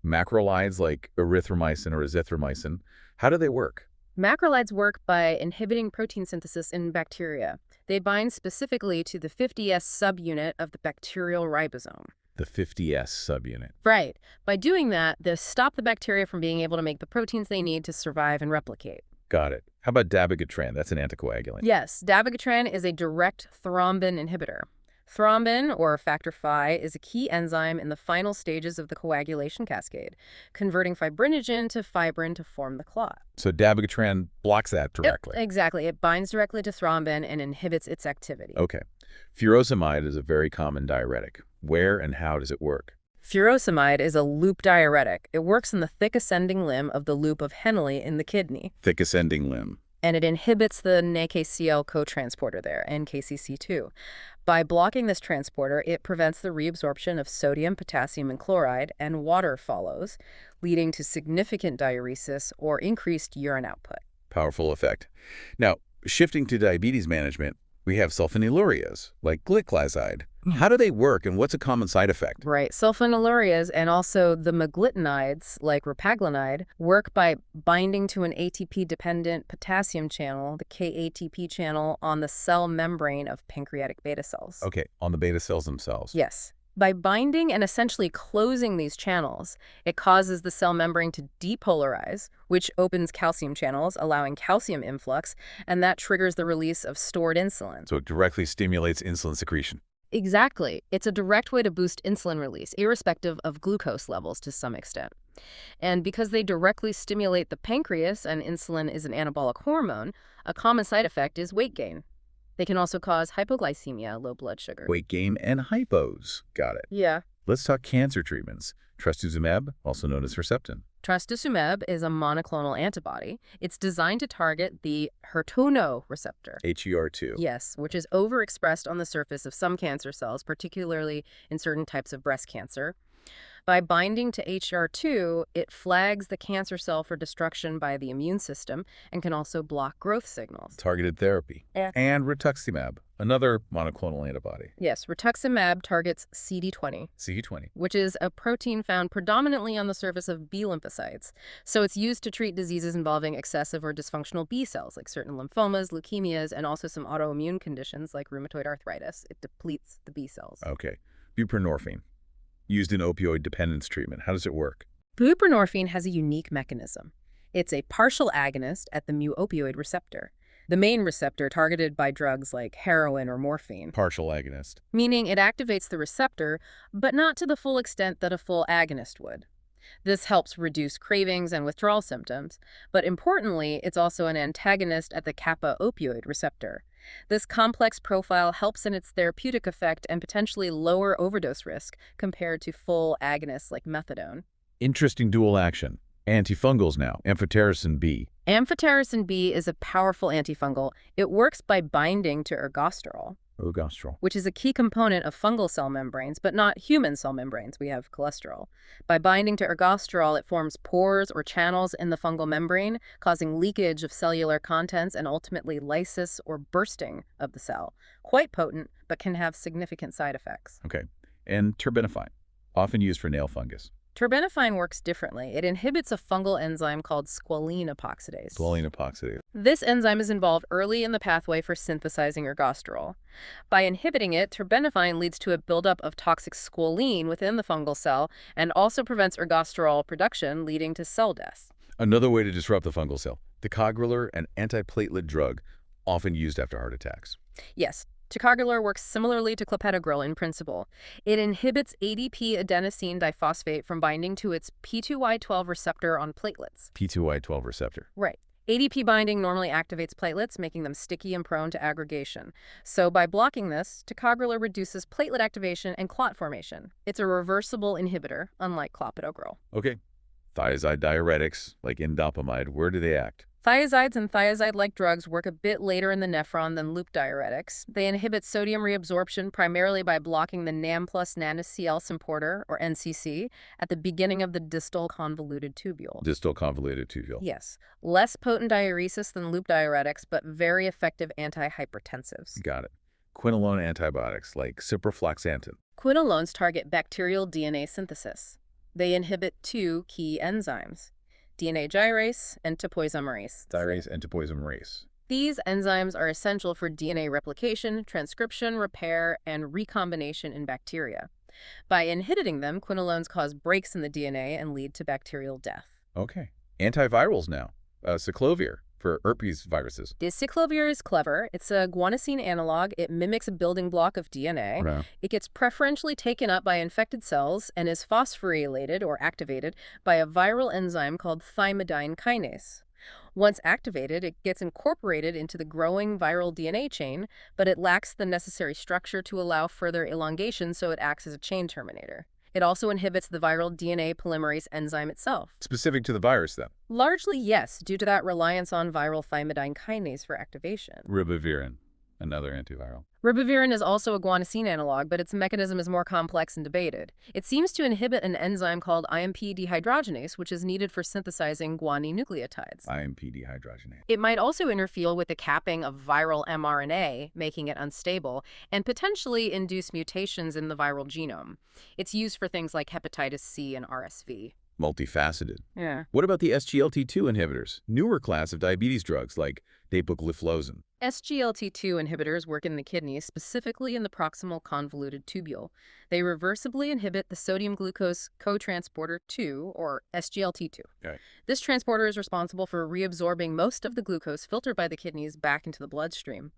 macrolides like erythromycin or azithromycin, how do they work? Macrolides work by inhibiting protein synthesis in bacteria. They bind specifically to the 50S subunit of the bacterial ribosome. The 50S subunit. Right. By doing that, they stop the bacteria from being able to make the proteins they need to survive and replicate. Got it. How about dabigatran? That's an anticoagulant. Yes, dabigatran is a direct thrombin inhibitor. Thrombin, or factor V, is a key enzyme in the final stages of the coagulation cascade, converting fibrinogen to fibrin to form the clot. So dabigatran blocks that directly. Yep, exactly. It binds directly to thrombin and inhibits its activity. Okay. Furosemide is a very common diuretic. Where and how does it work? Furosemide is a loop diuretic. It works in the thick ascending limb of the loop of Henle in the kidney. Thick ascending limb. And it inhibits the NKCl cotransporter there, NKCC2. By blocking this transporter, it prevents the reabsorption of sodium, potassium, and chloride, and water follows, leading to significant diuresis or increased urine output. Powerful effect. Now, shifting to diabetes management, we have sulfonylureas, like gliclazide. How do they work, and what's a common side effect? Right. Sulfonylurias and also the meglitinides, like repaglinide, work by binding to an ATP-dependent potassium channel, the KATP channel, on the cell membrane of pancreatic beta cells. Okay, on the beta cells themselves. Yes. By binding and essentially closing these channels, it causes the cell membrane to depolarize, which opens calcium channels, allowing calcium influx, and that triggers the release of stored insulin. So it directly stimulates insulin secretion. Exactly. It's a direct way to boost insulin release, irrespective of glucose levels to some extent. And because they directly stimulate the pancreas, and insulin is an anabolic hormone, a common side effect is weight gain. They can also cause hypoglycemia, low blood sugar. Weight gain and hypos. Got it. Yeah. Let's talk cancer treatments. Trastuzumab, also known as Herceptin. Trastuzumab is a monoclonal antibody. It's designed to target the HER2 receptor. HER2. Yes, which is overexpressed on the surface of some cancer cells, particularly in certain types of breast cancer. By binding to HER2, it flags the cancer cell for destruction by the immune system and can also block growth signals. Targeted therapy. Yeah. And rituximab, another monoclonal antibody. Yes, rituximab targets CD20. CD20. Which is a protein found predominantly on the surface of B lymphocytes. So it's used to treat diseases involving excessive or dysfunctional B cells, like certain lymphomas, leukemias, and also some autoimmune conditions like rheumatoid arthritis. It depletes the B cells. Okay. Buprenorphine, used in opioid dependence treatment. How does it work? Buprenorphine has a unique mechanism. It's a partial agonist at the mu-opioid receptor, the main receptor targeted by drugs like heroin or morphine. Partial agonist. Meaning it activates the receptor, but not to the full extent that a full agonist would. This helps reduce cravings and withdrawal symptoms, but importantly, it's also an antagonist at the kappa opioid receptor. This complex profile helps in its therapeutic effect and potentially lower overdose risk compared to full agonists like methadone. Interesting dual action. Antifungals now. Amphotericin B. Amphotericin B is a powerful antifungal. It works by binding to ergosterol, Ergosterol. which is a key component of fungal cell membranes, but not human cell membranes. We have cholesterol. By binding to ergosterol, it forms pores or channels in the fungal membrane, causing leakage of cellular contents and ultimately lysis or bursting of the cell. Quite potent, but can have significant side effects. Okay. And terbinafine, often used for nail fungus. Terbinafine works differently. It inhibits a fungal enzyme called squalene epoxidase. Squalene epoxidase. This enzyme is involved early in the pathway for synthesizing ergosterol. By inhibiting it, terbinafine leads to a buildup of toxic squalene within the fungal cell and also prevents ergosterol production, leading to cell death. Another way to disrupt the fungal cell. Ticagrelor, an antiplatelet drug, often used after heart attacks. Yes, ticagrelor works similarly to clopidogrel in principle. It inhibits ADP adenosine diphosphate from binding to its P2Y12 receptor on platelets. P2Y12 receptor. Right. ADP binding normally activates platelets, making them sticky and prone to aggregation. So by blocking this, ticagrelor reduces platelet activation and clot formation. It's a reversible inhibitor, unlike clopidogrel. Okay. Thiazide diuretics, like indapamide, where do they act? Thiazides and thiazide-like drugs work a bit later in the nephron than loop diuretics. They inhibit sodium reabsorption primarily by blocking the NAM plus NaNaCl symporter, or NCC, at the beginning of the distal convoluted tubule. Distal convoluted tubule. Yes, less potent diuresis than loop diuretics, but very effective antihypertensives. Got it. Quinolone antibiotics, like ciprofloxacin. Quinolones target bacterial DNA synthesis. They inhibit two key enzymes, DNA gyrase and topoisomerase. Gyrase and topoisomerase. These enzymes are essential for DNA replication, transcription, repair, and recombination in bacteria. By inhibiting them, quinolones cause breaks in the DNA and lead to bacterial death. Okay. Antivirals now. Cyclovir for herpes viruses. Cyclovir is clever. It's a guanosine analog. It mimics a building block of DNA. Right. It gets preferentially taken up by infected cells and is phosphorylated or activated by a viral enzyme called thymidine kinase. Once activated, it gets incorporated into the growing viral DNA chain, but it lacks the necessary structure to allow further elongation, so it acts as a chain terminator. It also inhibits the viral DNA polymerase enzyme itself. Specific to the virus, then. Largely, yes, due to that reliance on viral thymidine kinase for activation. Ribavirin. Another antiviral. Ribavirin is also a guanosine analog, but its mechanism is more complex and debated. It seems to inhibit an enzyme called IMP dehydrogenase, which is needed for synthesizing guanine nucleotides. IMP dehydrogenase. It might also interfere with the capping of viral mRNA, making it unstable, and potentially induce mutations in the viral genome. It's used for things like hepatitis C and RSV. Multifaceted. Yeah. What about the SGLT2 inhibitors? Newer class of diabetes drugs like dapagliflozin. SGLT2 inhibitors work in the kidney, specifically in the proximal convoluted tubule. They reversibly inhibit the sodium glucose cotransporter 2, or SGLT2. Okay. This transporter is responsible for reabsorbing most of the glucose filtered by the kidneys back into the bloodstream.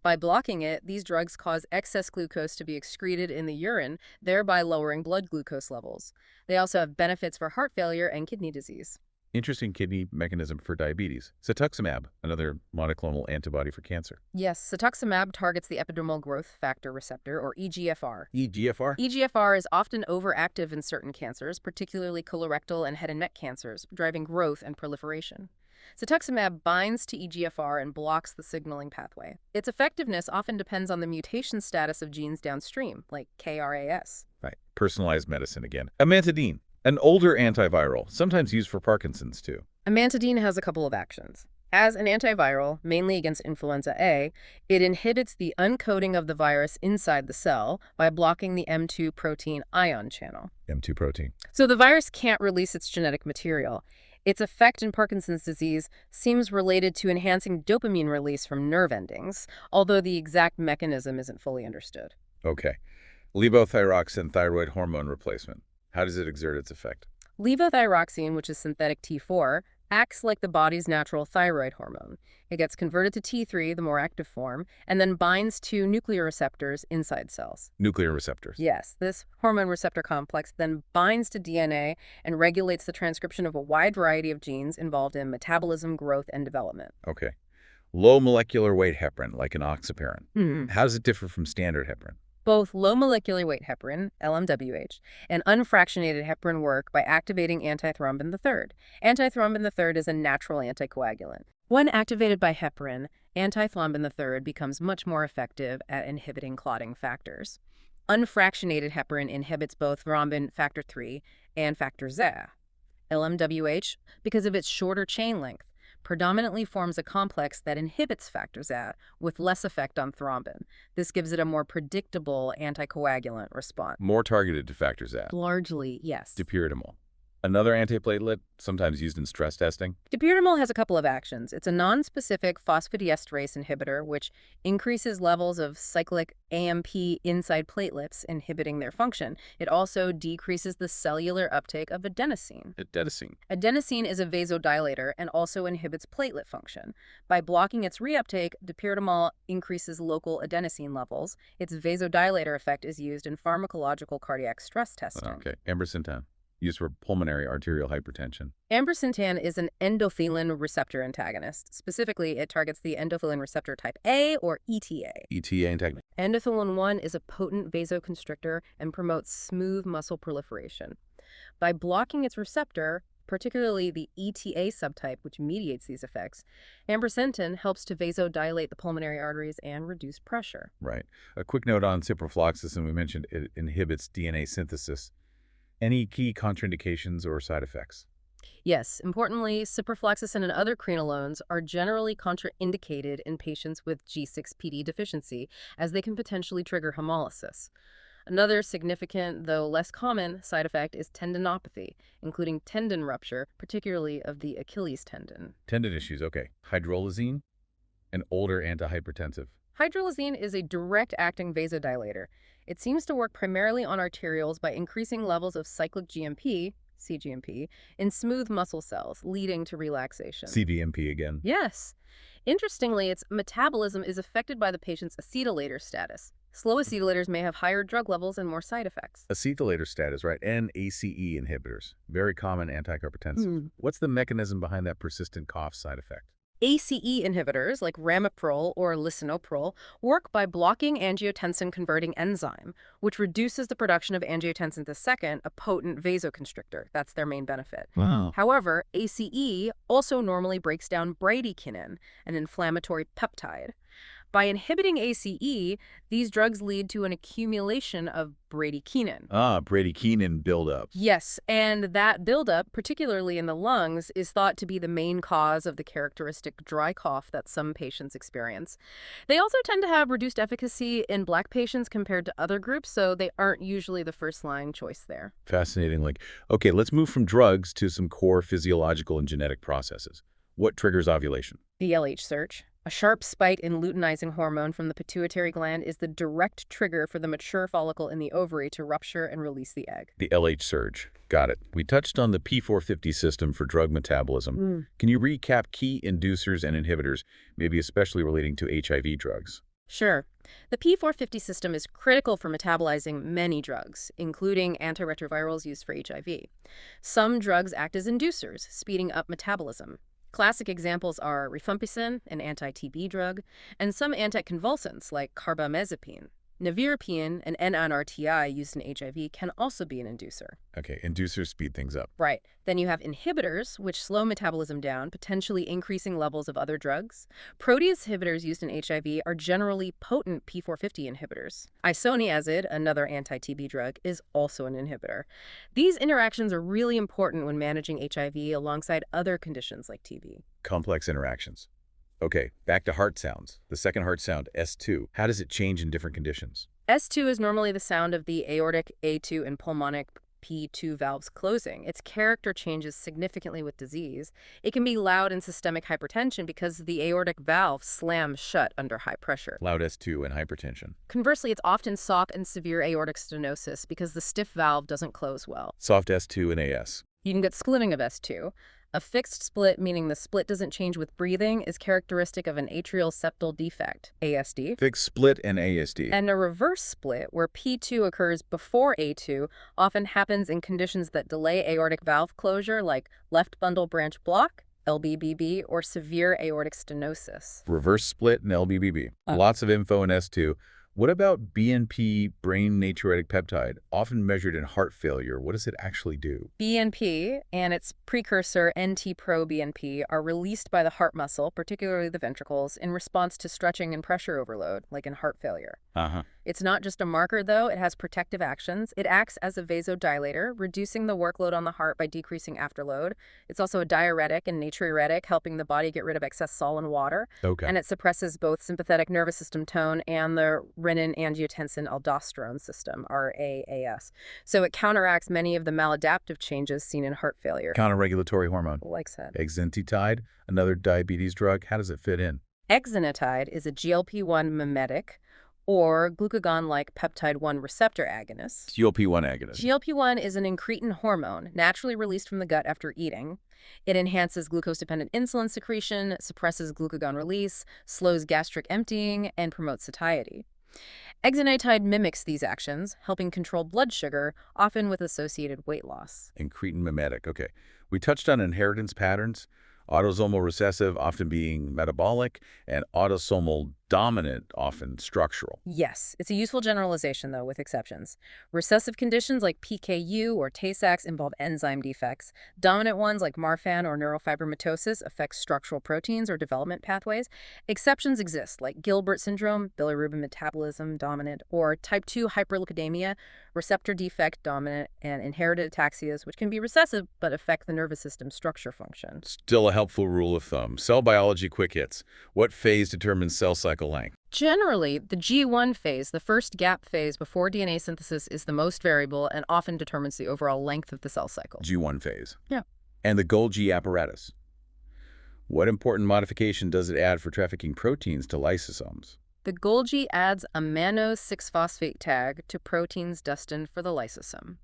By blocking it, these drugs cause excess glucose to be excreted in the urine, thereby lowering blood glucose levels. They also have benefits for heart failure and kidney disease. Interesting kidney mechanism for diabetes. Cetuximab, another monoclonal antibody for cancer. Yes, cetuximab targets the epidermal growth factor receptor, or EGFR. EGFR? EGFR is often overactive in certain cancers, particularly colorectal and head and neck cancers, driving growth and proliferation. Cetuximab binds to EGFR and blocks the signaling pathway. Its effectiveness often depends on the mutation status of genes downstream, like KRAS. Right. Personalized medicine again. Amantadine, an older antiviral, sometimes used for Parkinson's too. Amantadine has a couple of actions. As an antiviral, mainly against influenza A, it inhibits the uncoating of the virus inside the cell by blocking the M2 protein ion channel. M2 protein. So the virus can't release its genetic material. Its effect in Parkinson's disease seems related to enhancing dopamine release from nerve endings, although the exact mechanism isn't fully understood. Okay. Levothyroxine thyroid hormone replacement. How does it exert its effect? Levothyroxine, which is synthetic T4, acts like the body's natural thyroid hormone. It gets converted to T3, the more active form, and then binds to nuclear receptors inside cells. Nuclear receptors. Yes, this hormone receptor complex then binds to DNA and regulates the transcription of a wide variety of genes involved in metabolism, growth, and development. Okay. Low molecular weight heparin, like an oxyparin. How does it differ from standard heparin? Both low molecular weight heparin, LMWH, and unfractionated heparin work by activating antithrombin III. Antithrombin III is a natural anticoagulant. When activated by heparin, antithrombin III becomes much more effective at inhibiting clotting factors. Unfractionated heparin inhibits both thrombin factor III and factor Z. LMWH, because of its shorter chain length, predominantly forms a complex that inhibits factor Z with less effect on thrombin. This gives it a more predictable anticoagulant response. More targeted to factor Z. Largely, yes. Dipyridamole. Another antiplatelet, sometimes used in stress testing. Dipyridamole has a couple of actions. It's a non-specific phosphodiesterase inhibitor, which increases levels of cyclic AMP inside platelets, inhibiting their function. It also decreases the cellular uptake of adenosine. Adenosine. Adenosine is a vasodilator and also inhibits platelet function. By blocking its reuptake, dipyridamole increases local adenosine levels. Its vasodilator effect is used in pharmacological cardiac stress testing. Okay. Ambrisentan, used for pulmonary arterial hypertension. Ambrisentan is an endothelin receptor antagonist. Specifically, it targets the endothelin receptor type A, or ETA. ETA antagonist. Endothelin 1 is a potent vasoconstrictor and promotes smooth muscle proliferation. By blocking its receptor, particularly the ETA subtype, which mediates these effects, ambrisentan helps to vasodilate the pulmonary arteries and reduce pressure. Right. A quick note on ciprofloxacin. We mentioned it inhibits DNA synthesis. Any key contraindications or side effects? Yes, importantly, ciprofloxacin and other crenolones are generally contraindicated in patients with G6PD deficiency, as they can potentially trigger hemolysis. Another significant, though less common, side effect is tendinopathy, including tendon rupture, particularly of the Achilles tendon. Tendon issues, okay. Hydrolazine, an older antihypertensive. Hydrolazine is a direct-acting vasodilator. It seems to work primarily on arterioles by increasing levels of cyclic GMP, cGMP, in smooth muscle cells, leading to relaxation. CGMP again. Yes. Interestingly, its metabolism is affected by the patient's acetylator status. Slow acetylators may have higher drug levels and more side effects. Acetylator status, right, and ACE inhibitors. Very common antihypertensive. What's the mechanism behind that persistent cough side effect? ACE inhibitors, like ramipril or lisinopril, work by blocking angiotensin-converting enzyme, which reduces the production of angiotensin II, a potent vasoconstrictor. That's their main benefit. Wow. However, ACE also normally breaks down bradykinin, an inflammatory peptide. By inhibiting ACE, these drugs lead to an accumulation of bradykinin. Ah, bradykinin buildup. Yes, and that buildup, particularly in the lungs, is thought to be the main cause of the characteristic dry cough that some patients experience. They also tend to have reduced efficacy in Black patients compared to other groups, so they aren't usually the first-line choice there. Fascinating. Okay, let's move from drugs to some core physiological and genetic processes. What triggers ovulation? The LH surge. A sharp spike in luteinizing hormone from the pituitary gland is the direct trigger for the mature follicle in the ovary to rupture and release the egg. The LH surge. Got it. We touched on the P450 system for drug metabolism. Can you recap key inducers and inhibitors, maybe especially relating to HIV drugs? Sure. The P450 system is critical for metabolizing many drugs, including antiretrovirals used for HIV. Some drugs act as inducers, speeding up metabolism. Classic examples are rifampicin, an anti-TB drug, and some anticonvulsants like carbamazepine. Nevirapine, an NNRTI used in HIV, can also be an inducer. Okay, inducers speed things up. Right. Then you have inhibitors, which slow metabolism down, potentially increasing levels of other drugs. Protease inhibitors used in HIV are generally potent P450 inhibitors. Isoniazid, another anti-TB drug, is also an inhibitor. These interactions are really important when managing HIV alongside other conditions like TB. Complex interactions. Okay, back to heart sounds. The second heart sound, S2. How does it change in different conditions? S2 is normally the sound of the aortic A2 and pulmonic P2 valves closing. Its character changes significantly with disease. It can be loud in systemic hypertension because the aortic valve slams shut under high pressure. Loud S2 and hypertension. Conversely, it's often soft in severe aortic stenosis because the stiff valve doesn't close well. Soft S2 and AS. You can get splitting of S2. A fixed split, meaning the split doesn't change with breathing, is characteristic of an atrial septal defect, ASD. Fixed split and ASD. And a reverse split, where P2 occurs before A2, often happens in conditions that delay aortic valve closure, like left bundle branch block, LBBB, or severe aortic stenosis. Reverse split and LBBB. Lots of info in S2. What about BNP, brain natriuretic peptide, often measured in heart failure? What does it actually do? BNP and its precursor NT-proBNP are released by the heart muscle, particularly the ventricles, in response to stretching and pressure overload, like in heart failure. It's not just a marker, though. It has protective actions. It acts as a vasodilator, reducing the workload on the heart by decreasing afterload. It's also a diuretic and natriuretic, helping the body get rid of excess salt and water. Okay. And it suppresses both sympathetic nervous system tone and the renin-angiotensin-aldosterone system, RAAS. So it counteracts many of the maladaptive changes seen in heart failure. Counter-regulatory hormone. Like said. Exenatide, another diabetes drug. How does it fit in? Exenatide is a GLP-1 mimetic, or glucagon-like peptide-1 receptor agonist. GLP-1 agonist. GLP-1 is an incretin hormone naturally released from the gut after eating. It enhances glucose-dependent insulin secretion, suppresses glucagon release, slows gastric emptying, and promotes satiety. Exenatide mimics these actions, helping control blood sugar, often with associated weight loss. Incretin mimetic. Okay. We touched on inheritance patterns. Autosomal recessive often being metabolic, and autosomal dominant often structural. Yes, it's a useful generalization, though, with exceptions. Recessive conditions like PKU or Tay-Sachs involve enzyme defects. Dominant ones like Marfan or neurofibromatosis affect structural proteins or development pathways. Exceptions exist, like Gilbert syndrome, bilirubin metabolism dominant, or type 2 hyperlipidemia, receptor defect dominant, and inherited ataxias, which can be recessive but affect the nervous system structure function. Still a helpful rule of thumb. Cell biology quick hits. What phase determines cell cycle length? Generally, the G1 phase, the first gap phase before DNA synthesis, is the most variable and often determines the overall length of the cell cycle. G1 phase. Yeah. And the Golgi apparatus. What important modification does it add for trafficking proteins to lysosomes? The Golgi adds a mannose 6-phosphate tag to proteins destined for the lysosome.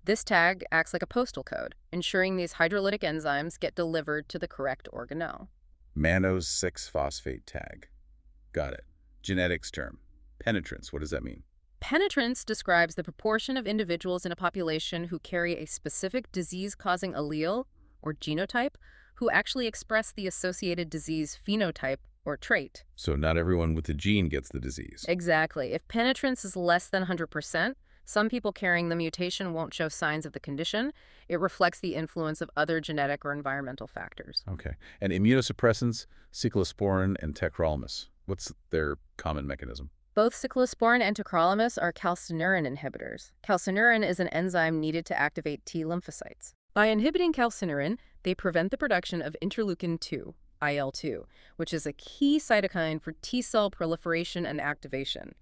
This tag acts like a postal code, ensuring these hydrolytic enzymes get delivered to the correct organelle. Mannose 6-phosphate tag. Got it. Genetics term. Penetrance. What does that mean? Penetrance describes the proportion of individuals in a population who carry a specific disease-causing allele, or genotype, who actually express the associated disease phenotype, or trait. So not everyone with the gene gets the disease. Exactly. If penetrance is less than 100%, some people carrying the mutation won't show signs of the condition. It reflects the influence of other genetic or environmental factors. Okay. And immunosuppressants, cyclosporin and tacrolimus. What's their common mechanism? Both cyclosporin and tacrolimus are calcineurin inhibitors. Calcineurin is an enzyme needed to activate T lymphocytes. By inhibiting calcineurin, they prevent the production of interleukin-2, IL-2, which is a key cytokine for T-cell proliferation and activation.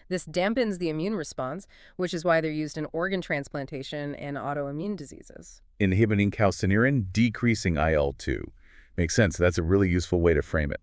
This dampens the immune response, which is why they're used in organ transplantation and autoimmune diseases. Inhibiting calcineurin, decreasing IL-2. Makes sense. That's a really useful way to frame it.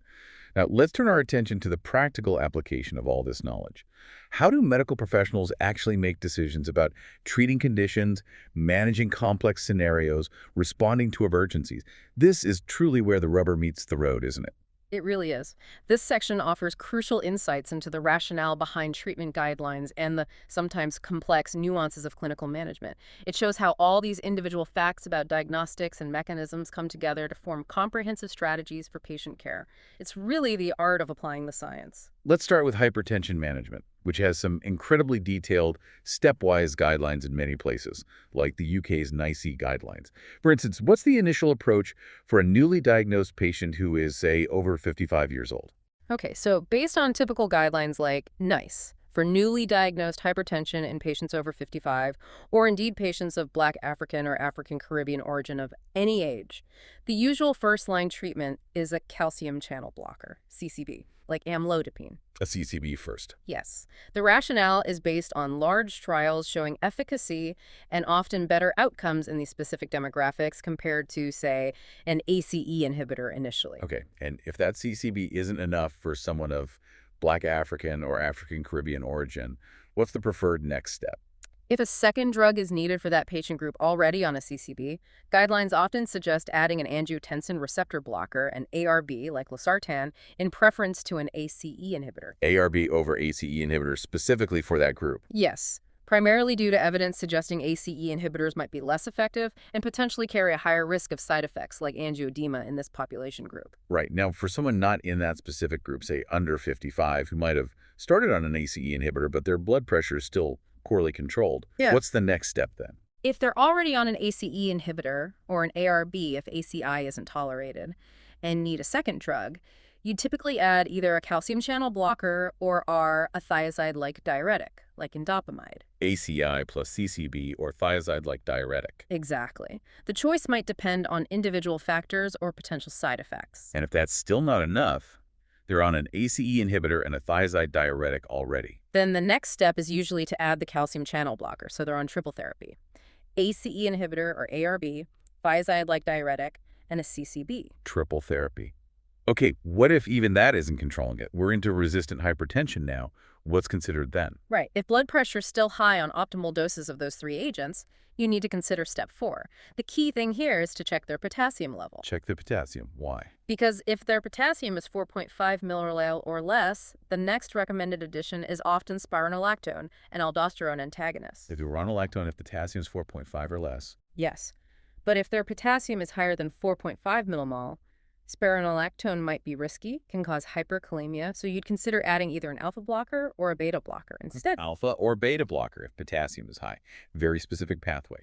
Now, let's turn our attention to the practical application of all this knowledge. How do medical professionals actually make decisions about treating conditions, managing complex scenarios, responding to emergencies? This is truly where the rubber meets the road, isn't it? It really is. This section offers crucial insights into the rationale behind treatment guidelines and the sometimes complex nuances of clinical management. It shows how all these individual facts about diagnostics and mechanisms come together to form comprehensive strategies for patient care. It's really the art of applying the science. Let's start with hypertension management, which has some incredibly detailed, stepwise guidelines in many places, like the UK's NICE guidelines. For instance, what's the initial approach for a newly diagnosed patient who is, say, over 55 years old? Okay, so based on typical guidelines like NICE, for newly diagnosed hypertension in patients over 55, or indeed patients of Black African or African Caribbean origin of any age, the usual first-line treatment is a calcium channel blocker, CCB, like amlodipine. A CCB first. Yes. The rationale is based on large trials showing efficacy and often better outcomes in these specific demographics compared to, say, an ACE inhibitor initially. Okay, and if that CCB isn't enough for someone of Black African or African Caribbean origin, what's the preferred next step? If a second drug is needed for that patient group already on a CCB, guidelines often suggest adding an angiotensin receptor blocker, an ARB, like losartan, in preference to an ACE inhibitor. ARB over ACE inhibitor specifically for that group. Yes, primarily due to evidence suggesting ACE inhibitors might be less effective and potentially carry a higher risk of side effects like angioedema in this population group. Right. Now, for someone not in that specific group, say under 55, who might have started on an ACE inhibitor, but their blood pressure is still poorly controlled, what's the next step then? If they're already on an ACE inhibitor or an ARB if ACI isn't tolerated and need a second drug, you'd typically add either a calcium channel blocker or a thiazide-like diuretic, like indapamide. ACI plus CCB or thiazide-like diuretic. Exactly. The choice might depend on individual factors or potential side effects. And if that's still not enough, they're on an ACE inhibitor and a thiazide diuretic already. Then the next step is usually to add the calcium channel blocker, so they're on triple therapy. ACE inhibitor or ARB, thiazide-like diuretic, and a CCB. Triple therapy. Okay, what if even that isn't controlling it? We're into resistant hypertension now. What's considered then? Right. If blood pressure is still high on optimal doses of those three agents, you need to consider step 4. The key thing here is to check their potassium level. Check the potassium. Why? Because if their potassium is 4.5 millirel or less, the next recommended addition is often spironolactone, an aldosterone antagonist. If you're on a lactone, if potassium is 4.5 or less. Yes. But if their potassium is higher than 4.5 millimol, spironolactone might be risky, can cause hyperkalemia, so you'd consider adding either an alpha blocker or a beta blocker instead. Alpha or beta blocker if potassium is high. Very specific pathway.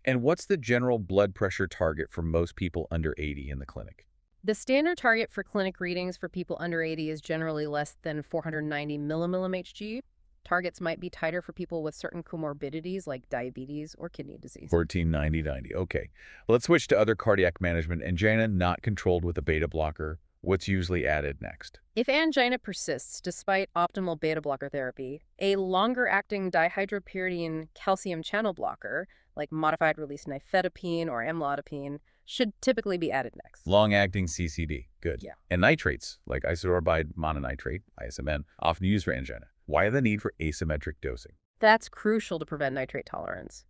And what's the general blood pressure target for most people under 80 in the clinic? The standard target for clinic readings for people under 80 is generally less than 490 millimHg. Targets might be tighter for people with certain comorbidities like diabetes or kidney disease. 1490-90. Okay. Let's switch to other cardiac management. Angina not controlled with a beta blocker. What's usually added next? If angina persists despite optimal beta blocker therapy, a longer-acting dihydropyridine calcium channel blocker, like modified release nifedipine or amlodipine, should typically be added next. Long-acting CCD. Good. Yeah. And nitrates, like isotorbide mononitrate, ISMN, often used for angina. Why the need for asymmetric dosing? That's crucial to prevent nitrate tolerance.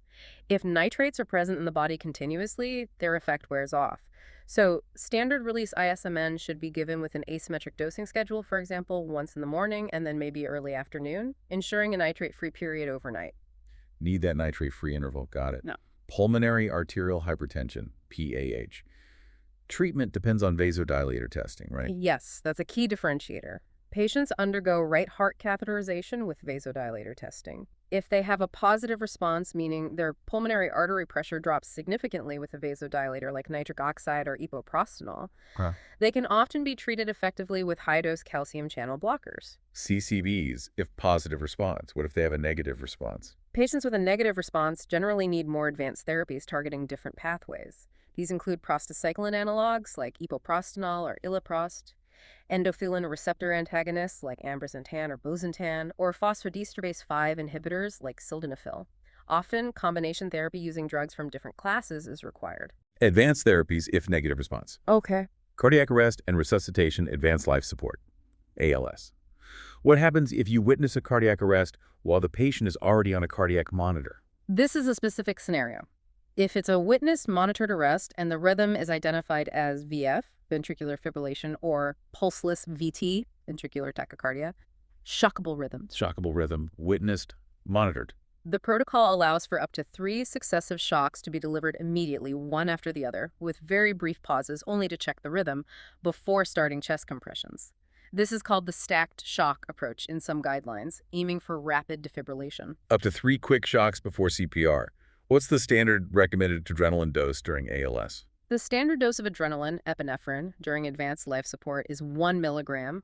If nitrates are present in the body continuously, their effect wears off. So standard release ISMN should be given with an asymmetric dosing schedule, for example, once in the morning and then maybe early afternoon, ensuring a nitrate-free period overnight. Need that nitrate-free interval. Got it. No. Pulmonary arterial hypertension, PAH. Treatment depends on vasodilator testing, right? Yes, that's a key differentiator. Patients undergo right heart catheterization with vasodilator testing. If they have a positive response, meaning their pulmonary artery pressure drops significantly with a vasodilator like nitric oxide or epoprostenol, Huh. they can often be treated effectively with high-dose calcium channel blockers. CCBs, if positive response. What if they have a negative response? Patients with a negative response generally need more advanced therapies targeting different pathways. These include prostacyclin analogs like epoprostenol or iloprost, endothelin receptor antagonists like ambrisentan or bosentan, or phosphodiesterase 5 inhibitors like sildenafil. Often, combination therapy using drugs from different classes is required. Advanced therapies, if negative response. Okay. Cardiac arrest and resuscitation, advanced life support. ALS. What happens if you witness a cardiac arrest while the patient is already on a cardiac monitor? This is a specific scenario. If it's a witnessed monitored arrest and the rhythm is identified as VF, ventricular fibrillation, or pulseless VT, ventricular tachycardia, shockable rhythms. Shockable rhythm, witnessed, monitored. The protocol allows for up to 3 successive shocks to be delivered immediately, one after the other, with very brief pauses only to check the rhythm before starting chest compressions. This is called the stacked shock approach in some guidelines, aiming for rapid defibrillation. Up to 3 quick shocks before CPR. What's the standard recommended adrenaline dose during ALS? The standard dose of adrenaline, epinephrine, during advanced life support is 1 milligram,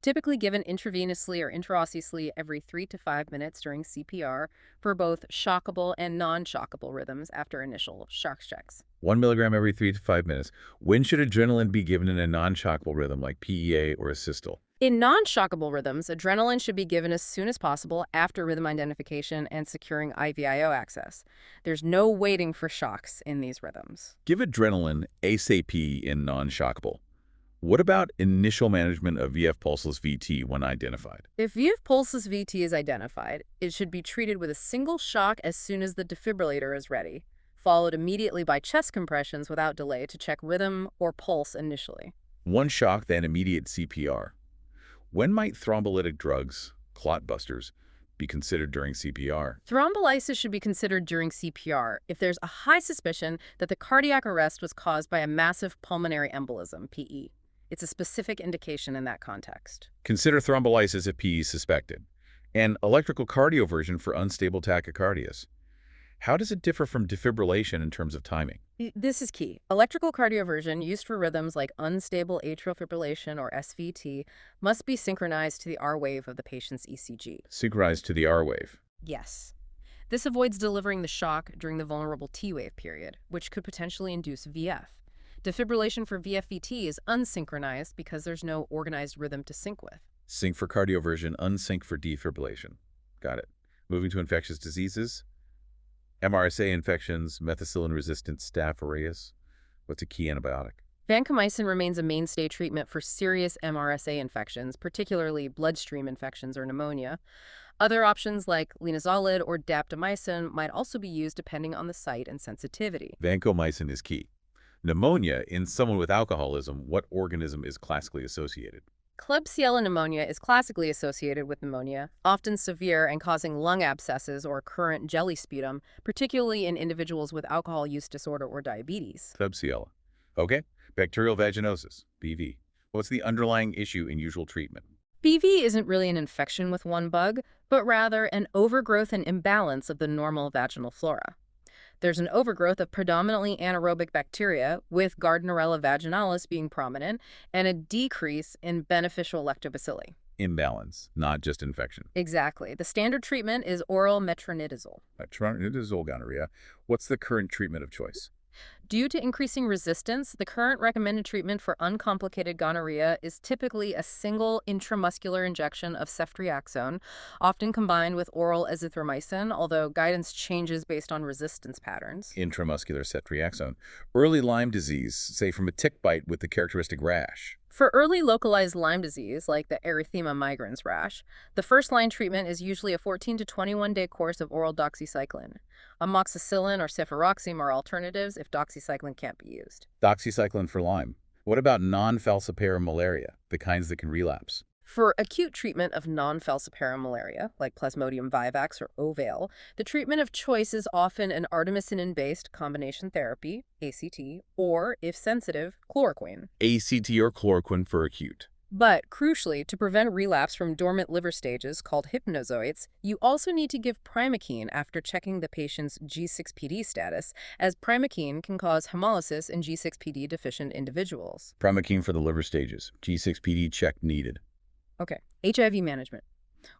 typically given intravenously or intraosseously every 3 to 5 minutes during CPR for both shockable and non-shockable rhythms after initial shock checks. 1 milligram every 3 to 5 minutes. When should adrenaline be given in a non-shockable rhythm like PEA or a systole? In non-shockable rhythms, adrenaline should be given as soon as possible after rhythm identification and securing IVIO access. There's no waiting for shocks in these rhythms. Give adrenaline ASAP in non-shockable. What about initial management of VF pulseless VT when identified? If VF pulseless VT is identified, it should be treated with a single shock as soon as the defibrillator is ready, followed immediately by chest compressions without delay to check rhythm or pulse initially. 1 shock, then immediate CPR. When might thrombolytic drugs, clot busters, be considered during CPR? Thrombolysis should be considered during CPR if there's a high suspicion that the cardiac arrest was caused by a massive pulmonary embolism, PE. It's a specific indication in that context. Consider thrombolysis if PE is suspected. And electrical cardioversion for unstable tachycardias. How does it differ from defibrillation in terms of timing? This is key. Electrical cardioversion used for rhythms like unstable atrial fibrillation or SVT must be synchronized to the R wave of the patient's ECG. Synchronized to the R wave. Yes. This avoids delivering the shock during the vulnerable T wave period, which could potentially induce VF. Defibrillation for VFVT is unsynchronized because there's no organized rhythm to sync with. Sync for cardioversion, unsync for defibrillation. Got it. Moving to infectious diseases. MRSA infections, methicillin-resistant Staph aureus. What's a key antibiotic? Vancomycin remains a mainstay treatment for serious MRSA infections, particularly bloodstream infections or pneumonia. Other options like linezolid or daptomycin might also be used depending on the site and sensitivity. Vancomycin is key. Pneumonia in someone with alcoholism, what organism is classically associated? Klebsiella pneumonia is classically associated with pneumonia, often severe and causing lung abscesses or current jelly sputum, particularly in individuals with alcohol use disorder or diabetes. Klebsiella. Okay. Bacterial vaginosis, BV. What's the underlying issue in usual treatment? BV isn't really an infection with one bug, but rather an overgrowth and imbalance of the normal vaginal flora. There's an overgrowth of predominantly anaerobic bacteria, with Gardnerella vaginalis being prominent, and a decrease in beneficial lactobacilli. Imbalance, not just infection. Exactly. The standard treatment is oral metronidazole. Metronidazole gonorrhea. What's the current treatment of choice? Due to increasing resistance, the current recommended treatment for uncomplicated gonorrhea is typically a single intramuscular injection of ceftriaxone, often combined with oral azithromycin, although guidance changes based on resistance patterns. Intramuscular ceftriaxone. Early Lyme disease, say from a tick bite with the characteristic rash. For early localized Lyme disease, like the erythema migrans rash, the first-line treatment is usually a 14 to 21-day course of oral doxycycline. Amoxicillin or cefuroxime are alternatives if doxycycline can't be used. Doxycycline for Lyme. What about non-falciparum malaria, the kinds that can relapse? For acute treatment of non-falciparum malaria, like Plasmodium vivax or Oval, the treatment of choice is often an artemisinin-based combination therapy, ACT, or, if sensitive, chloroquine. ACT or chloroquine for acute. But crucially, to prevent relapse from dormant liver stages called hypnozoites, you also need to give primaquine after checking the patient's G6PD status, as primaquine can cause hemolysis in G6PD deficient individuals. Primaquine for the liver stages. G6PD check needed. Okay, HIV management.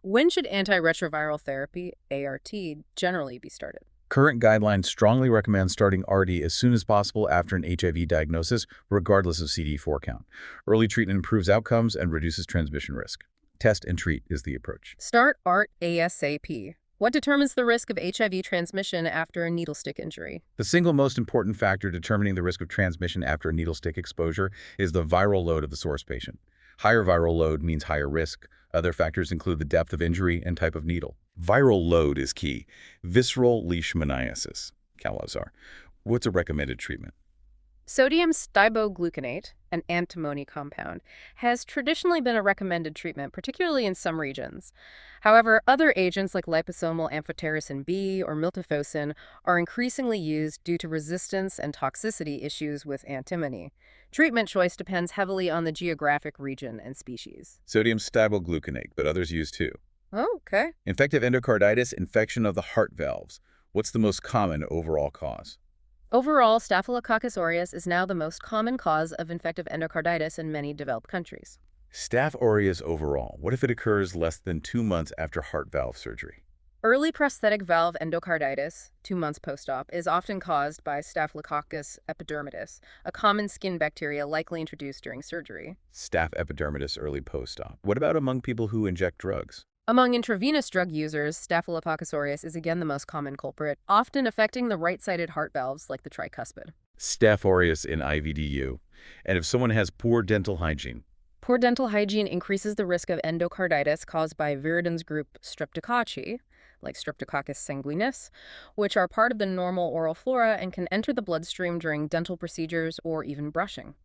When should antiretroviral therapy, ART, generally be started? Current guidelines strongly recommend starting RD as soon as possible after an HIV diagnosis, regardless of CD4 count. Early treatment improves outcomes and reduces transmission risk. Test and treat is the approach. Start ART ASAP. What determines the risk of HIV transmission after a needle stick injury? The single most important factor determining the risk of transmission after a needle stick exposure is the viral load of the source patient. Higher viral load means higher risk. Other factors include the depth of injury and type of needle. Viral load is key. Visceral leishmaniasis, CAL-SR. What's a recommended treatment? Sodium stibogluconate, an antimony compound, has traditionally been a recommended treatment, particularly in some regions. However, other agents like liposomal amphotericin B or miltefosine are increasingly used due to resistance and toxicity issues with antimony. Treatment choice depends heavily on the geographic region and species. Sodium stibogluconate, but others use too. Oh, okay. Infective endocarditis, infection of the heart valves. What's the most common overall cause? Overall, Staphylococcus aureus is now the most common cause of infective endocarditis in many developed countries. Staph aureus overall. What if it occurs less than 2 months after heart valve surgery? Early prosthetic valve endocarditis, 2 months post-op, is often caused by Staphylococcus epidermidis, a common skin bacteria likely introduced during surgery. Staph epidermidis early post-op. What about among people who inject drugs? Among intravenous drug users, Staphylococcus aureus is again the most common culprit, often affecting the right-sided heart valves like the tricuspid. Staph aureus in IVDU. And if someone has poor dental hygiene? Poor dental hygiene increases the risk of endocarditis caused by viridans group Streptococci, like Streptococcus sanguinis, which are part of the normal oral flora and can enter the bloodstream during dental procedures or even brushing.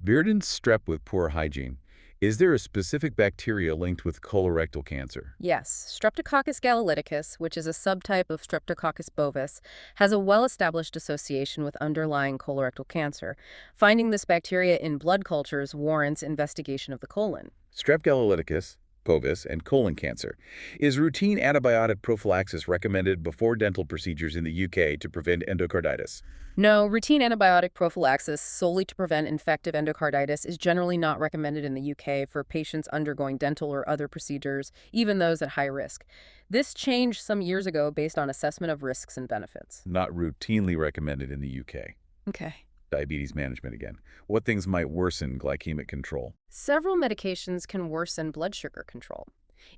Viridans strep with poor hygiene. Is there a specific bacteria linked with colorectal cancer? Yes, Streptococcus galolyticus, which is a subtype of Streptococcus bovis, has a well-established association with underlying colorectal cancer. Finding this bacteria in blood cultures warrants investigation of the colon. Strep galolyticus, bovis, and colon cancer. Is routine antibiotic prophylaxis recommended before dental procedures in the UK to prevent endocarditis? No, routine antibiotic prophylaxis solely to prevent infective endocarditis is generally not recommended in the UK for patients undergoing dental or other procedures, even those at high risk. This changed some years ago based on assessment of risks and benefits. Not routinely recommended in the UK. Okay. Diabetes management again. What things might worsen glycemic control? Several medications can worsen blood sugar control.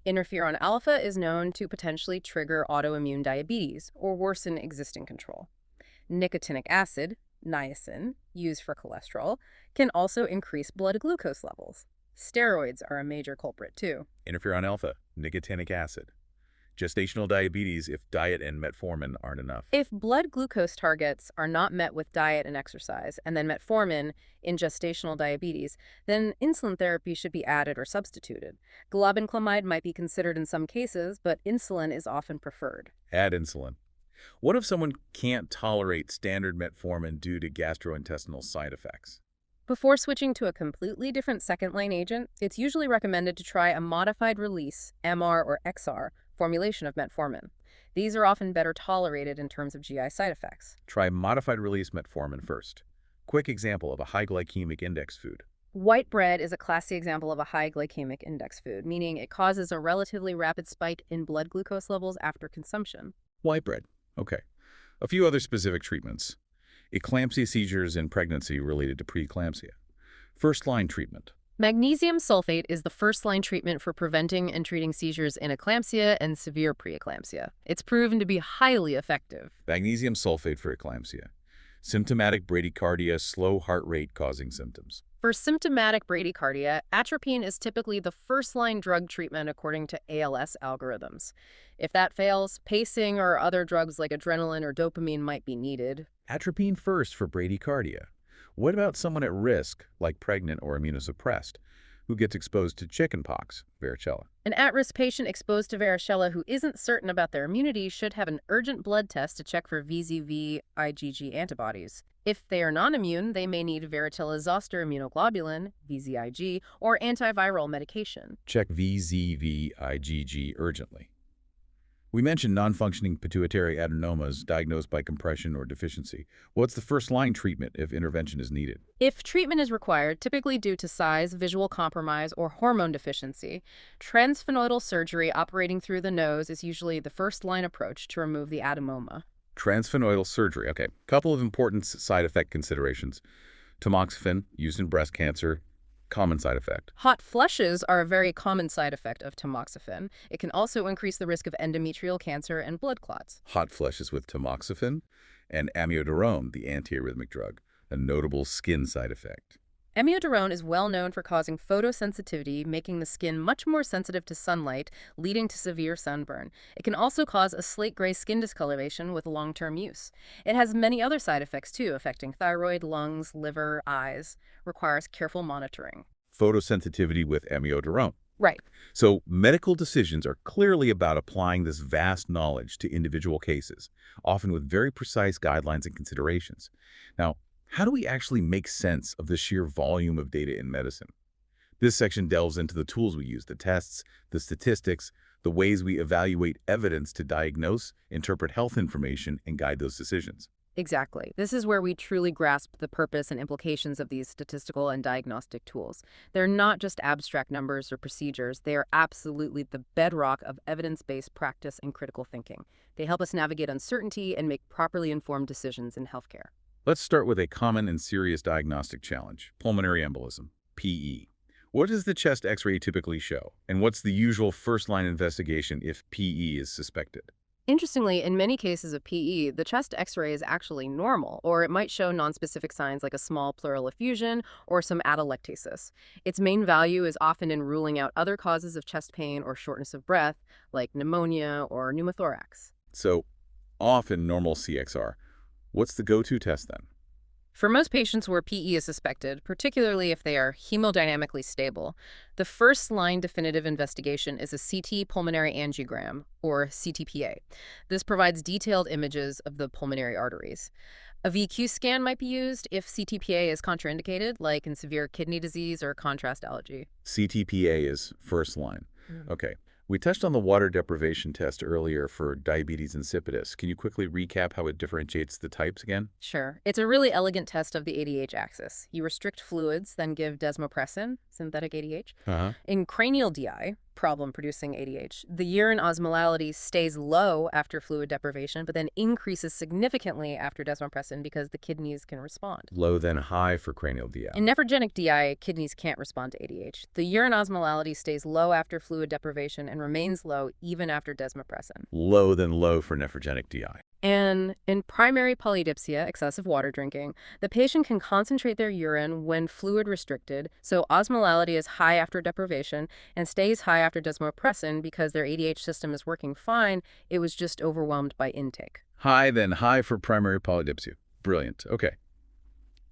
Interferon alpha is known to potentially trigger autoimmune diabetes or worsen existing control. Nicotinic acid, niacin, used for cholesterol, can also increase blood glucose levels. Steroids are a major culprit too. Interferon alpha, nicotinic acid. Gestational diabetes if diet and metformin aren't enough. If blood glucose targets are not met with diet and exercise, and then metformin in gestational diabetes, then insulin therapy should be added or substituted. Globenclamide might be considered in some cases, but insulin is often preferred. Add insulin. What if someone can't tolerate standard metformin due to gastrointestinal side effects? Before switching to a completely different second-line agent, it's usually recommended to try a modified release, MR or XR, formulation of metformin. These are often better tolerated in terms of GI side effects. Try modified release metformin first. Quick example of a high glycemic index food. White bread is a classic example of a high glycemic index food, meaning it causes a relatively rapid spike in blood glucose levels after consumption. White bread. Okay. A few other specific treatments. Eclampsia seizures in pregnancy related to preeclampsia. First-line treatment. Magnesium sulfate is the first-line treatment for preventing and treating seizures in eclampsia and severe preeclampsia. It's proven to be highly effective. Magnesium sulfate for eclampsia. Symptomatic bradycardia, slow heart rate causing symptoms. For symptomatic bradycardia, atropine is typically the first-line drug treatment according to ALS algorithms. If that fails, pacing or other drugs like adrenaline or dopamine might be needed. Atropine first for bradycardia. What about someone at risk, like pregnant or immunosuppressed? who gets exposed to chickenpox, varicella. An at-risk patient exposed to varicella who isn't certain about their immunity should have an urgent blood test to check for VZV IgG antibodies. If they are non-immune, they may need varicella-zoster immunoglobulin, VZIG, or antiviral medication. Check VZV IgG urgently. We mentioned non-functioning pituitary adenomas diagnosed by compression or deficiency. What's the first-line treatment if intervention is needed? If treatment is required, typically due to size, visual compromise, or hormone deficiency, transsphenoidal surgery operating through the nose is usually the first-line approach to remove the adenoma. Transsphenoidal surgery. Okay, couple of important side effect considerations. Tamoxifen, used in breast cancer, common side effect. Hot flushes are a very common side effect of tamoxifen. It can also increase the risk of endometrial cancer and blood clots. Hot flushes with tamoxifen, and amiodarone, the antiarrhythmic drug, a notable skin side effect. Amiodarone is well known for causing photosensitivity, making the skin much more sensitive to sunlight, leading to severe sunburn. It can also cause a slate-gray skin discoloration with long-term use. It has many other side effects too, affecting thyroid, lungs, liver, eyes. Requires careful monitoring. Photosensitivity with amiodarone. Right. So medical decisions are clearly about applying this vast knowledge to individual cases, often with very precise guidelines and considerations. Now, how do we actually make sense of the sheer volume of data in medicine? This section delves into the tools we use, the tests, the statistics, the ways we evaluate evidence to diagnose, interpret health information, and guide those decisions. Exactly. This is where we truly grasp the purpose and implications of these statistical and diagnostic tools. They're not just abstract numbers or procedures. They are absolutely the bedrock of evidence-based practice and critical thinking. They help us navigate uncertainty and make properly informed decisions in healthcare. Let's start with a common and serious diagnostic challenge, pulmonary embolism, PE. What does the chest X-ray typically show? And what's the usual first-line investigation if PE is suspected? Interestingly, in many cases of PE, the chest X-ray is actually normal, or it might show nonspecific signs like a small pleural effusion or some atelectasis. Its main value is often in ruling out other causes of chest pain or shortness of breath, like pneumonia or pneumothorax. So, often normal CXR. What's the go-to test then? For most patients where PE is suspected, particularly if they are hemodynamically stable, the first-line definitive investigation is a CT pulmonary angiogram, or CTPA. This provides detailed images of the pulmonary arteries. A VQ scan might be used if CTPA is contraindicated, like in severe kidney disease or contrast allergy. CTPA is first line. Okay. We touched on the water deprivation test earlier for diabetes insipidus. Can you quickly recap how it differentiates the types again? Sure. It's a really elegant test of the ADH axis. You restrict fluids, then give desmopressin, synthetic ADH. In cranial DI, problem-producing ADH, the urine osmolality stays low after fluid deprivation, but then increases significantly after desmopressin because the kidneys can respond. Low then high for cranial DI. In nephrogenic DI, kidneys can't respond to ADH. The urine osmolality stays low after fluid deprivation and remains low even after desmopressin. Low then low for nephrogenic DI. And in primary polydipsia, excessive water drinking, the patient can concentrate their urine when fluid restricted, so osmolality is high after deprivation and stays high after desmopressin because their ADH system is working fine. It was just overwhelmed by intake. High then high for primary polydipsia. Brilliant. Okay.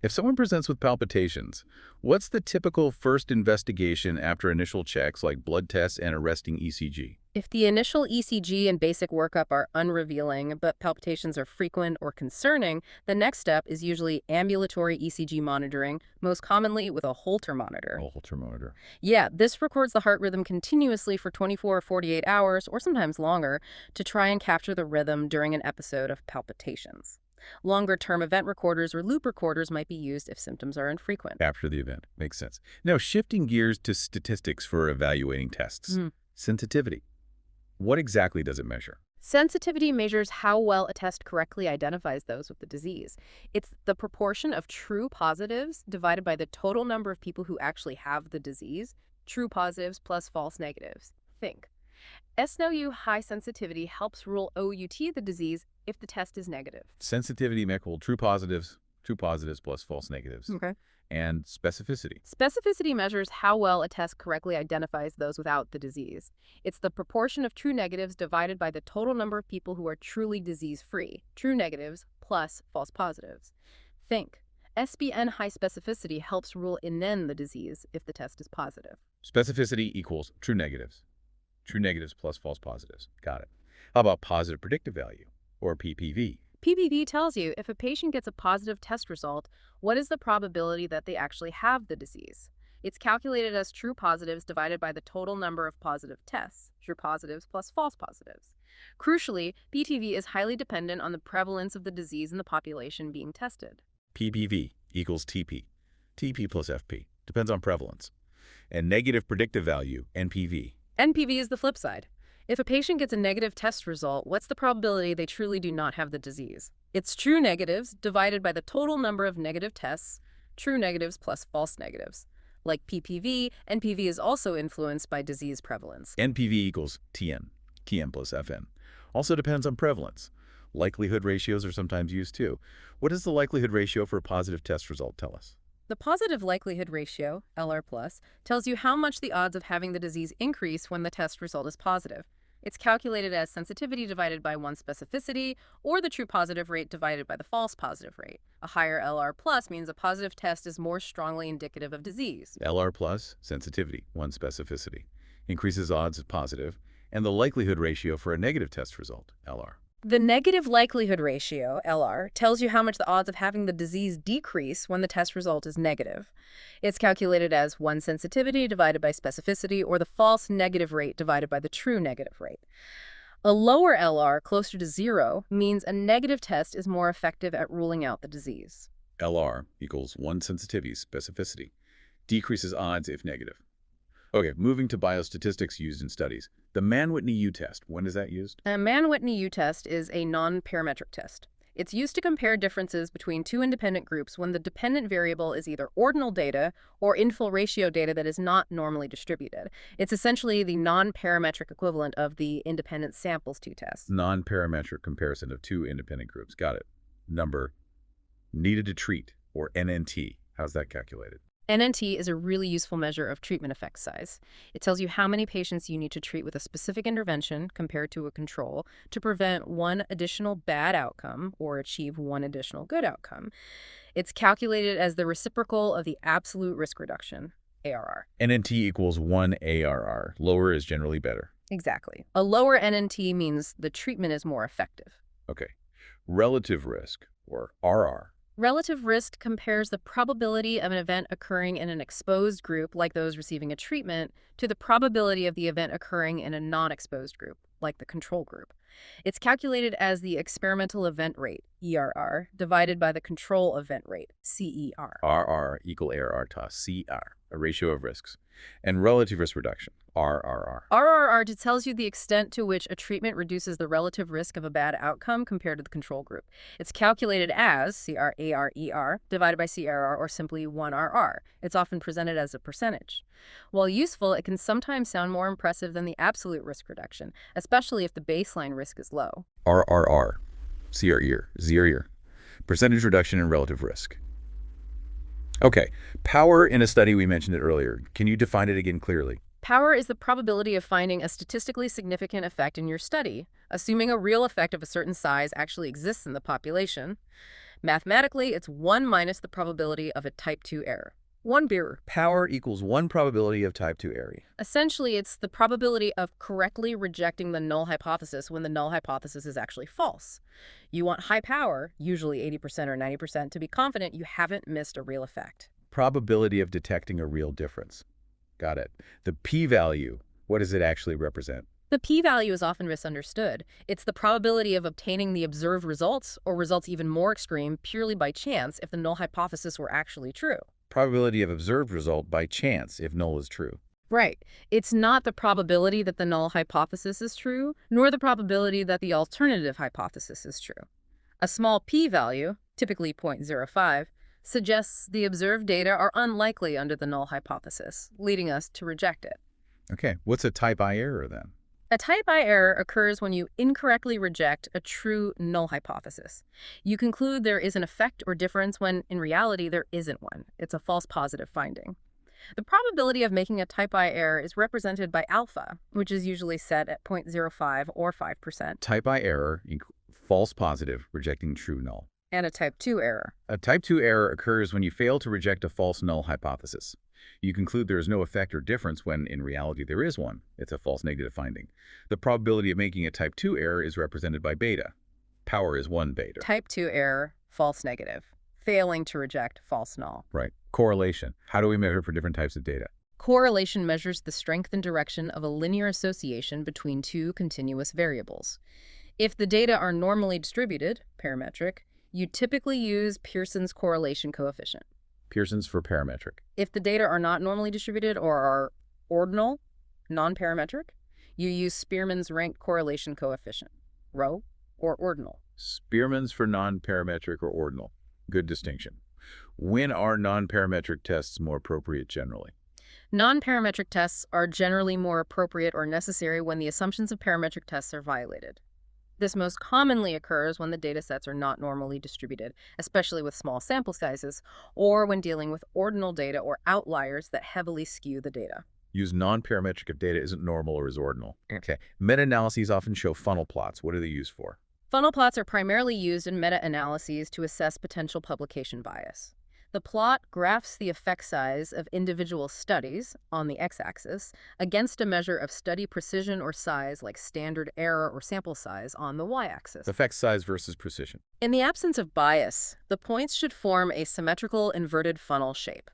If someone presents with palpitations, what's the typical first investigation after initial checks like blood tests and a resting ECG? If the initial ECG and basic workup are unrevealing, but palpitations are frequent or concerning, the next step is usually ambulatory ECG monitoring, most commonly with a Holter monitor. Holter monitor. Yeah, this records the heart rhythm continuously for 24 or 48 hours, or sometimes longer, to try and capture the rhythm during an episode of palpitations. Longer-term event recorders or loop recorders might be used if symptoms are infrequent. After the event. Makes sense. Now, shifting gears to statistics for evaluating tests. Sensitivity. What exactly does it measure? Sensitivity measures how well a test correctly identifies those with the disease. It's the proportion of true positives divided by the total number of people who actually have the disease. True positives plus false negatives. Think. SNOU high sensitivity helps rule OUT the disease if the test is negative. Sensitivity equal true positives plus false negatives. Okay. And specificity. Specificity measures how well a test correctly identifies those without the disease. It's the proportion of true negatives divided by the total number of people who are truly disease-free. True negatives plus false positives. Think. SBN high specificity helps rule in the disease if the test is positive. Specificity equals true negatives. True negatives plus false positives. Got it. How about positive predictive value, or PPV? PPV tells you if a patient gets a positive test result, what is the probability that they actually have the disease? It's calculated as true positives divided by the total number of positive tests, true positives plus false positives. Crucially, PTV is highly dependent on the prevalence of the disease in the population being tested. PPV equals TP. TP plus FP. Depends on prevalence. And negative predictive value, NPV. NPV is the flip side. If a patient gets a negative test result, what's the probability they truly do not have the disease? It's true negatives divided by the total number of negative tests, true negatives plus false negatives. Like PPV, NPV is also influenced by disease prevalence. NPV equals TN. TN plus FN. Also depends on prevalence. Likelihood ratios are sometimes used too. What does the likelihood ratio for a positive test result tell us? The positive likelihood ratio, LR+, tells you how much the odds of having the disease increase when the test result is positive. It's calculated as sensitivity divided by 1 specificity, or the true positive rate divided by the false positive rate. A higher LR+ means a positive test is more strongly indicative of disease. LR plus, sensitivity, 1 specificity. Increases odds of positive, and the likelihood ratio for a negative test result, LR. The negative likelihood ratio, LR, tells you how much the odds of having the disease decrease when the test result is negative. It's calculated as 1 sensitivity divided by specificity, or the false negative rate divided by the true negative rate. A lower LR, closer to 0, means a negative test is more effective at ruling out the disease. LR equals 1 sensitivity specificity. Decreases odds if negative. Okay, moving to biostatistics used in studies. The Mann-Whitney U-test, when is that used? A Mann-Whitney U-test is a non-parametric test. It's used to compare differences between two independent groups when the dependent variable is either ordinal data or infill ratio data that is not normally distributed. It's essentially the non-parametric equivalent of the independent samples t-test. Non-parametric comparison of two independent groups. Got it. Number needed to treat, or NNT. How's that calculated? NNT is a really useful measure of treatment effect size. It tells you how many patients you need to treat with a specific intervention compared to a control to prevent one additional bad outcome or achieve one additional good outcome. It's calculated as the reciprocal of the absolute risk reduction, ARR. NNT equals 1 ARR. Lower is generally better. Exactly. A lower NNT means the treatment is more effective. Okay. Relative risk, or RR. Relative risk compares the probability of an event occurring in an exposed group, like those receiving a treatment, to the probability of the event occurring in a non-exposed group, like the control group. It's calculated as the experimental event rate, ERR, divided by the control event rate, CER. RR equal ARR to CR, a ratio of risks. And relative risk reduction, RRR. RRR tells you the extent to which a treatment reduces the relative risk of a bad outcome compared to the control group. It's calculated as CRARER divided by CRR, or simply 1RR. It's often presented as a percentage. While useful, it can sometimes sound more impressive than the absolute risk reduction, especially if the baseline risk is low. RRR, CRER, percentage reduction in relative risk. Okay, power in a study, we mentioned it earlier. Can you define it again clearly? Power is the probability of finding a statistically significant effect in your study, assuming a real effect of a certain size actually exists in the population. Mathematically, it's 1 minus the probability of a type 2 error. 1 beer. Power equals 1 probability of type 2 error. Essentially, it's the probability of correctly rejecting the null hypothesis when the null hypothesis is actually false. You want high power, usually 80% or 90%, to be confident you haven't missed a real effect. Probability of detecting a real difference. Got it. The p-value, what does it actually represent? The p-value is often misunderstood. It's the probability of obtaining the observed results, or results even more extreme, purely by chance if the null hypothesis were actually true. Probability of observed result by chance if null is true. Right. It's not the probability that the null hypothesis is true, nor the probability that the alternative hypothesis is true. A small p-value, typically 0.05, suggests the observed data are unlikely under the null hypothesis, leading us to reject it. Okay, what's a type I error then? A type I error occurs when you incorrectly reject a true null hypothesis. You conclude there is an effect or difference when, in reality, there isn't one. It's a false positive finding. The probability of making a type I error is represented by alpha, which is usually set at 0.05 or 5%. Type I error, false positive, rejecting true null. And a type 2 error. A type 2 error occurs when you fail to reject a false null hypothesis. You conclude there is no effect or difference when, in reality, there is one. It's a false negative finding. The probability of making a type 2 error is represented by beta. Power is 1 beta. Type 2 error, false negative. Failing to reject false null. Right. Correlation. How do we measure for different types of data? Correlation measures the strength and direction of a linear association between two continuous variables. If the data are normally distributed, parametric, you typically use Pearson's correlation coefficient. Pearson's for parametric. If the data are not normally distributed or are ordinal, non-parametric, you use Spearman's ranked correlation coefficient, rho or ordinal. Spearman's for non-parametric or ordinal. Good distinction. When are non-parametric tests more appropriate generally? Non-parametric tests are generally more appropriate or necessary when the assumptions of parametric tests are violated. This most commonly occurs when the data sets are not normally distributed, especially with small sample sizes, or when dealing with ordinal data or outliers that heavily skew the data. Use non-parametric if data isn't normal or is ordinal. Okay. Meta-analyses often show funnel plots. What are they used for? Funnel plots are primarily used in meta-analyses to assess potential publication bias. The plot graphs the effect size of individual studies on the x-axis against a measure of study precision or size like standard error or sample size on the y-axis. Effect size versus precision. In the absence of bias, the points should form a symmetrical inverted funnel shape.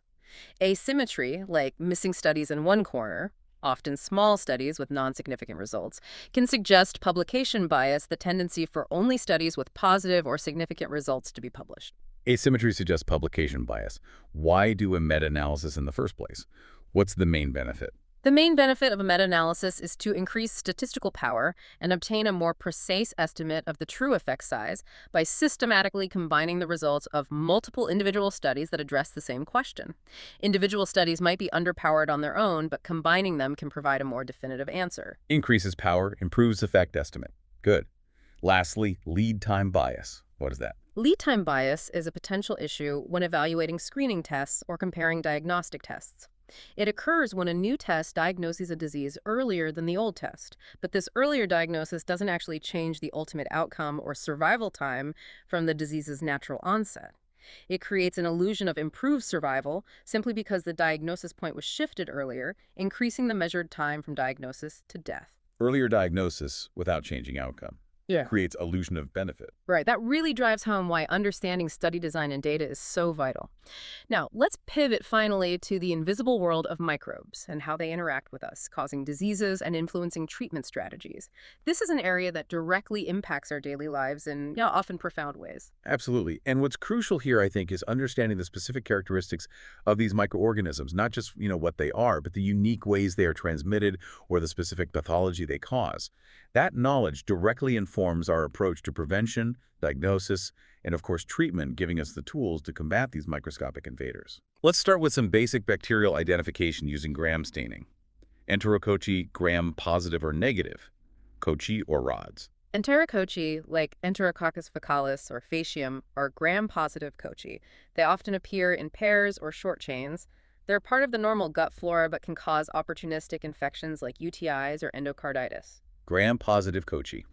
Asymmetry, like missing studies in one corner, often small studies with non-significant results, can suggest publication bias, the tendency for only studies with positive or significant results to be published. Asymmetry suggests publication bias. Why do a meta-analysis in the first place? What's the main benefit? The main benefit of a meta-analysis is to increase statistical power and obtain a more precise estimate of the true effect size by systematically combining the results of multiple individual studies that address the same question. Individual studies might be underpowered on their own, but combining them can provide a more definitive answer. Increases power, improves effect estimate. Good. Lastly, lead time bias. What is that? Lead time bias is a potential issue when evaluating screening tests or comparing diagnostic tests. It occurs when a new test diagnoses a disease earlier than the old test, but this earlier diagnosis doesn't actually change the ultimate outcome or survival time from the disease's natural onset. It creates an illusion of improved survival simply because the diagnosis point was shifted earlier, increasing the measured time from diagnosis to death. Earlier diagnosis without changing outcome. Creates illusion of benefit. Right. That really drives home why understanding study design and data is so vital. Now, let's pivot finally to the invisible world of microbes and how they interact with us, causing diseases and influencing treatment strategies. This is an area that directly impacts our daily lives in often profound ways. Absolutely. And what's crucial here, I think, is understanding the specific characteristics of these microorganisms, not just, what they are, but the unique ways they are transmitted or the specific pathology they cause. That knowledge directly informs our approach to prevention, diagnosis, and of course treatment, giving us the tools to combat these microscopic invaders. Let's start with some basic bacterial identification using gram staining. Enterococci, gram-positive or negative, cocci or rods. Enterococci, like Enterococcus faecalis or faecium, are gram-positive cocci. They often appear in pairs or short chains. They're part of the normal gut flora but can cause opportunistic infections like UTIs or endocarditis. Gram-positive cocci,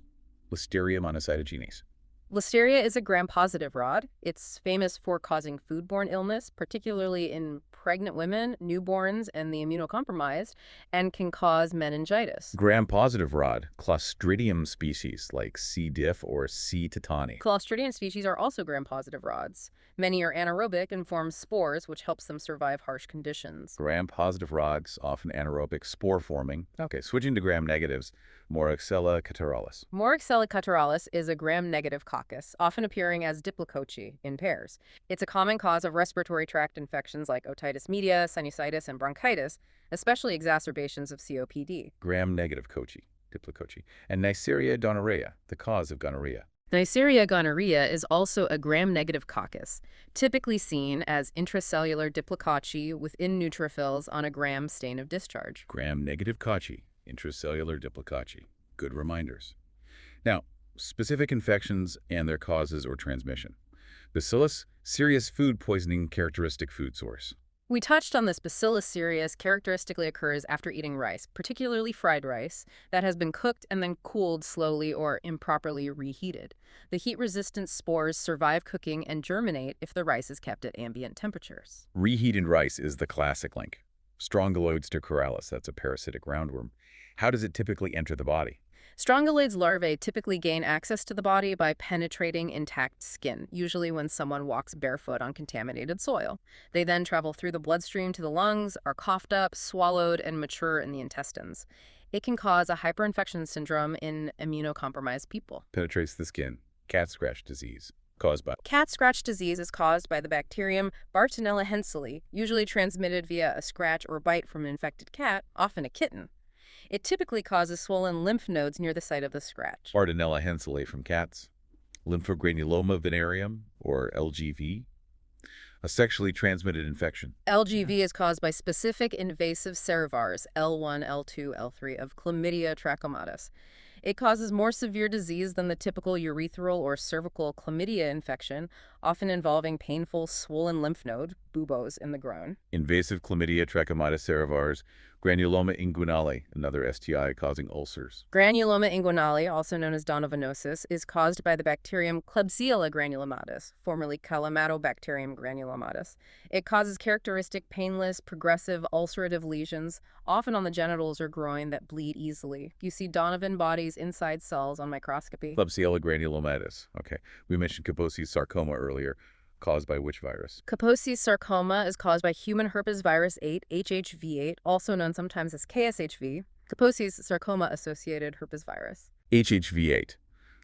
Listeria monocytogenes. Listeria is a gram-positive rod. It's famous for causing foodborne illness, particularly in pregnant women, newborns, and the immunocompromised, and can cause meningitis. Gram-positive rod, Clostridium species like C. diff or C. tetani. Clostridium species are also gram-positive rods. Many are anaerobic and form spores, which helps them survive harsh conditions. Gram-positive rods, often anaerobic, spore-forming. Okay, switching to gram-negatives, Moraxella catarrhalis. Moraxella catarrhalis is a gram-negative coccus, often appearing as diplococci in pairs. It's a common cause of respiratory tract infections like otitis media, sinusitis, and bronchitis, especially exacerbations of COPD. Gram-negative cocci, diplococci. And Neisseria gonorrhea, the cause of gonorrhea. Neisseria gonorrhea is also a gram-negative coccus, typically seen as intracellular diplococci within neutrophils on a gram stain of discharge. Gram-negative cocci, intracellular diplococci. Good reminders. Now, specific infections and their causes or transmission. Bacillus, serious food poisoning characteristic food source. We touched on this. Bacillus cereus characteristically occurs after eating rice, particularly fried rice, that has been cooked and then cooled slowly or improperly reheated. The heat-resistant spores survive cooking and germinate if the rice is kept at ambient temperatures. Reheated rice is the classic link. Strongyloids stercoralis, that's a parasitic roundworm. How does it typically enter the body? Strongyloids larvae typically gain access to the body by penetrating intact skin, usually when someone walks barefoot on contaminated soil. They then travel through the bloodstream to the lungs, are coughed up, swallowed, and mature in the intestines. It can cause a hyperinfection syndrome in immunocompromised people. Penetrates the skin. Cat scratch disease. Caused by. Cat scratch disease is caused by the bacterium Bartonella henselae, usually transmitted via a scratch or bite from an infected cat, often a kitten. It typically causes swollen lymph nodes near the site of the scratch. Bartonella henselae from cats. Lymphogranuloma venereum, or LGV. A sexually transmitted infection. LGV is caused by specific invasive cerevars, L1, L2, L3, of Chlamydia trachomatis. It causes more severe disease than the typical urethral or cervical chlamydia infection, often involving painful swollen lymph node, buboes, in the groin. Invasive chlamydia trachomatis cerevars. Granuloma inguinale, another STI causing ulcers. Granuloma inguinale, also known as donovanosis, is caused by the bacterium Klebsiella granulomatis, formerly Calamatorbacterium granulomatis. It causes characteristic painless, progressive, ulcerative lesions, often on the genitals or groin, that bleed easily. You see Donovan bodies inside cells on microscopy. Klebsiella granulomatis. Okay. We mentioned Kaposi's sarcoma earlier. Caused by which virus? Kaposi's sarcoma is caused by human herpes virus 8, HHV8, also known sometimes as KSHV, Kaposi's sarcoma-associated herpes virus. HHV8.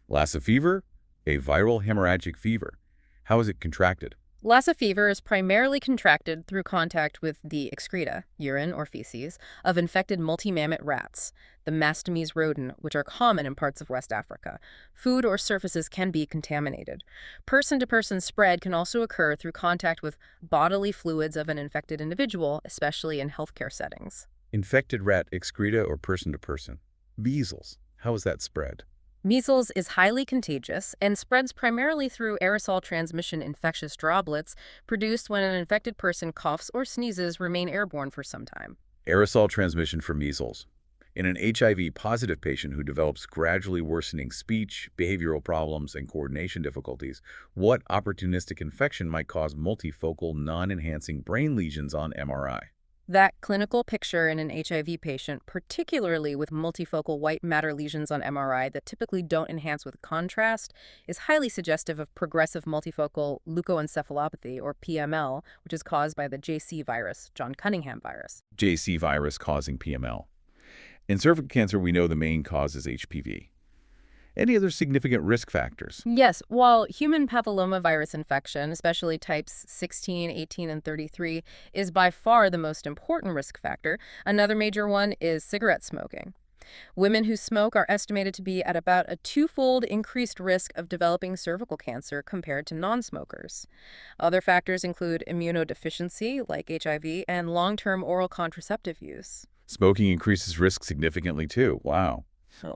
Lassa fever, a viral hemorrhagic fever. How is it contracted? Lassa fever is primarily contracted through contact with the excreta, urine or feces, of infected multi-mammat rats, the Mastomys rodent, which are common in parts of West Africa. Food or surfaces can be contaminated. Person-to-person spread can also occur through contact with bodily fluids of an infected individual, especially in healthcare settings. Infected rat excreta or person-to-person. Measles. How is that spread? Measles is highly contagious and spreads primarily through aerosol transmission. Infectious droplets produced when an infected person coughs or sneezes remain airborne for some time. Aerosol transmission for measles. In an HIV-positive patient who develops gradually worsening speech, behavioral problems, and coordination difficulties, what opportunistic infection might cause multifocal, non-enhancing brain lesions on MRI? That clinical picture in an HIV patient, particularly with multifocal white matter lesions on MRI that typically don't enhance with contrast, is highly suggestive of progressive multifocal leukoencephalopathy, or PML, which is caused by the JC virus, John Cunningham virus. JC virus causing PML. In cervical cancer, we know the main cause is HPV. Any other significant risk factors? Yes, while human papillomavirus infection, especially types 16, 18, and 33, is by far the most important risk factor, another major one is cigarette smoking. Women who smoke are estimated to be at about a twofold increased risk of developing cervical cancer compared to non-smokers. Other factors include immunodeficiency, like HIV, and long-term oral contraceptive use. Smoking increases risk significantly too. Wow.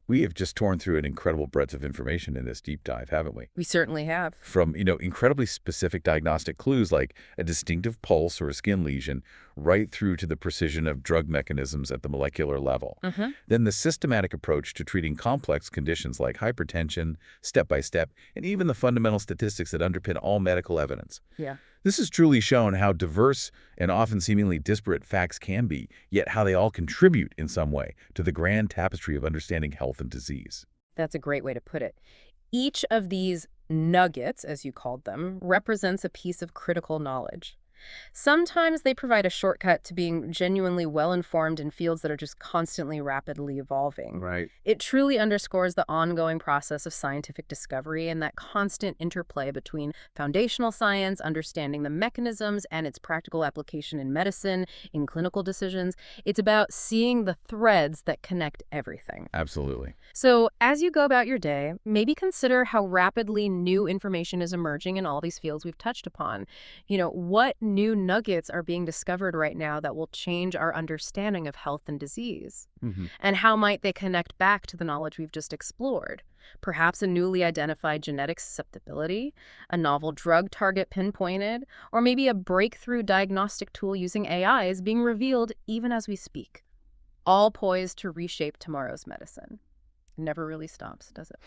We have just torn through an incredible breadth of information in this deep dive, haven't we? We certainly have. From, incredibly specific diagnostic clues like a distinctive pulse or a skin lesion, right through to the precision of drug mechanisms at the molecular level. Then the systematic approach to treating complex conditions like hypertension, step-by-step, and even the fundamental statistics that underpin all medical evidence. Yeah. This has truly shown how diverse and often seemingly disparate facts can be, yet how they all contribute in some way to the grand tapestry of understanding health and disease. That's a great way to put it. Each of these nuggets, as you called them, represents a piece of critical knowledge. Sometimes they provide a shortcut to being genuinely well-informed in fields that are just constantly rapidly evolving. Right. It truly underscores the ongoing process of scientific discovery and that constant interplay between foundational science, understanding the mechanisms, and its practical application in medicine, in clinical decisions. It's about seeing the threads that connect everything. Absolutely. So as you go about your day, maybe consider how rapidly new information is emerging in all these fields we've touched upon. What new nuggets are being discovered right now that will change our understanding of health and disease? Hmm. And how might they connect back to the knowledge we've just explored? Perhaps a newly identified genetic susceptibility, a novel drug target pinpointed, or maybe a breakthrough diagnostic tool using AI is being revealed even as we speak, all poised to reshape tomorrow's medicine. It never really stops, does it?